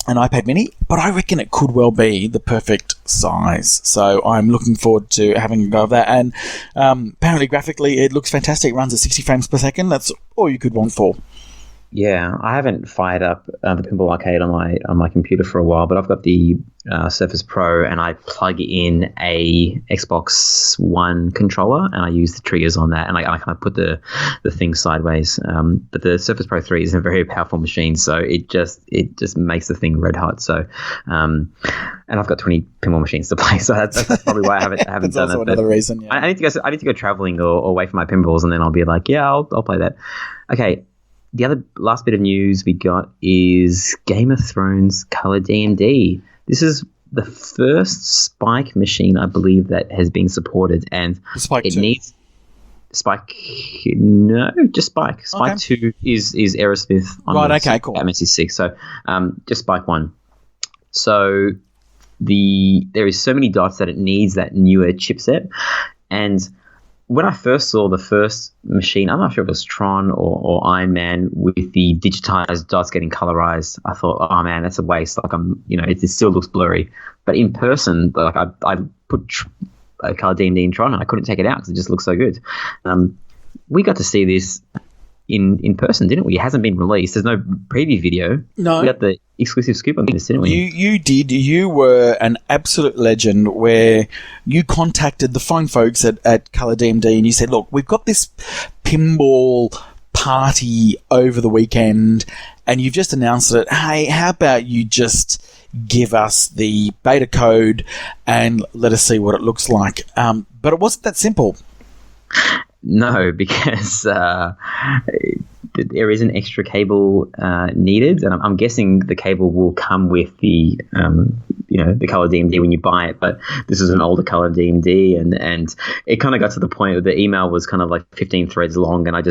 iPad mini, but I reckon it could well be the perfect size. So I'm looking forward to having a go of that. And apparently graphically it looks fantastic. It runs at 60 frames per second. That's all you could want for. Yeah, I haven't fired up the Pinball Arcade on my computer for a while, but I've got the Surface Pro, and I plug in a Xbox One controller, and I use the triggers on that, and I kind of put the thing sideways. But the Surface Pro 3 is a very powerful machine, so it just makes the thing red hot. So, and I've got 20 pinball machines to play, so that's probably why I haven't that's done also it. Another reason. Yeah. I need to go traveling or away from my pinballs, and then I'll be like, yeah, I'll play that. Okay. The other last bit of news we got is Game of Thrones Color DMD. This is the first Spike machine, I believe, that has been supported, and Spike it 2. needs Spike. No, just Spike. Spike Okay. 2 is Aerosmith. Right. Okay. Cool. MSC6. So just Spike 1. So there is so many dots that it needs that newer chipset, and when I first saw the first machine, I'm not sure if it was Tron or Iron Man with the digitized dots getting colorized, I thought, oh man, that's a waste. Like it still looks blurry. But in person, like I put a color DMD in Tron and I couldn't take it out because it just looks so good. We got to see this in person, didn't we? It hasn't been released. There's no preview video. No. We got the exclusive scoop on this, didn't we? You did. You were an absolute legend where you contacted the fine folks at Color DMD and you said, look, we've got this pinball party over the weekend and you've just announced it. Hey, how about you just give us the beta code and let us see what it looks like? But it wasn't that simple. No, because there is an extra cable needed, and I'm guessing the cable will come with the the color DMD when you buy it. But this is an older color DMD, and it kind of got to the point where the email was kind of like 15 threads long, and I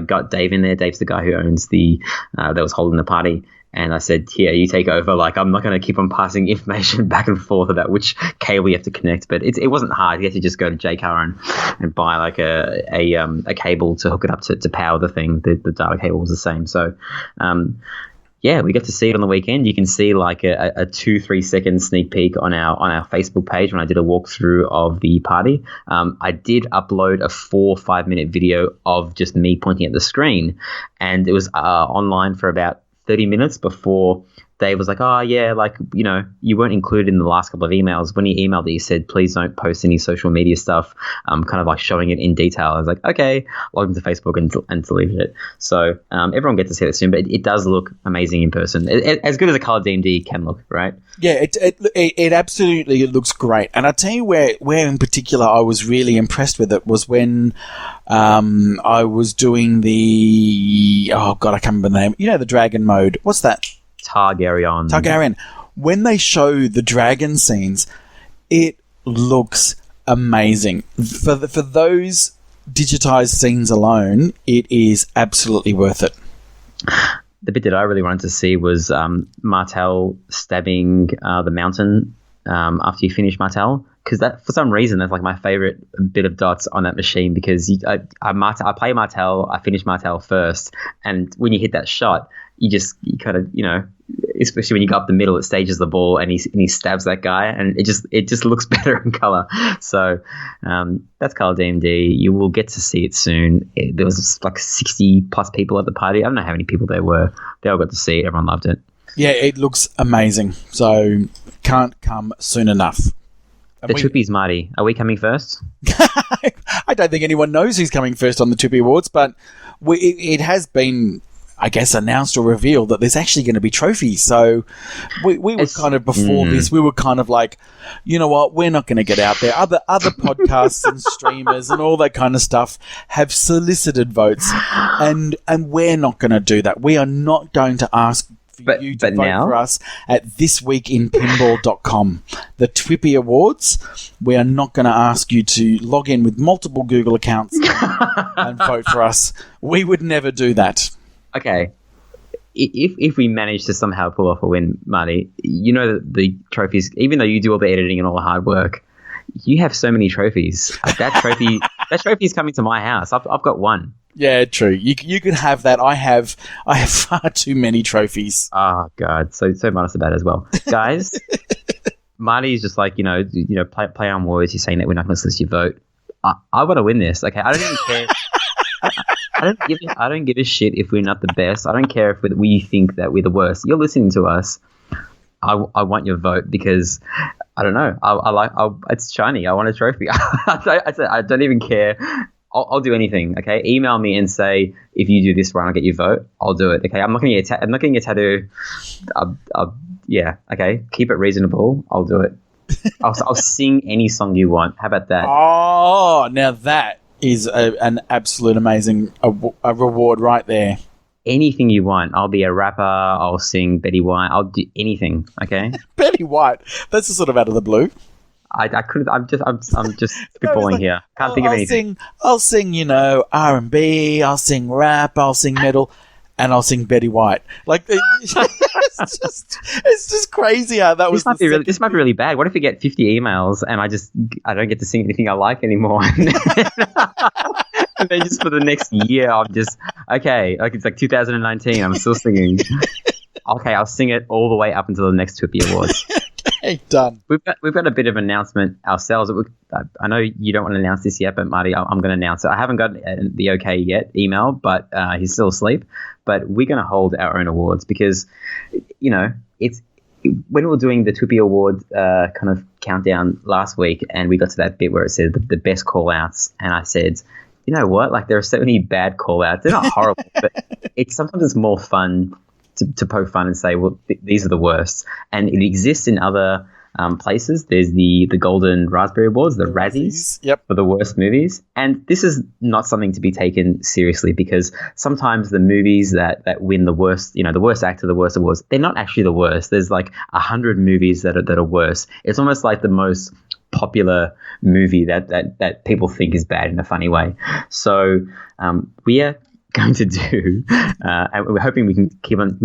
got Dave in there. Dave's the guy who owns that was holding the party. And I said, here, you take over. Like, I'm not going to keep on passing information back and forth about which cable you have to connect. But it wasn't hard. You had to just go to JCar and buy like a cable to hook it up to power the thing. The data cable was the same. So, we got to see it on the weekend. You can see like a 2-3 second sneak peek on our Facebook page when I did a walkthrough of the party. I did upload a 4-5 minute video of just me pointing at the screen, and it was online for about 30 minutes before Dave was like, oh, yeah, like, you weren't included in the last couple of emails. When he emailed it, he said, please don't post any social media stuff, kind of like showing it in detail. I was like, okay, log into Facebook and deleted it. So everyone gets to see it soon, but it does look amazing in person. As good as a color DMD can look, right? Yeah, it absolutely looks great. And I'll tell you where in particular I was really impressed with it was when I was doing the, oh God, I can't remember the name. The dragon mode. What's that? Targaryen. When they show the dragon scenes, it looks amazing. For those digitized scenes alone, it is absolutely worth it. The bit that I really wanted to see was Martel stabbing the mountain after you finish Martel. Because that, for some reason, that's like my favorite bit of dots on that machine. Because I play Martel, I finish Martel first, and when you hit that shot, you kind of especially when you go up the middle, it stages the ball and he stabs that guy, and it just looks better in color. So that's Color DMD. You will get to see it soon. There was like 60 plus people at the party. I don't know how many people there were. They all got to see it. Everyone loved it. Yeah, it looks amazing. So can't come soon enough. The Tuppies, Marty. Are we coming first? I don't think anyone knows who's coming first on the Tuppy Awards, but it has been I guess, announced or revealed that there's actually going to be trophies. So we were kind of, before this, we were kind of like, you know what, we're not going to get out there. Other podcasts and streamers and all that kind of stuff have solicited votes, and we're not going to do that. We are not going to ask you to vote for us at thisweekinpinball.com. The Twippy Awards, we are not going to ask you to log in with multiple Google accounts and vote for us. We would never do that. Okay, if we manage to somehow pull off a win, Marty, you know that the trophies, even though you do all the editing and all the hard work, you have so many trophies. That trophy is coming to my house. I've got one. Yeah, true. You could have that. I have far too many trophies. Oh God, so modest about it as well, guys. Marty's just like, play on words. You're saying that we're not going to solicit your vote. I want to win this. Okay, I don't even care. I don't give a shit if we're not the best. I don't care if we think that we're the worst. You're listening to us. I want your vote because I don't know. It's shiny. I want a trophy. I don't even care. I'll do anything. Okay, email me and say, if you do this right, I'll get your vote. I'll do it. Okay, I'm not going to get a tattoo. Yeah. Okay, keep it reasonable. I'll do it. I'll sing any song you want. How about that? Oh, now that is an absolute amazing a reward right there. Anything you want. I'll be a rapper. I'll sing Betty White. I'll do anything. Okay. Betty White. That's just sort of out of the blue. I could. I'm just spitballing here. Can't think of anything. I'll sing. R&B. I'll sing rap. I'll sing metal. And I'll sing Betty White. Like, it's just crazy how that was. This might be really bad. What if you get 50 emails and I don't get to sing anything I like anymore? And then just for the next year, I'm just okay. Like it's like 2019. I'm still singing. Okay, I'll sing it all the way up until the next Twippy Awards. Okay, done. We've got a bit of announcement ourselves. I know you don't want to announce this yet, but Marty, I'm going to announce it. I haven't got the okay yet email, but he's still asleep. But we're going to hold our own awards because, it's when we were doing the Twippy Award kind of countdown last week, and we got to that bit where it said the best call outs, and I said, you know what? Like there are so many bad call outs. They're not horrible, but sometimes it's more fun to poke fun and say, well, these are the worst. And it exists in other places. There's the Golden Raspberry Awards, the Razzies, for the worst movies. And this is not something to be taken seriously because sometimes the movies that win the worst, the worst actor, the worst awards, they're not actually the worst. There's like 100 movies that are worse. It's almost like the most popular movie that people think is bad in a funny way. So we are going to do, and we're hoping we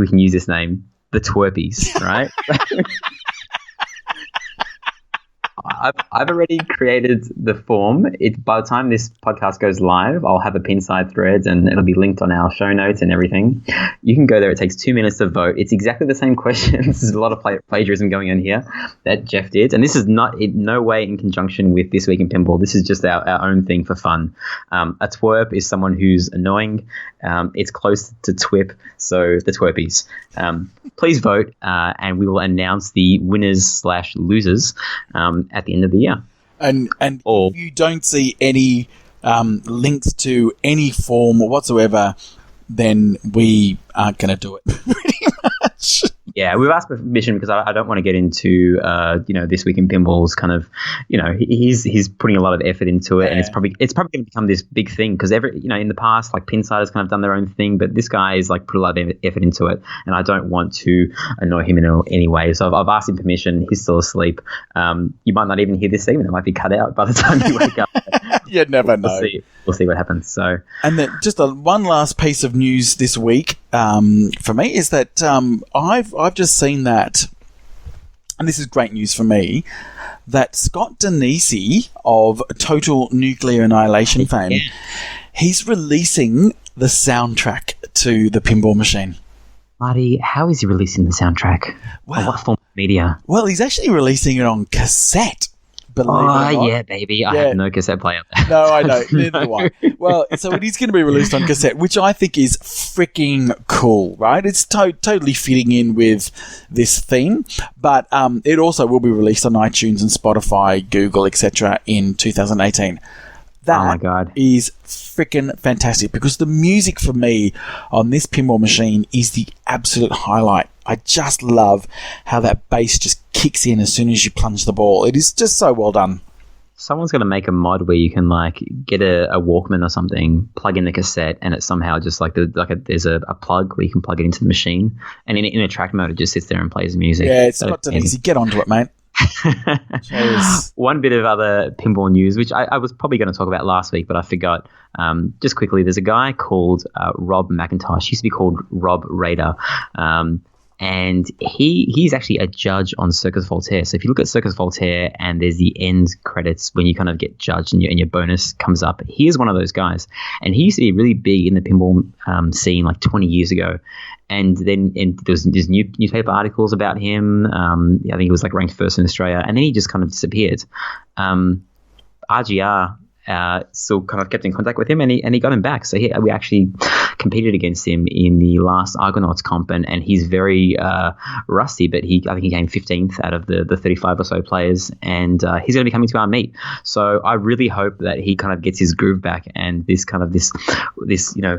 can use this name, the Twerpies, right? I've already created the form. By the time this podcast goes live, I'll have a pinside thread and it'll be linked on our show notes and everything. You can go there. It takes 2 minutes to vote. It's exactly the same questions. There's a lot of plagiarism going on here that Jeff did. And this is not in no way in conjunction with This Week in Pinball. This is just our own thing for fun. A twerp is someone who's annoying. It's close to twip, so the Twerpies. Please vote and we will announce the winners/losers at the end of the year. And if you don't see any links to any form whatsoever, then we aren't going to do it. Pretty much. Yeah, we've asked permission because I don't want to get into, This Week in Pinball's kind of, he's putting a lot of effort into it, and it's probably going to become this big thing because in the past, like Pinside has kind of done their own thing, but this guy is like put a lot of effort into it, and I don't want to annoy him in any way. So I've asked him permission. He's still asleep. You might not even hear this segment. It might be cut out by the time you wake up. You never know. We'll see what happens. So, and then just one last piece of news this week for me is that I've just seen that, and this is great news for me, that Scott Denisi of Total Nuclear Annihilation fame, he's releasing the soundtrack to the Pinball Machine. Marty, how is he releasing the soundtrack? Well, what form of media? Well, he's actually releasing it on cassette. Oh, yeah, baby. I have no cassette player. No, I know. Neither do I. Well, so it is going to be released on cassette, which I think is freaking cool, right? It's totally fitting in with this theme, but it also will be released on iTunes and Spotify, Google, etc. in 2018. That oh my God. is freaking fantastic because the music for me on this pinball machine is the absolute highlight. I just love how that bass just kicks in as soon as you plunge the ball. It is just so well done. Someone's going to make a mod where you can like get a Walkman or something, plug in the cassette, and it somehow just like there's a plug where you can plug it into the machine, and in a track mode it just sits there and plays the music. Yeah, it's not that easy. Get onto it, mate. One bit of other pinball news, which I was probably going to talk about last week, but I forgot. Just quickly, there's a guy called Rob McIntosh. He used to be called Rob Raider. And he's actually a judge on Circus Voltaire. So if you look at Circus Voltaire and there's the end credits when you kind of get judged and your bonus comes up, he is one of those guys. And he used to be really big in the pinball scene like 20 years ago. And then there's newspaper articles about him. I think he was like ranked first in Australia. And then he just kind of disappeared. RGR still kind of kept in contact with him, and he got him back. So we actually competed against him in the last Argonauts comp, and he's very rusty, but I think he came 15th out of the 35 or so players, and he's going to be coming to our meet. So I really hope that he kind of gets his groove back, and this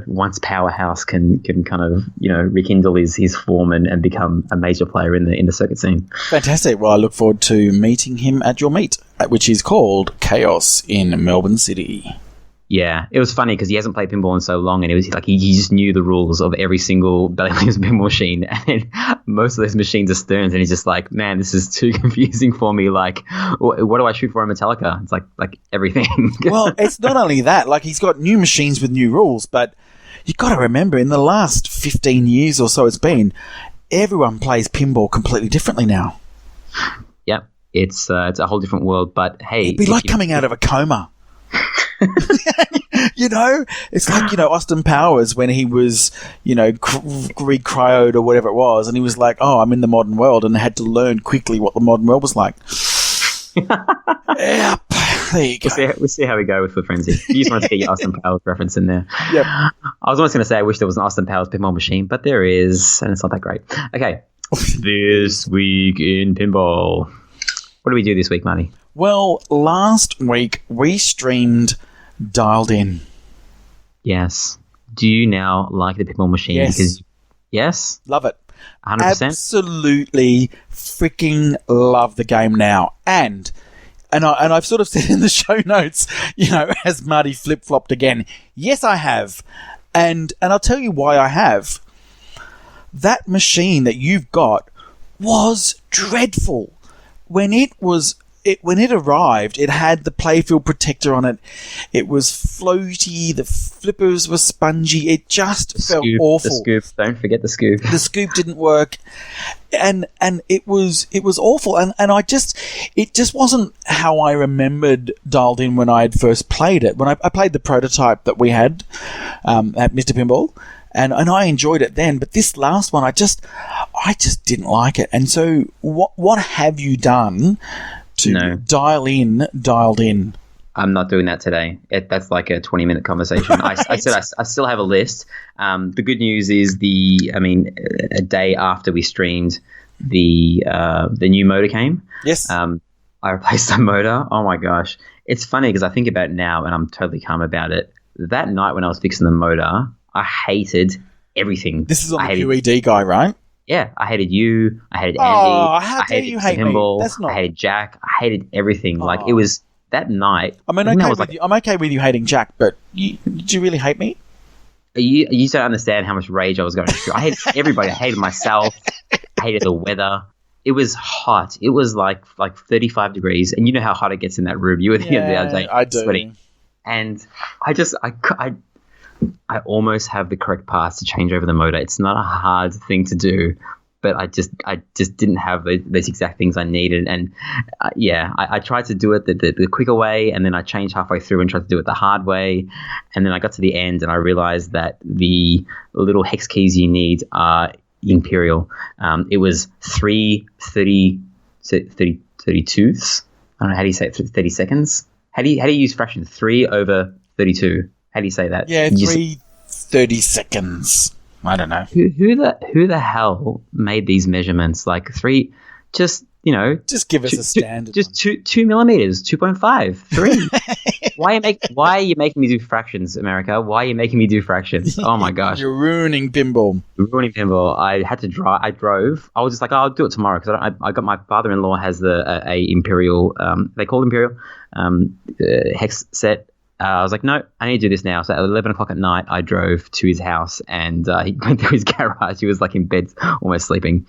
once powerhouse can kind of rekindle his form and become a major player in the circuit scene. Fantastic. Well, I look forward to meeting him at your meet, which is called Chaos in Melbourne City. Yeah, it was funny because he hasn't played pinball in so long, and it was like he just knew the rules of every single Belly Williams pinball machine, and then most of those machines are Stearns, and he's just like, man, this is too confusing for me. Like, what do I shoot for in Metallica? It's like everything. Well, it's not only that. Like, he's got new machines with new rules, but you've got to remember, in the last 15 years or so it's been, everyone plays pinball completely differently now. Yep, it's a whole different world, but hey. It'd be like coming out of a coma. It's like, Austin Powers when he was, re-cryoed or whatever it was, and he was like, oh, I'm in the modern world, and had to learn quickly what the modern world was like. Yep. There you go. We'll see how we go with Foot Frenzy. You just wanted to get your Austin Powers reference in there. Yep. I was almost going to say I wish there was an Austin Powers pinball machine, but there is, and it's not that great. Okay. This week in pinball. What do we do this week, Marty? Well, last week we streamed Dialed In. Yes. Do you now like the pinball machine? Yes. Yes? Love it. 100%? Absolutely freaking love the game now. And I've sort of said in the show notes, has Marty flip-flopped again? Yes, I have. And I'll tell you why I have. That machine that you've got was dreadful. When it arrived, it had the playfield protector on it. It was floaty. The flippers were spongy. It just felt awful. The scoop. Don't forget the scoop. The scoop didn't work, and it was awful. And it just wasn't how I remembered Dialed In when I had first played it. When I played the prototype that we had at Mr. Pinball. And I enjoyed it then, but this last one, I just didn't like it. And so, what have you done to Dialed In? I'm not doing that today. That's like a 20-minute conversation. I said I still have a list. The good news is a day after we streamed, the new motor came. Yes. I replaced the motor. Oh my gosh, it's funny because I think about it now, and I'm totally calm about it. That night when I was fixing the motor, I hated everything. This is on the QED guy, right? Yeah, I hated you. I hated Andy. Oh, how dare you hate Pinball, me? That's not. I hated Jack. I hated everything. Like, it was that night. I'm okay with you hating Jack, but did you really hate me? You don't understand how much rage I was going through. I hated everybody. I hated myself. I hated the weather. It was hot. It was like 35 degrees, and you know how hot it gets in that room. You were the other day. I do. Sweating. And I almost have the correct path to change over the motor. It's not a hard thing to do, but I just didn't have those exact things I needed. And I tried to do it the quicker way, and then I changed halfway through and tried to do it the hard way. And then I got to the end and I realized that the little hex keys you need are imperial. It was 32ths. I don't know, how do you say it? 30 seconds? How do you use fraction? 3 over 32. How do you say that? Yeah, 30 seconds. I don't know. Who the hell made these measurements? Like 3, just give us a standard. Just 2 millimeters, 2.5, 3. Why are you making me do fractions, America? Why are you making me do fractions? Oh my gosh. You're ruining pinball. I had to drive. I drove. I was just like, I'll do it tomorrow because I got my father-in-law has a Imperial. They call it Imperial hex set. I was like, no, I need to do this now. So at 11 o'clock at night, I drove to his house and he went through his garage. He was like in bed, almost sleeping.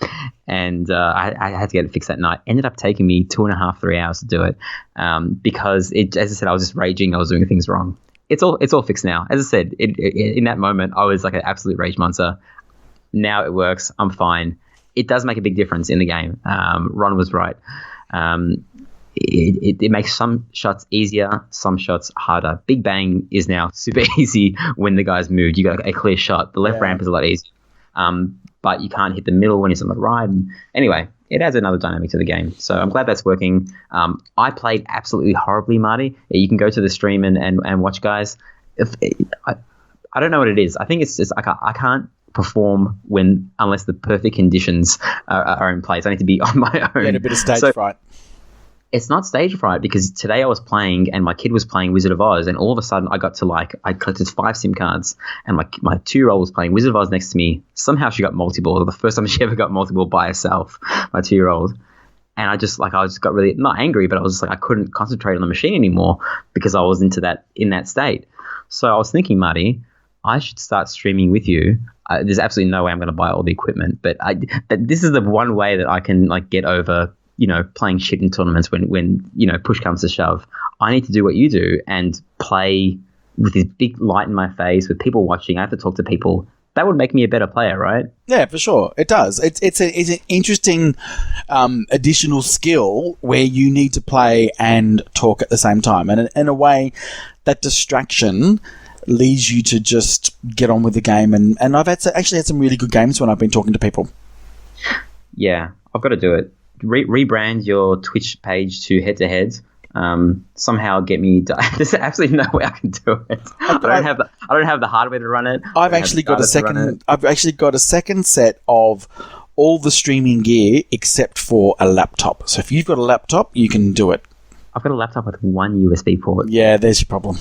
And I had to get it fixed that night. Ended up taking me 2.5, 3 hours to do it because, as I said, I was just raging. I was doing things wrong. It's all fixed now. As I said, in that moment, I was like an absolute rage monster. Now it works. I'm fine. It does make a big difference in the game. Ron was right. It makes some shots easier, some shots harder. Big Bang is now super easy when the guy's moved. You got a clear shot. The left ramp is a lot easier, but you can't hit the middle when he's on the right. And anyway, it adds another dynamic to the game. So I'm glad that's working. I played absolutely horribly, Marty. You can go to the stream and watch, guys. I don't know what it is. I think it's just I can't perform unless the perfect conditions are in place. I need to be on my own. You had a bit of stage fright. It's not stage fright because today I was playing and my kid was playing Wizard of Oz and all of a sudden I got to I collected 5 SIM cards and my 2-year-old was playing Wizard of Oz next to me. Somehow she got multiple. The first time she ever got multiple by herself, my 2-year-old. And I just got really, not angry, but I was just like, I couldn't concentrate on the machine anymore because I was in that state. So I was thinking, Marty, I should start streaming with you. There's absolutely no way I'm going to buy all the equipment, but this is the one way that I can get over playing shit in tournaments when push comes to shove. I need to do what you do and play with this big light in my face with people watching. I have to talk to people. That would make me a better player, right? Yeah, for sure. It does. It's an interesting additional skill where you need to play and talk at the same time. And in a way, that distraction leads you to just get on with the game. And I've actually had some really good games when I've been talking to people. Yeah, I've got to do it. Rebrand your Twitch page to Head2Head. Somehow get me. There's absolutely no way I can do it. I don't have the hardware to run it. I've actually got a second set of all the streaming gear except for a laptop. So if you've got a laptop, you can do it. I've got a laptop with one USB port. Yeah, there's your problem.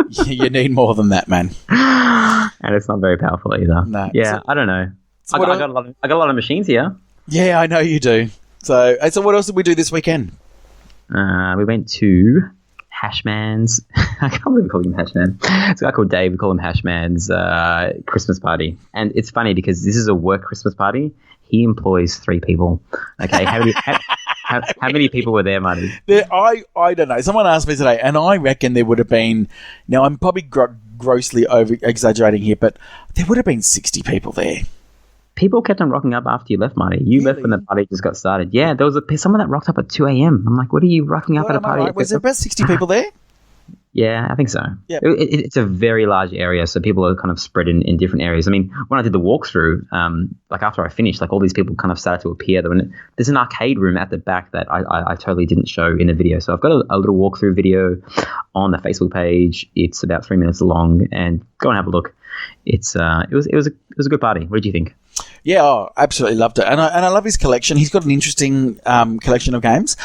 You need more than that, man. And it's not very powerful either. No. Yeah, I don't know. I got a lot of machines here. Yeah, I know you do. So what else did we do this weekend? We went to Hashman's. I can't believe we call him Hashman. It's a guy called Dave. We call him Hashman's Christmas party. And it's funny because this is a work Christmas party. He employs 3 people. Okay, how many people were there, Marty? I don't know. Someone asked me today, and I reckon there would have been. Now I'm probably grossly over exaggerating here, but there would have been 60 people there. People kept on rocking up after you left, Marty. You left when the party just got started. Yeah, there was someone that rocked up at 2 a.m. I'm like, what are you rocking up at a party? Right? Was there about 60 people there? Yeah, I think so. Yep. It's a very large area, so people are kind of spread in different areas. I mean, when I did the walkthrough, after I finished, all these people kind of started to appear. There's an arcade room at the back that I totally didn't show in the video. So I've got a little walkthrough video on the Facebook page. It's about 3 minutes long, and go and have a look. It was a good party. What did you think? Yeah, absolutely loved it, and I love his collection. He's got an interesting collection of games.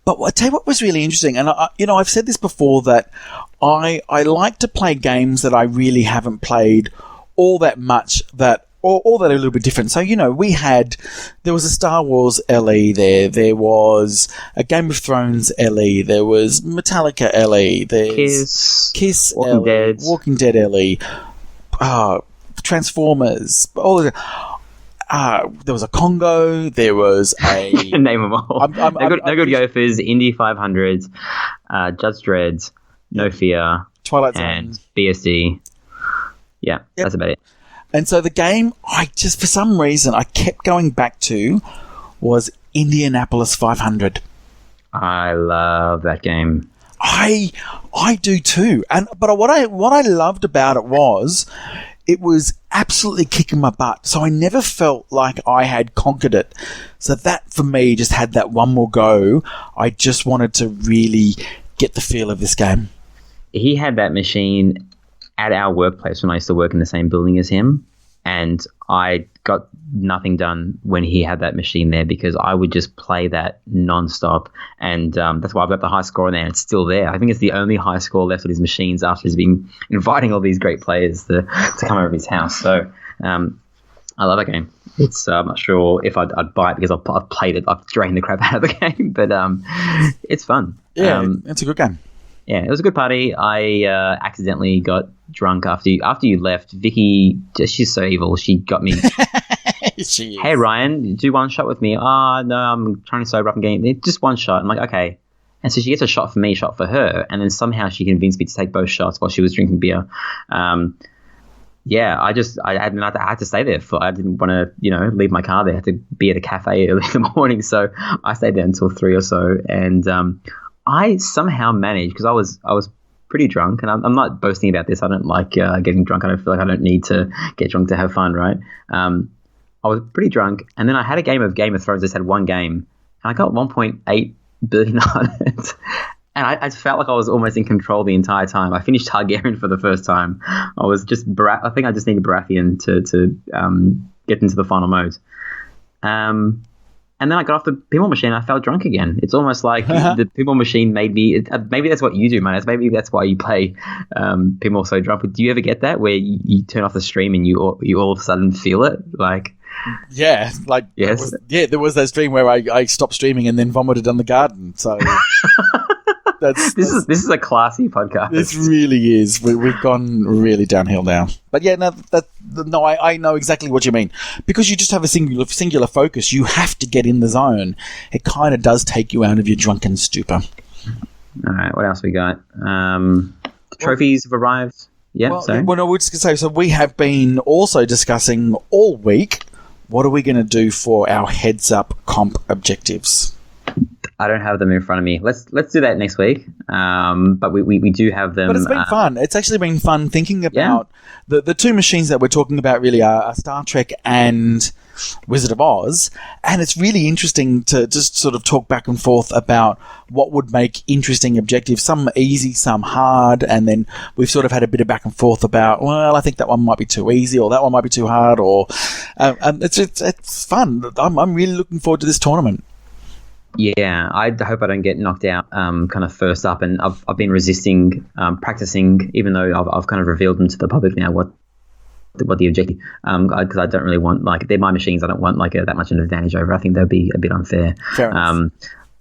But I tell you what was really interesting, and I've said this before that I like to play games that I really haven't played all that much or that are a little bit different. So there was a Star Wars LE there was a Game of Thrones LE, there was Metallica LE, there's Kiss Walking Dead LE, Transformers, all of there was a Congo. There was a name them all. No Good Gophers, Indy 500, Judge Dredd, No Fear, Twilight Zone, and BSD. Yeah, that's about it. And so the game, for some reason, I kept going back to was Indianapolis 500. I love that game. I do too. But what I loved about it was absolutely kicking my butt. So I never felt like I had conquered it. So that, for me, just had that one more go. I just wanted to really get the feel of this game. He had that machine at our workplace when I used to work in the same building as him. and I got nothing done when he had that machine there because I would just play that nonstop, and that's why I've got the high score in there. And it's still there. I think it's the only high score left on his machines after he's been inviting all these great players to come over his house. So I love that game. It's I'm not sure if I'd buy it because I've played it. I've drained the crap out of the game, but it's fun. Yeah, it's a good game. Yeah, it was a good party. I accidentally got drunk after you left. Vicky, she's so evil. She got me. She is. Hey, Ryan, do one shot with me. Oh, no, I'm trying to sober up and game. Just one shot. I'm like, okay. And so she gets a shot for me, shot for her. And then somehow she convinced me to take both shots while she was drinking beer. Yeah, I had to stay there. I didn't want to, leave my car there. I had to be at a cafe early in the morning. So I stayed there until 3 or so. And I somehow managed, because I was pretty drunk. And I'm not boasting about this. I don't like getting drunk. I don't feel like I don't need to get drunk to have fun, right? I was pretty drunk. And then I had a game of Game of Thrones. I just had one game. And I got 1.8 billion on it. And I felt like I was almost in control the entire time. I finished Targaryen for the first time. I was just I think I just needed Baratheon to get into the final mode. And then I got off the pinball machine and I felt drunk again. It's almost like the pinball machine made me... maybe that's what you do, man. Maybe that's why you play pinball so drunk. But do you ever get that where you turn off the stream and you all of a sudden feel it? Like... Yeah, like yes. There was that stream where I stopped streaming and then vomited on the garden. So... This is a classy podcast. This really is. We've gone really downhill now. But yeah, I know exactly what you mean. Because you just have a singular focus. You have to get in the zone. It kind of does take you out of your drunken stupor. All right, what else we got? The trophies have arrived. Yeah, sorry. Well, no, we're just going to say, so we have been also discussing all week, what are we going to do for our heads-up comp objectives? I don't have them in front of me. Let's do that next week. But we do have them. But it's been fun. It's actually been fun thinking about the two machines that we're talking about really are Star Trek and Wizard of Oz. And it's really interesting to just sort of talk back and forth about what would make interesting objectives. Some easy, some hard. And then we've sort of had a bit of back and forth about, well, I think that one might be too easy or that one might be too hard. Or it's fun. I'm really looking forward to this tournament. Yeah, I hope I don't get knocked out kind of first up, and I've been resisting practicing, even though I've kind of revealed them to the public now what the objective, because I don't really want, like, they're my machines, I don't want like that much of an advantage over. I think that'd be a bit unfair. Fair enough.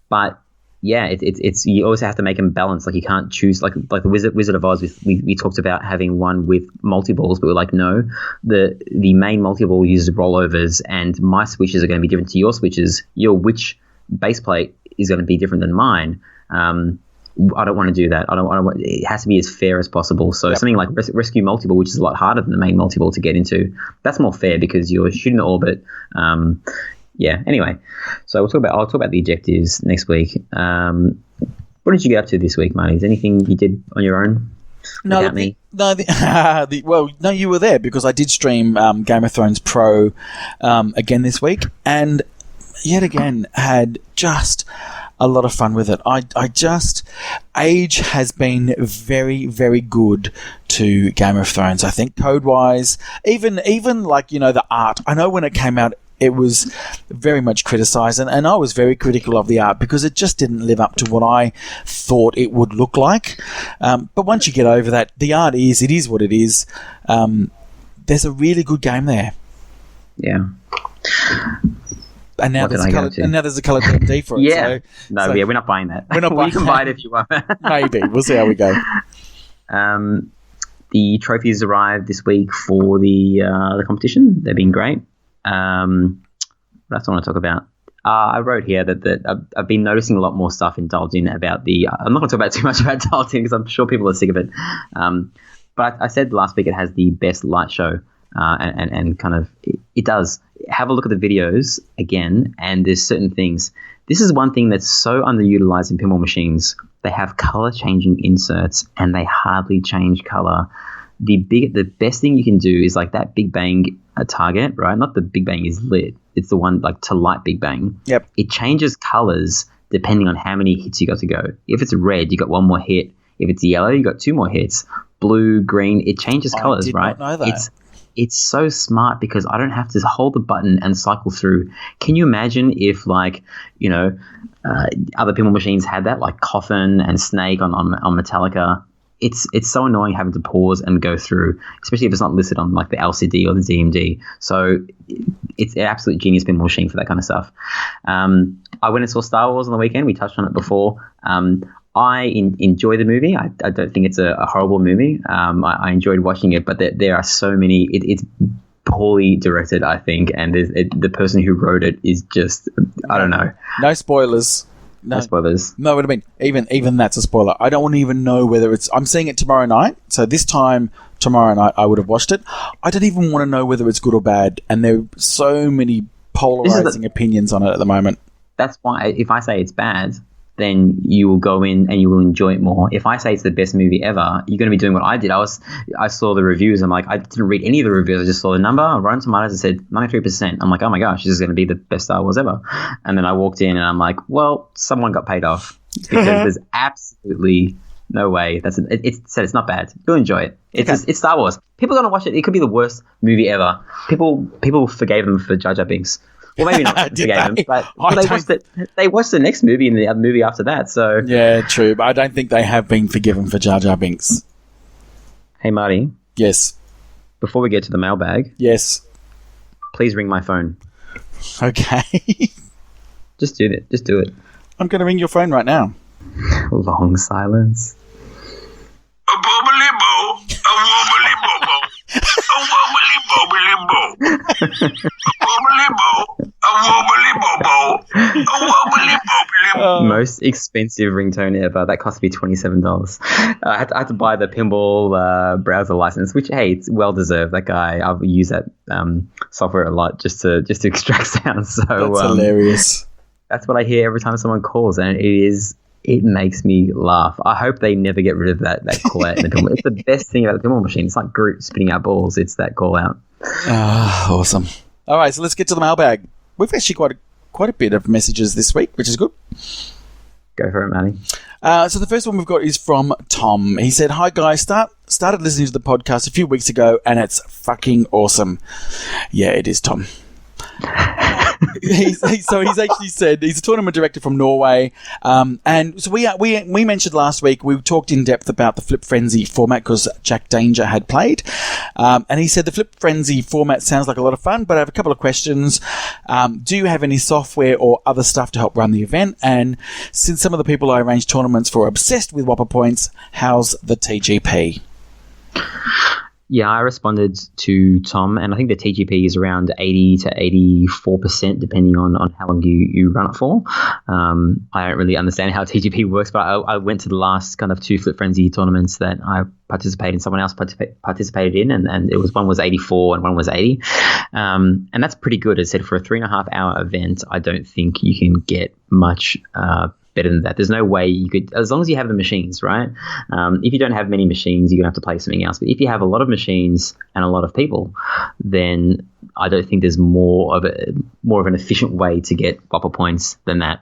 But yeah, it's you always have to make them balanced. Like you can't choose like the Wizard of Oz. We talked about having one with multi-balls, but we're like, no, the main multi-ball uses rollovers, and my switches are going to be different to your switches. Your which base plate is going to be different than mine. I don't want to do that. I don't want. It has to be as fair as possible. So something like Rescue Multi-Ball, which is a lot harder than the main multi-ball to get into, that's more fair because you're shooting the orbit. Yeah. Anyway, so I'll talk about the objectives next week. What did you get up to this week, Marty? Is anything you did on your own? No, me? No, you were there because I did stream Game of Thrones Pro again this week, and yet again had just a lot of fun with it. Age has been very, very good to Game of Thrones. I think code-wise, even like, the art. I know when it came out, it was very much criticised, and I was very critical of the art because it just didn't live up to what I thought it would look like. But once you get over that, the art is what it is. There's a really good game there. Yeah. And now there's a colour D for it. Yeah. We're not buying that. We're not buying You can buy it if you want. Maybe. We'll see how we go. The trophies arrived this week for the competition. They've been great. What else I want to talk about? I wrote here that I've been noticing a lot more stuff in Dialed In about the... I'm not going to talk about too much about Dialed In because I'm sure people are sick of it. But I said last week it has the best light show. And kind of it does. Have a look at the videos again, and there's certain things. This is one thing that's so underutilized in pinball machines. They have color changing inserts, and they hardly change color. The best thing you can do is like that Big Bang target, right? Not the Big Bang is lit. It's the one like to light Big Bang. Yep. It changes colors depending on how many hits you got to go. If it's red, you got one more hit. If it's yellow, you got two more hits. Blue, green, it changes colors, right? I did not know that. it's so smart because I don't have to hold the button and cycle through. Can you imagine if, like, you know, other pinball machines had that, like Coffin and Snake on Metallica? It's so annoying having to pause and go through, especially if it's not listed on like the LCD or the DMD. So it's an absolute genius pinball machine for that kind of stuff. I went and saw Star Wars on the weekend. We touched on it before. I enjoy the movie. I don't think it's a horrible movie. I enjoyed watching it, but there are so many. It's poorly directed, I think, and the person who wrote it is just, I don't know. No spoilers. No spoilers. No, what I mean, even that's a spoiler. I don't want to even know whether it's. I'm seeing it tomorrow night, so this time tomorrow night I would have watched it. I don't even want to know whether it's good or bad, and there are so many polarizing opinions on it at the moment. That's why if I say it's bad, then you will go in and you will enjoy it more. If I say it's the best movie ever, you're going to be doing what I did. I saw the reviews. I'm like, I didn't read any of the reviews. I just saw the number. Rotten Tomatoes, it said 93%. I'm like, oh my gosh, this is going to be the best Star Wars ever. And then I walked in and I'm like, well, someone got paid off because there's absolutely no way. It said it's not bad. You'll enjoy it. It's Star Wars. People are going to watch it. It could be the worst movie ever. People forgave them for Jar Jar Binks. Well, maybe not forgave them, but they watched the next movie and the other movie after that. So yeah, true. But I don't think they have been forgiven for Jar Jar Binks. Hey, Marty. Yes. Before we get to the mailbag. Yes. Please ring my phone. Okay. Just do it. Just do it. I'm going to ring your phone right now. Long silence. A bubbly bo, a wobbly bobo, a wobbly bobbly bo. Most expensive ringtone ever. That cost me $27. I had to buy the pinball browser license, which, hey, it's well deserved. That guy, I've used that software a lot just to extract sound. So that's hilarious. That's what I hear every time someone calls, and it makes me laugh. I hope they never get rid of that call out in the pinball. It's the best thing about the pinball machine. It's like Groot spitting out balls. It's that call out. Awesome. All right, so let's get to the mailbag. We've actually quite a bit of messages this week, which is good. Go for it, Manny. So the first one we've got is from Tom. He said, "Hi guys, started listening to the podcast a few weeks ago, and it's fucking awesome." Yeah, it is, Tom. He's actually said he's a tournament director from Norway, and so we mentioned last week, we talked in depth about the Flip Frenzy format because Jack Danger had played, and he said the Flip Frenzy format sounds like a lot of fun, but I have a couple of questions. Do you have any software or other stuff to help run the event? And since some of the people I arrange tournaments for are obsessed with Whopper points, how's the TGP? Yeah, I responded to Tom, and I think the TGP is around 80 to 84%, depending on how long you run it for. I don't really understand how TGP works, but I went to the last kind of two Flip Frenzy tournaments that I participated in, someone else participated in, and it was one was 84 and one was 80. And that's pretty good. As I said, for a 3.5 hour event, I don't think you can get much better than that. There's no way you could, as long as you have the machines, right? If you don't have many machines, you're gonna have to play something else. But if you have a lot of machines and a lot of people, then I don't think there's more of an efficient way to get Whopper points than that.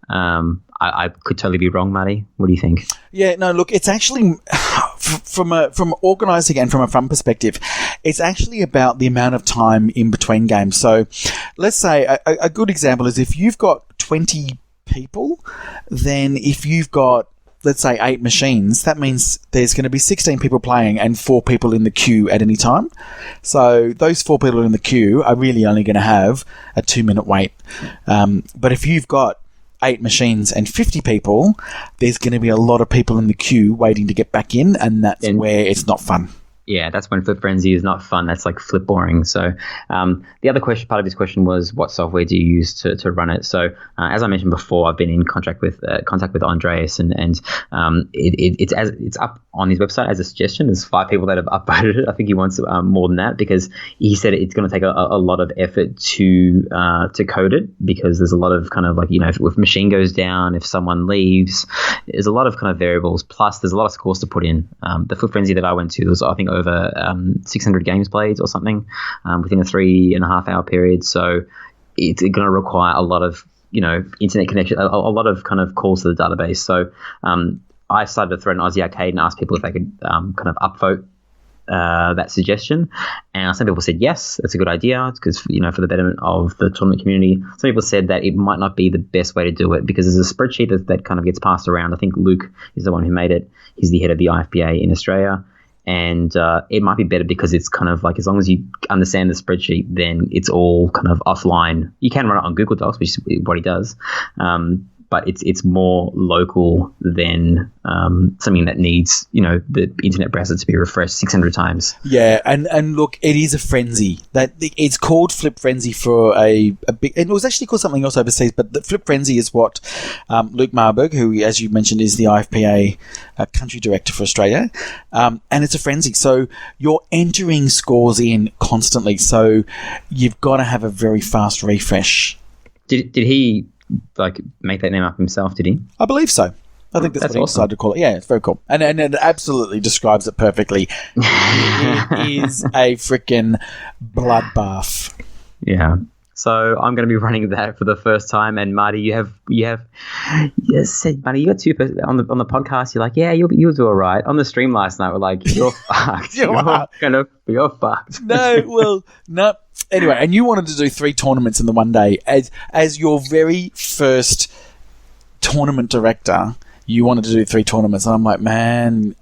I could totally be wrong, Marty. What do you think? Yeah, no, look, it's actually from organising and from a fun perspective, it's actually about the amount of time in between games. So let's say a good example is if you've got 20 people, then if you've got, let's say, 8 machines, that means there's going to be 16 people playing and 4 people in the queue at any time. So those 4 people in the queue are really only going to have a 2-minute wait. But if you've got 8 machines and 50 people, there's going to be a lot of people in the queue waiting to get back in, and that's where it's not fun. Yeah, that's when Flip Frenzy is not fun. That's like flip boring. So the other part of this question was, what software do you use to run it? So as I mentioned before, I've been in contact with Andreas, and it's up on his website as a suggestion. There's 5 people that have upvoted it. I think he wants more than that, because he said it's going to take a lot of effort to code it, because there's a lot of kind of like, if machine goes down, if someone leaves, there's a lot of kind of variables. Plus, there's a lot of scores to put in. The Flip Frenzy that I went to was, I think, over 600 games played or something within a 3.5 hour period. So it's going to require a lot of internet connection, a lot of kind of calls to the database. So I started a thread on Aussie Arcade and asked people if they could kind of upvote that suggestion. And some people said, yes, that's a good idea because, for the betterment of the tournament community. Some people said that it might not be the best way to do it because there's a spreadsheet that kind of gets passed around. I think Luke is the one who made it. He's the head of the IFPA in Australia. And it might be better because it's kind of like as long as you understand the spreadsheet, then it's all kind of offline. You can run it on Google Docs, which is what he does. But it's more local than something that needs, the internet browser to be refreshed 600 times. Yeah, and look, it is a frenzy. That it's called Flip Frenzy for a big. It was actually called something else overseas, but the Flip Frenzy is what Luke Marburg, who, as you mentioned, is the IFPA country director for Australia, and it's a frenzy. So you're entering scores in constantly. So you've got to have a very fast refresh. Did he make that name up himself, did he? I believe so. I think that's what he decided to call it. Yeah, it's very cool. And it absolutely describes it perfectly. It is a freaking bloodbath. Yeah. So I'm going to be running that for the first time. And Marty, you said, Marty, you got two on the podcast. You're like, yeah, you'll do all right. On the stream last night, we're like, you're fucked. You're fucked. No. Anyway, and you wanted to do 3 tournaments in the one day as your very first tournament director. You wanted to do 3 tournaments, and I'm like, man,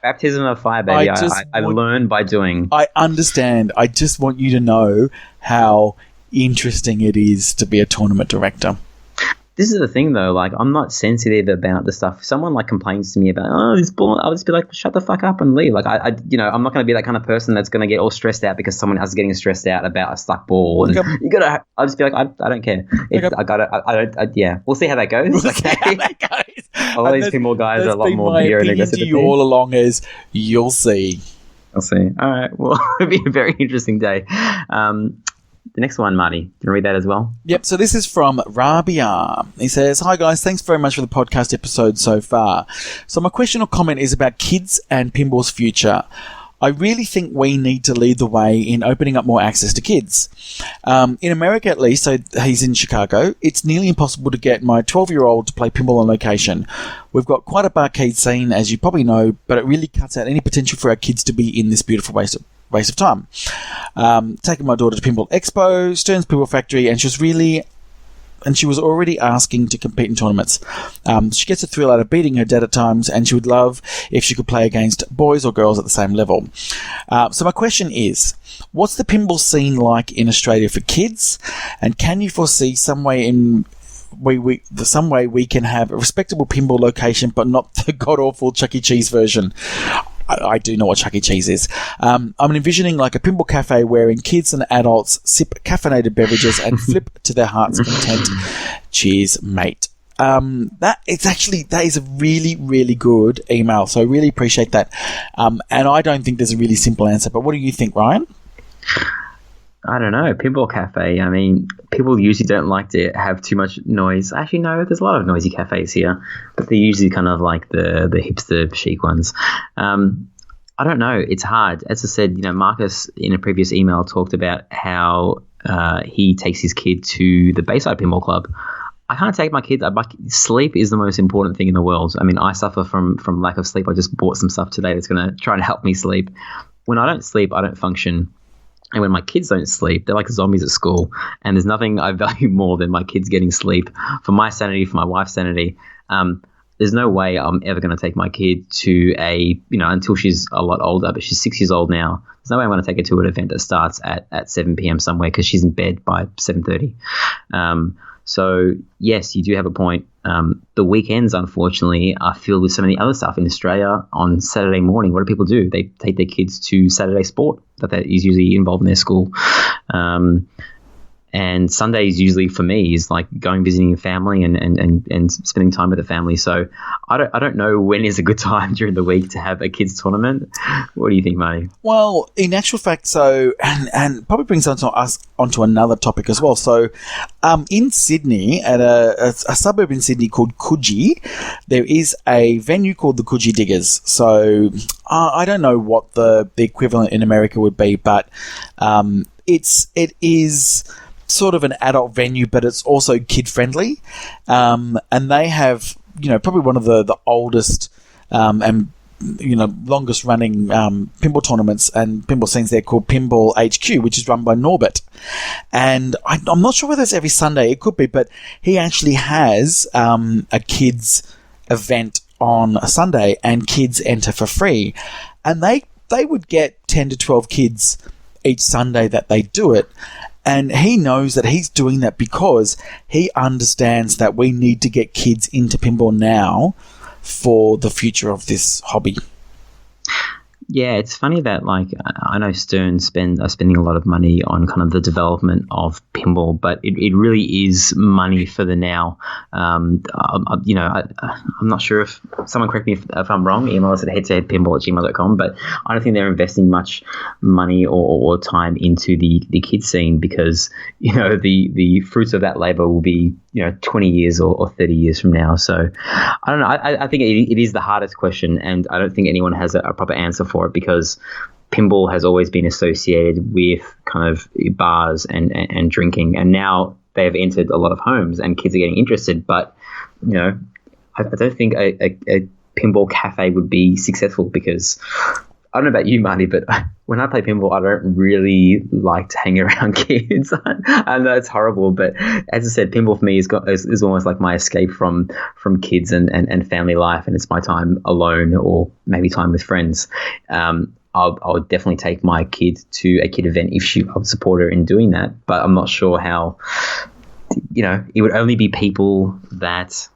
baptism of fire, baby. I learned by doing. I understand. I just want you to know how interesting it is to be a tournament director. This is the thing, though. I'm not sensitive about the stuff. If someone complains to me about, this ball, I'll just be like, shut the fuck up and leave. I'm not going to be that kind of person that's going to get all stressed out because someone else is getting stressed out about a stuck ball. And I'll just be like, I don't care. We'll see how that goes. Okay. All these people guys are a lot more beer and aggressive. To you all along is you'll see. I'll see. All right. Well, it'll be a very interesting day. The next one, Marty, can you read that as well? Yep, so this is from Rabia. He says, hi guys, thanks very much for the podcast episode so far. So my question or comment is about kids and pinball's future. I really think we need to lead the way in opening up more access to kids. In America, at least, so he's in Chicago, it's nearly impossible to get my 12-year-old to play pinball on location. We've got quite a barcade scene, as you probably know, but it really cuts out any potential for our kids to be in this beautiful waste of time. Taking my daughter to Pinball Expo, Stern's Pinball Factory, and she was already asking to compete in tournaments. She gets a thrill out of beating her dad at times, and she would love if she could play against boys or girls at the same level. So my question is, what's the pinball scene like in Australia for kids? And can you foresee some way we can have a respectable pinball location, but not the god-awful Chuck E. Cheese version? I do know what Chuck E. Cheese is. I'm envisioning a pinball cafe wherein kids and adults sip caffeinated beverages and flip to their heart's content. Cheers, mate. That is a really, really good email. So I really appreciate that. And I don't think there's a really simple answer, but what do you think, Ryan? I don't know. Pinball cafe. I mean, people usually don't like to have too much noise. Actually, no, there's a lot of noisy cafes here, but they're usually kind of like the hipster chic ones. I don't know. It's hard. As I said, Marcus in a previous email talked about how he takes his kid to the Bayside Pinball Club. I can't take my kids. Sleep is the most important thing in the world. I mean, I suffer from lack of sleep. I just bought some stuff today that's going to try and help me sleep. When I don't sleep, I don't function. And when my kids don't sleep, they're like zombies at school. And there's nothing I value more than my kids getting sleep for my sanity, for my wife's sanity. There's no way I'm ever going to take my kid to until she's a lot older, but she's 6 years old now. There's no way I'm going to take her to an event that starts at 7 p.m. somewhere because she's in bed by 7:30. So, yes, you do have a point. The weekends, unfortunately, are filled with so many other stuff. In Australia, on Saturday morning, what do people do? They take their kids to Saturday sport that is usually involved in their school. And Sundays usually for me is like going visiting family and spending time with the family. So I don't know when is a good time during the week to have a kids tournament. What do you think, Marty? Well, in actual fact, so and probably brings us onto another topic as well. So in Sydney, at a suburb in Sydney called Coogee, there is a venue called the Coogee Diggers. So I don't know what the equivalent in America would be, but it is sort of an adult venue, but it's also kid friendly, and they have probably one of the oldest and longest running pinball tournaments and pinball scenes there called Pinball HQ, which is run by Norbert. And I'm not sure whether it's every Sunday. It could be, but he actually has a kids event on a Sunday, and kids enter for free. And they would get 10 to 12 kids each Sunday that they do it. And he knows that he's doing that because he understands that we need to get kids into pinball now for the future of this hobby. Yeah, it's funny that, like, I know Stern are spending a lot of money on kind of the development of pinball, but it really is money for the now. I'm not sure if someone correct me if I'm wrong. Email us at head2headpinball@gmail.com, but I don't think they're investing much money or time into the kids scene because the fruits of that labor will be 20 years or 30 years from now. So I don't know. I think it is the hardest question, and I don't think anyone has a proper answer for it because pinball has always been associated with kind of bars and drinking, and now they have entered a lot of homes and kids are getting interested. But I don't think a pinball cafe would be successful because I don't know about you, Marty, but when I play pinball, I don't really like to hang around kids. I know it's horrible, but as I said, pinball for me is almost like my escape from kids and family life, and it's my time alone or maybe time with friends. I would definitely take my kid to a kid event if I would support her in doing that, but I'm not sure how. It would only be people that.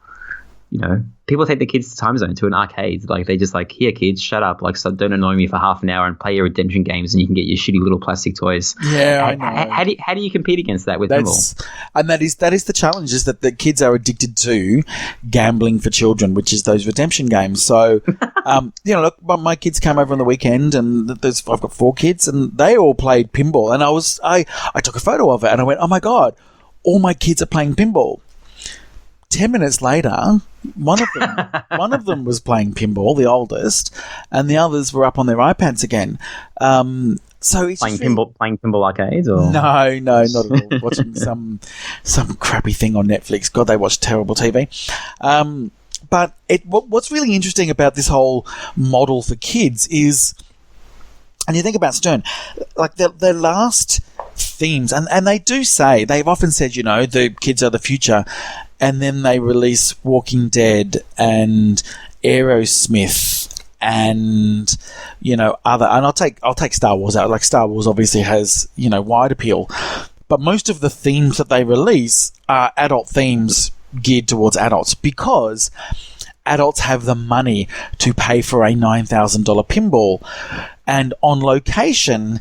People take their kids to Time Zone to an arcade. Like, they just like, here, kids, shut up. Like, so don't annoy me for half an hour and play your redemption games and you can get your shitty little plastic toys. Yeah, I know. How do you compete against that with pinball? And that is the challenge, is that the kids are addicted to gambling for children, which is those redemption games. So, look, my kids came over on the weekend and I've got 4 kids and they all played pinball. And I took a photo of it and I went, oh my God, all my kids are playing pinball. 10 minutes later, one of them was playing pinball, the oldest, and the others were up on their iPads again. So it's playing pinball arcades, or no, not at all. Watching some crappy thing on Netflix. God, they watch terrible TV. But what's really interesting about this whole model for kids is, and you think about Stern, like their last themes, and they do say, they've often said, the kids are the future. And then they release Walking Dead and Aerosmith and other. And I'll take Star Wars out. Like, Star Wars obviously has wide appeal, but most of the themes that they release are adult themes geared towards adults because adults have the money to pay for a $9,000 pinball, and on location.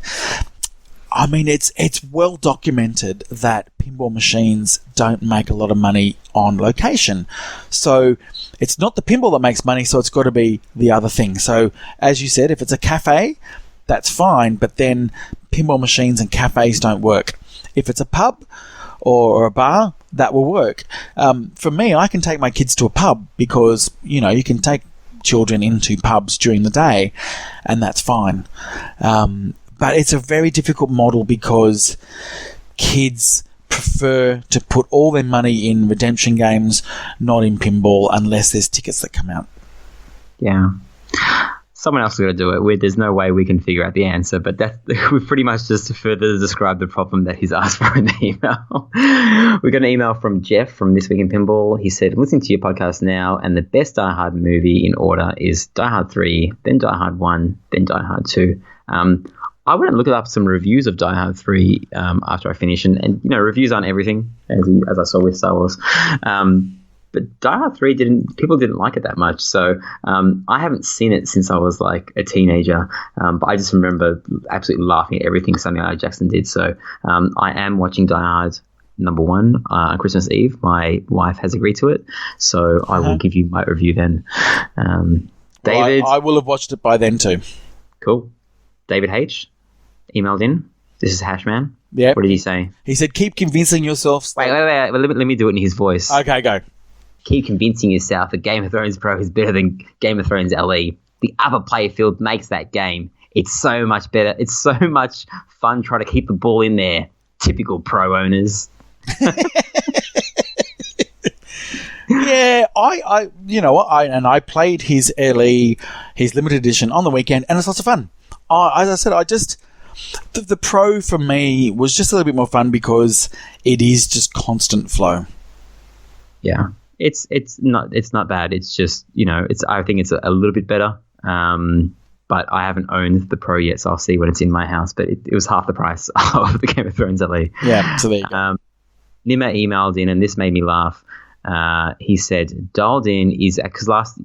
I mean, it's well documented that pinball machines don't make a lot of money on location. So it's not the pinball that makes money, so it's got to be the other thing. So as you said, if it's a cafe, that's fine, but then pinball machines and cafes don't work. If it's a pub or a bar, that will work. For me, I can take my kids to a pub because, you can take children into pubs during the day, and that's fine. But it's a very difficult model because kids prefer to put all their money in redemption games, not in pinball, unless there's tickets that come out. Yeah. Someone else is going to do it. There's no way we can figure out the answer, but we've pretty much just further described the problem that he's asked for in the email. We got an email from Jeff from This Week in Pinball. He said, listening to your podcast now, and the best Die Hard movie in order is Die Hard 3, then Die Hard 1, then Die Hard 2. I went and looked up some reviews of Die Hard 3 after I finished, and reviews aren't everything, as I saw with Star Wars. But Die Hard 3 people didn't like it that much, so I haven't seen it since I was like a teenager. But I just remember absolutely laughing at everything Samuel L. Jackson did. So I am watching Die Hard number 1 on Christmas Eve. My wife has agreed to it, so I will give you my review then. David, I will have watched it by then too. Cool. David H. emailed in. This is Hashman. Yeah. What did he say? He said, keep convincing yourself. Wait. Let me do it in his voice. Okay, go. Keep convincing yourself that Game of Thrones Pro is better than Game of Thrones LE. The upper playfield makes that game. It's so much better. It's so much fun trying to keep the ball in there. Typical pro owners. Yeah, I you know what, I played his LE, his limited edition on the weekend, and it's lots of fun. As I said, the Pro for me was just a little bit more fun because it is just constant flow. Yeah, it's not bad. It's just, I think it's a little bit better. But I haven't owned the Pro yet, so I'll see when it's in my house. But it was half the price of the Game of Thrones LE. Yeah, so there you go. Nima emailed in, and this made me laugh. He said, Dialed In is, because last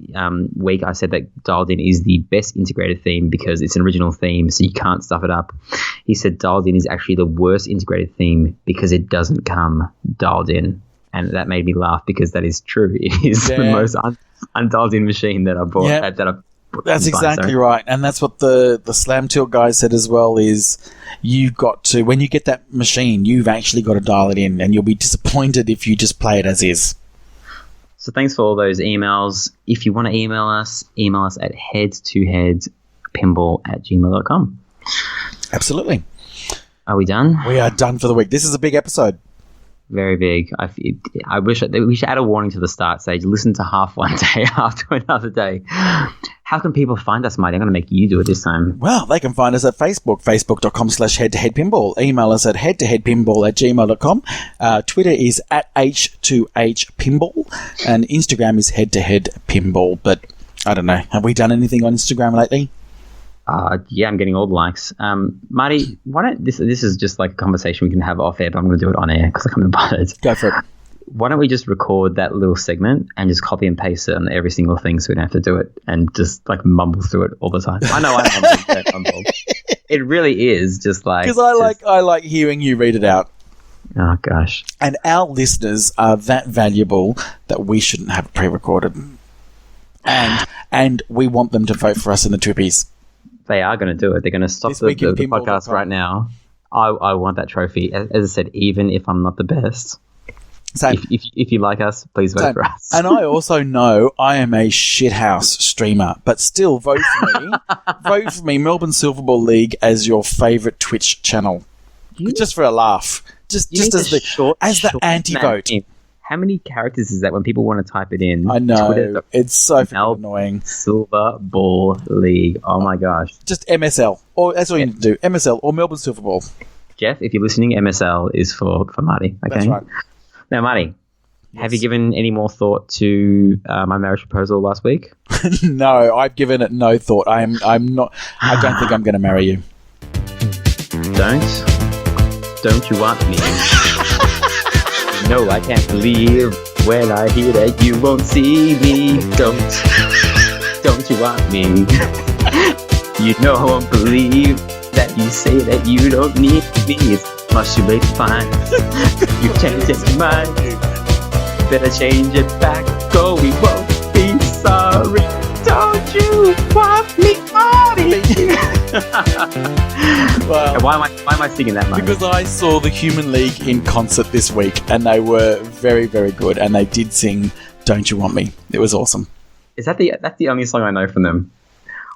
week I said that Dialed In is the best integrated theme because it's an original theme, so you can't stuff it up. He said Dialed In is actually the worst integrated theme because it doesn't come dialed in. And that made me laugh because that is true. It is the most undialed in machine that I bought. Yeah. That's exactly right. And that's what the Slam Tilt guys said as well, is you've got to, when you get that machine, you've actually got to dial it in, and you'll be disappointed if you just play it as is. So thanks for all those emails. If you want to email us at head2headpinball@gmail.com. Absolutely. Are we done? We are done for the week. This is a big episode. Very big. I wish we should add a warning to the start stage. Listen to half one day, half to another day. How can people find us, Marty? I'm going to make you do it this time. Well, they can find us at Facebook, facebook.com/head2headpinball. Email us at head2headpinball@gmail.com. Twitter is at H2H Pinball. And Instagram is head2headpinball. But I don't know. Have we done anything on Instagram lately? Yeah, I'm getting all the likes. Marty, why don't this is just like a conversation we can have off air, but I'm going to do it on air because I can't be bothered. Go for it. Why don't we just record that little segment and just copy and paste it on every single thing so we don't have to do it and just like mumble through it all the time? I know I mumble. It really is just like... Because I like hearing you read it out. Oh, gosh. And our listeners are that valuable that we shouldn't have it pre-recorded. And we want them to vote for us in the Twippies. They are going to do it. They're going to stop the podcast right now. I want that trophy. As I said, even if I'm not the best... Same. If you like us, please vote for us. And I also know I am a shithouse streamer, but still vote for me. Vote for me, Melbourne Silverball League, as your favourite Twitch channel. Just for a laugh. Just as the anti-vote. How many characters is that when people want to type it in? I know. Twitter, it's so annoying. Silverball League. Oh my gosh. Just MSL. Or that's all you need to do. MSL or Melbourne Silverball. Jeff, if you're listening, MSL is for Marty. Okay? That's right. Now, Marty, have you given any more thought to my marriage proposal last week? No, I've given it no thought. I'm not. I don't think I'm going to marry you. Don't you want me? No, I can't believe when I hear that you won't see me. Don't you want me? You know I won't believe that you say that you don't need me. It's much too late to find. You've changed your mind. Better change it back, or we won't be sorry. Don't you want me, Marty? Well, why am I singing that, Marty? Because I saw the Human League in concert this week, and they were very, very good. And they did sing "Don't You Want Me." It was awesome. That's the only song I know from them.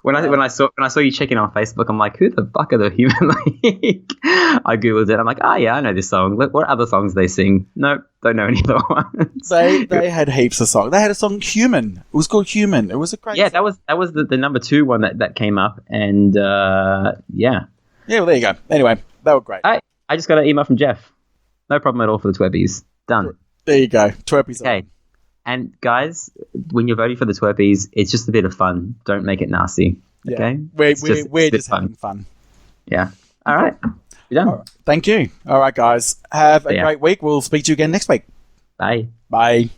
When I saw you checking on Facebook, I'm like, who the fuck are the Human League? I googled it. I'm like, yeah, I know this song. What other songs they sing? Nope, don't know any other ones. They had heaps of songs. They had a song "Human." It was called "Human." It was a great. Yeah, song. that was the number 2 one that came up, and yeah. Yeah, well, there you go. Anyway, they were great. I just got an email from Jeff. No problem at all for the Twerpies. Done. There you go. Twerpies. Okay. And guys, when you're voting for the Twerpies, it's just a bit of fun. Don't make it nasty. Okay? Yeah. We're just having fun. Yeah. All right. You're done. Right. Thank you. All right, guys. Have a great week. We'll speak to you again next week. Bye. Bye.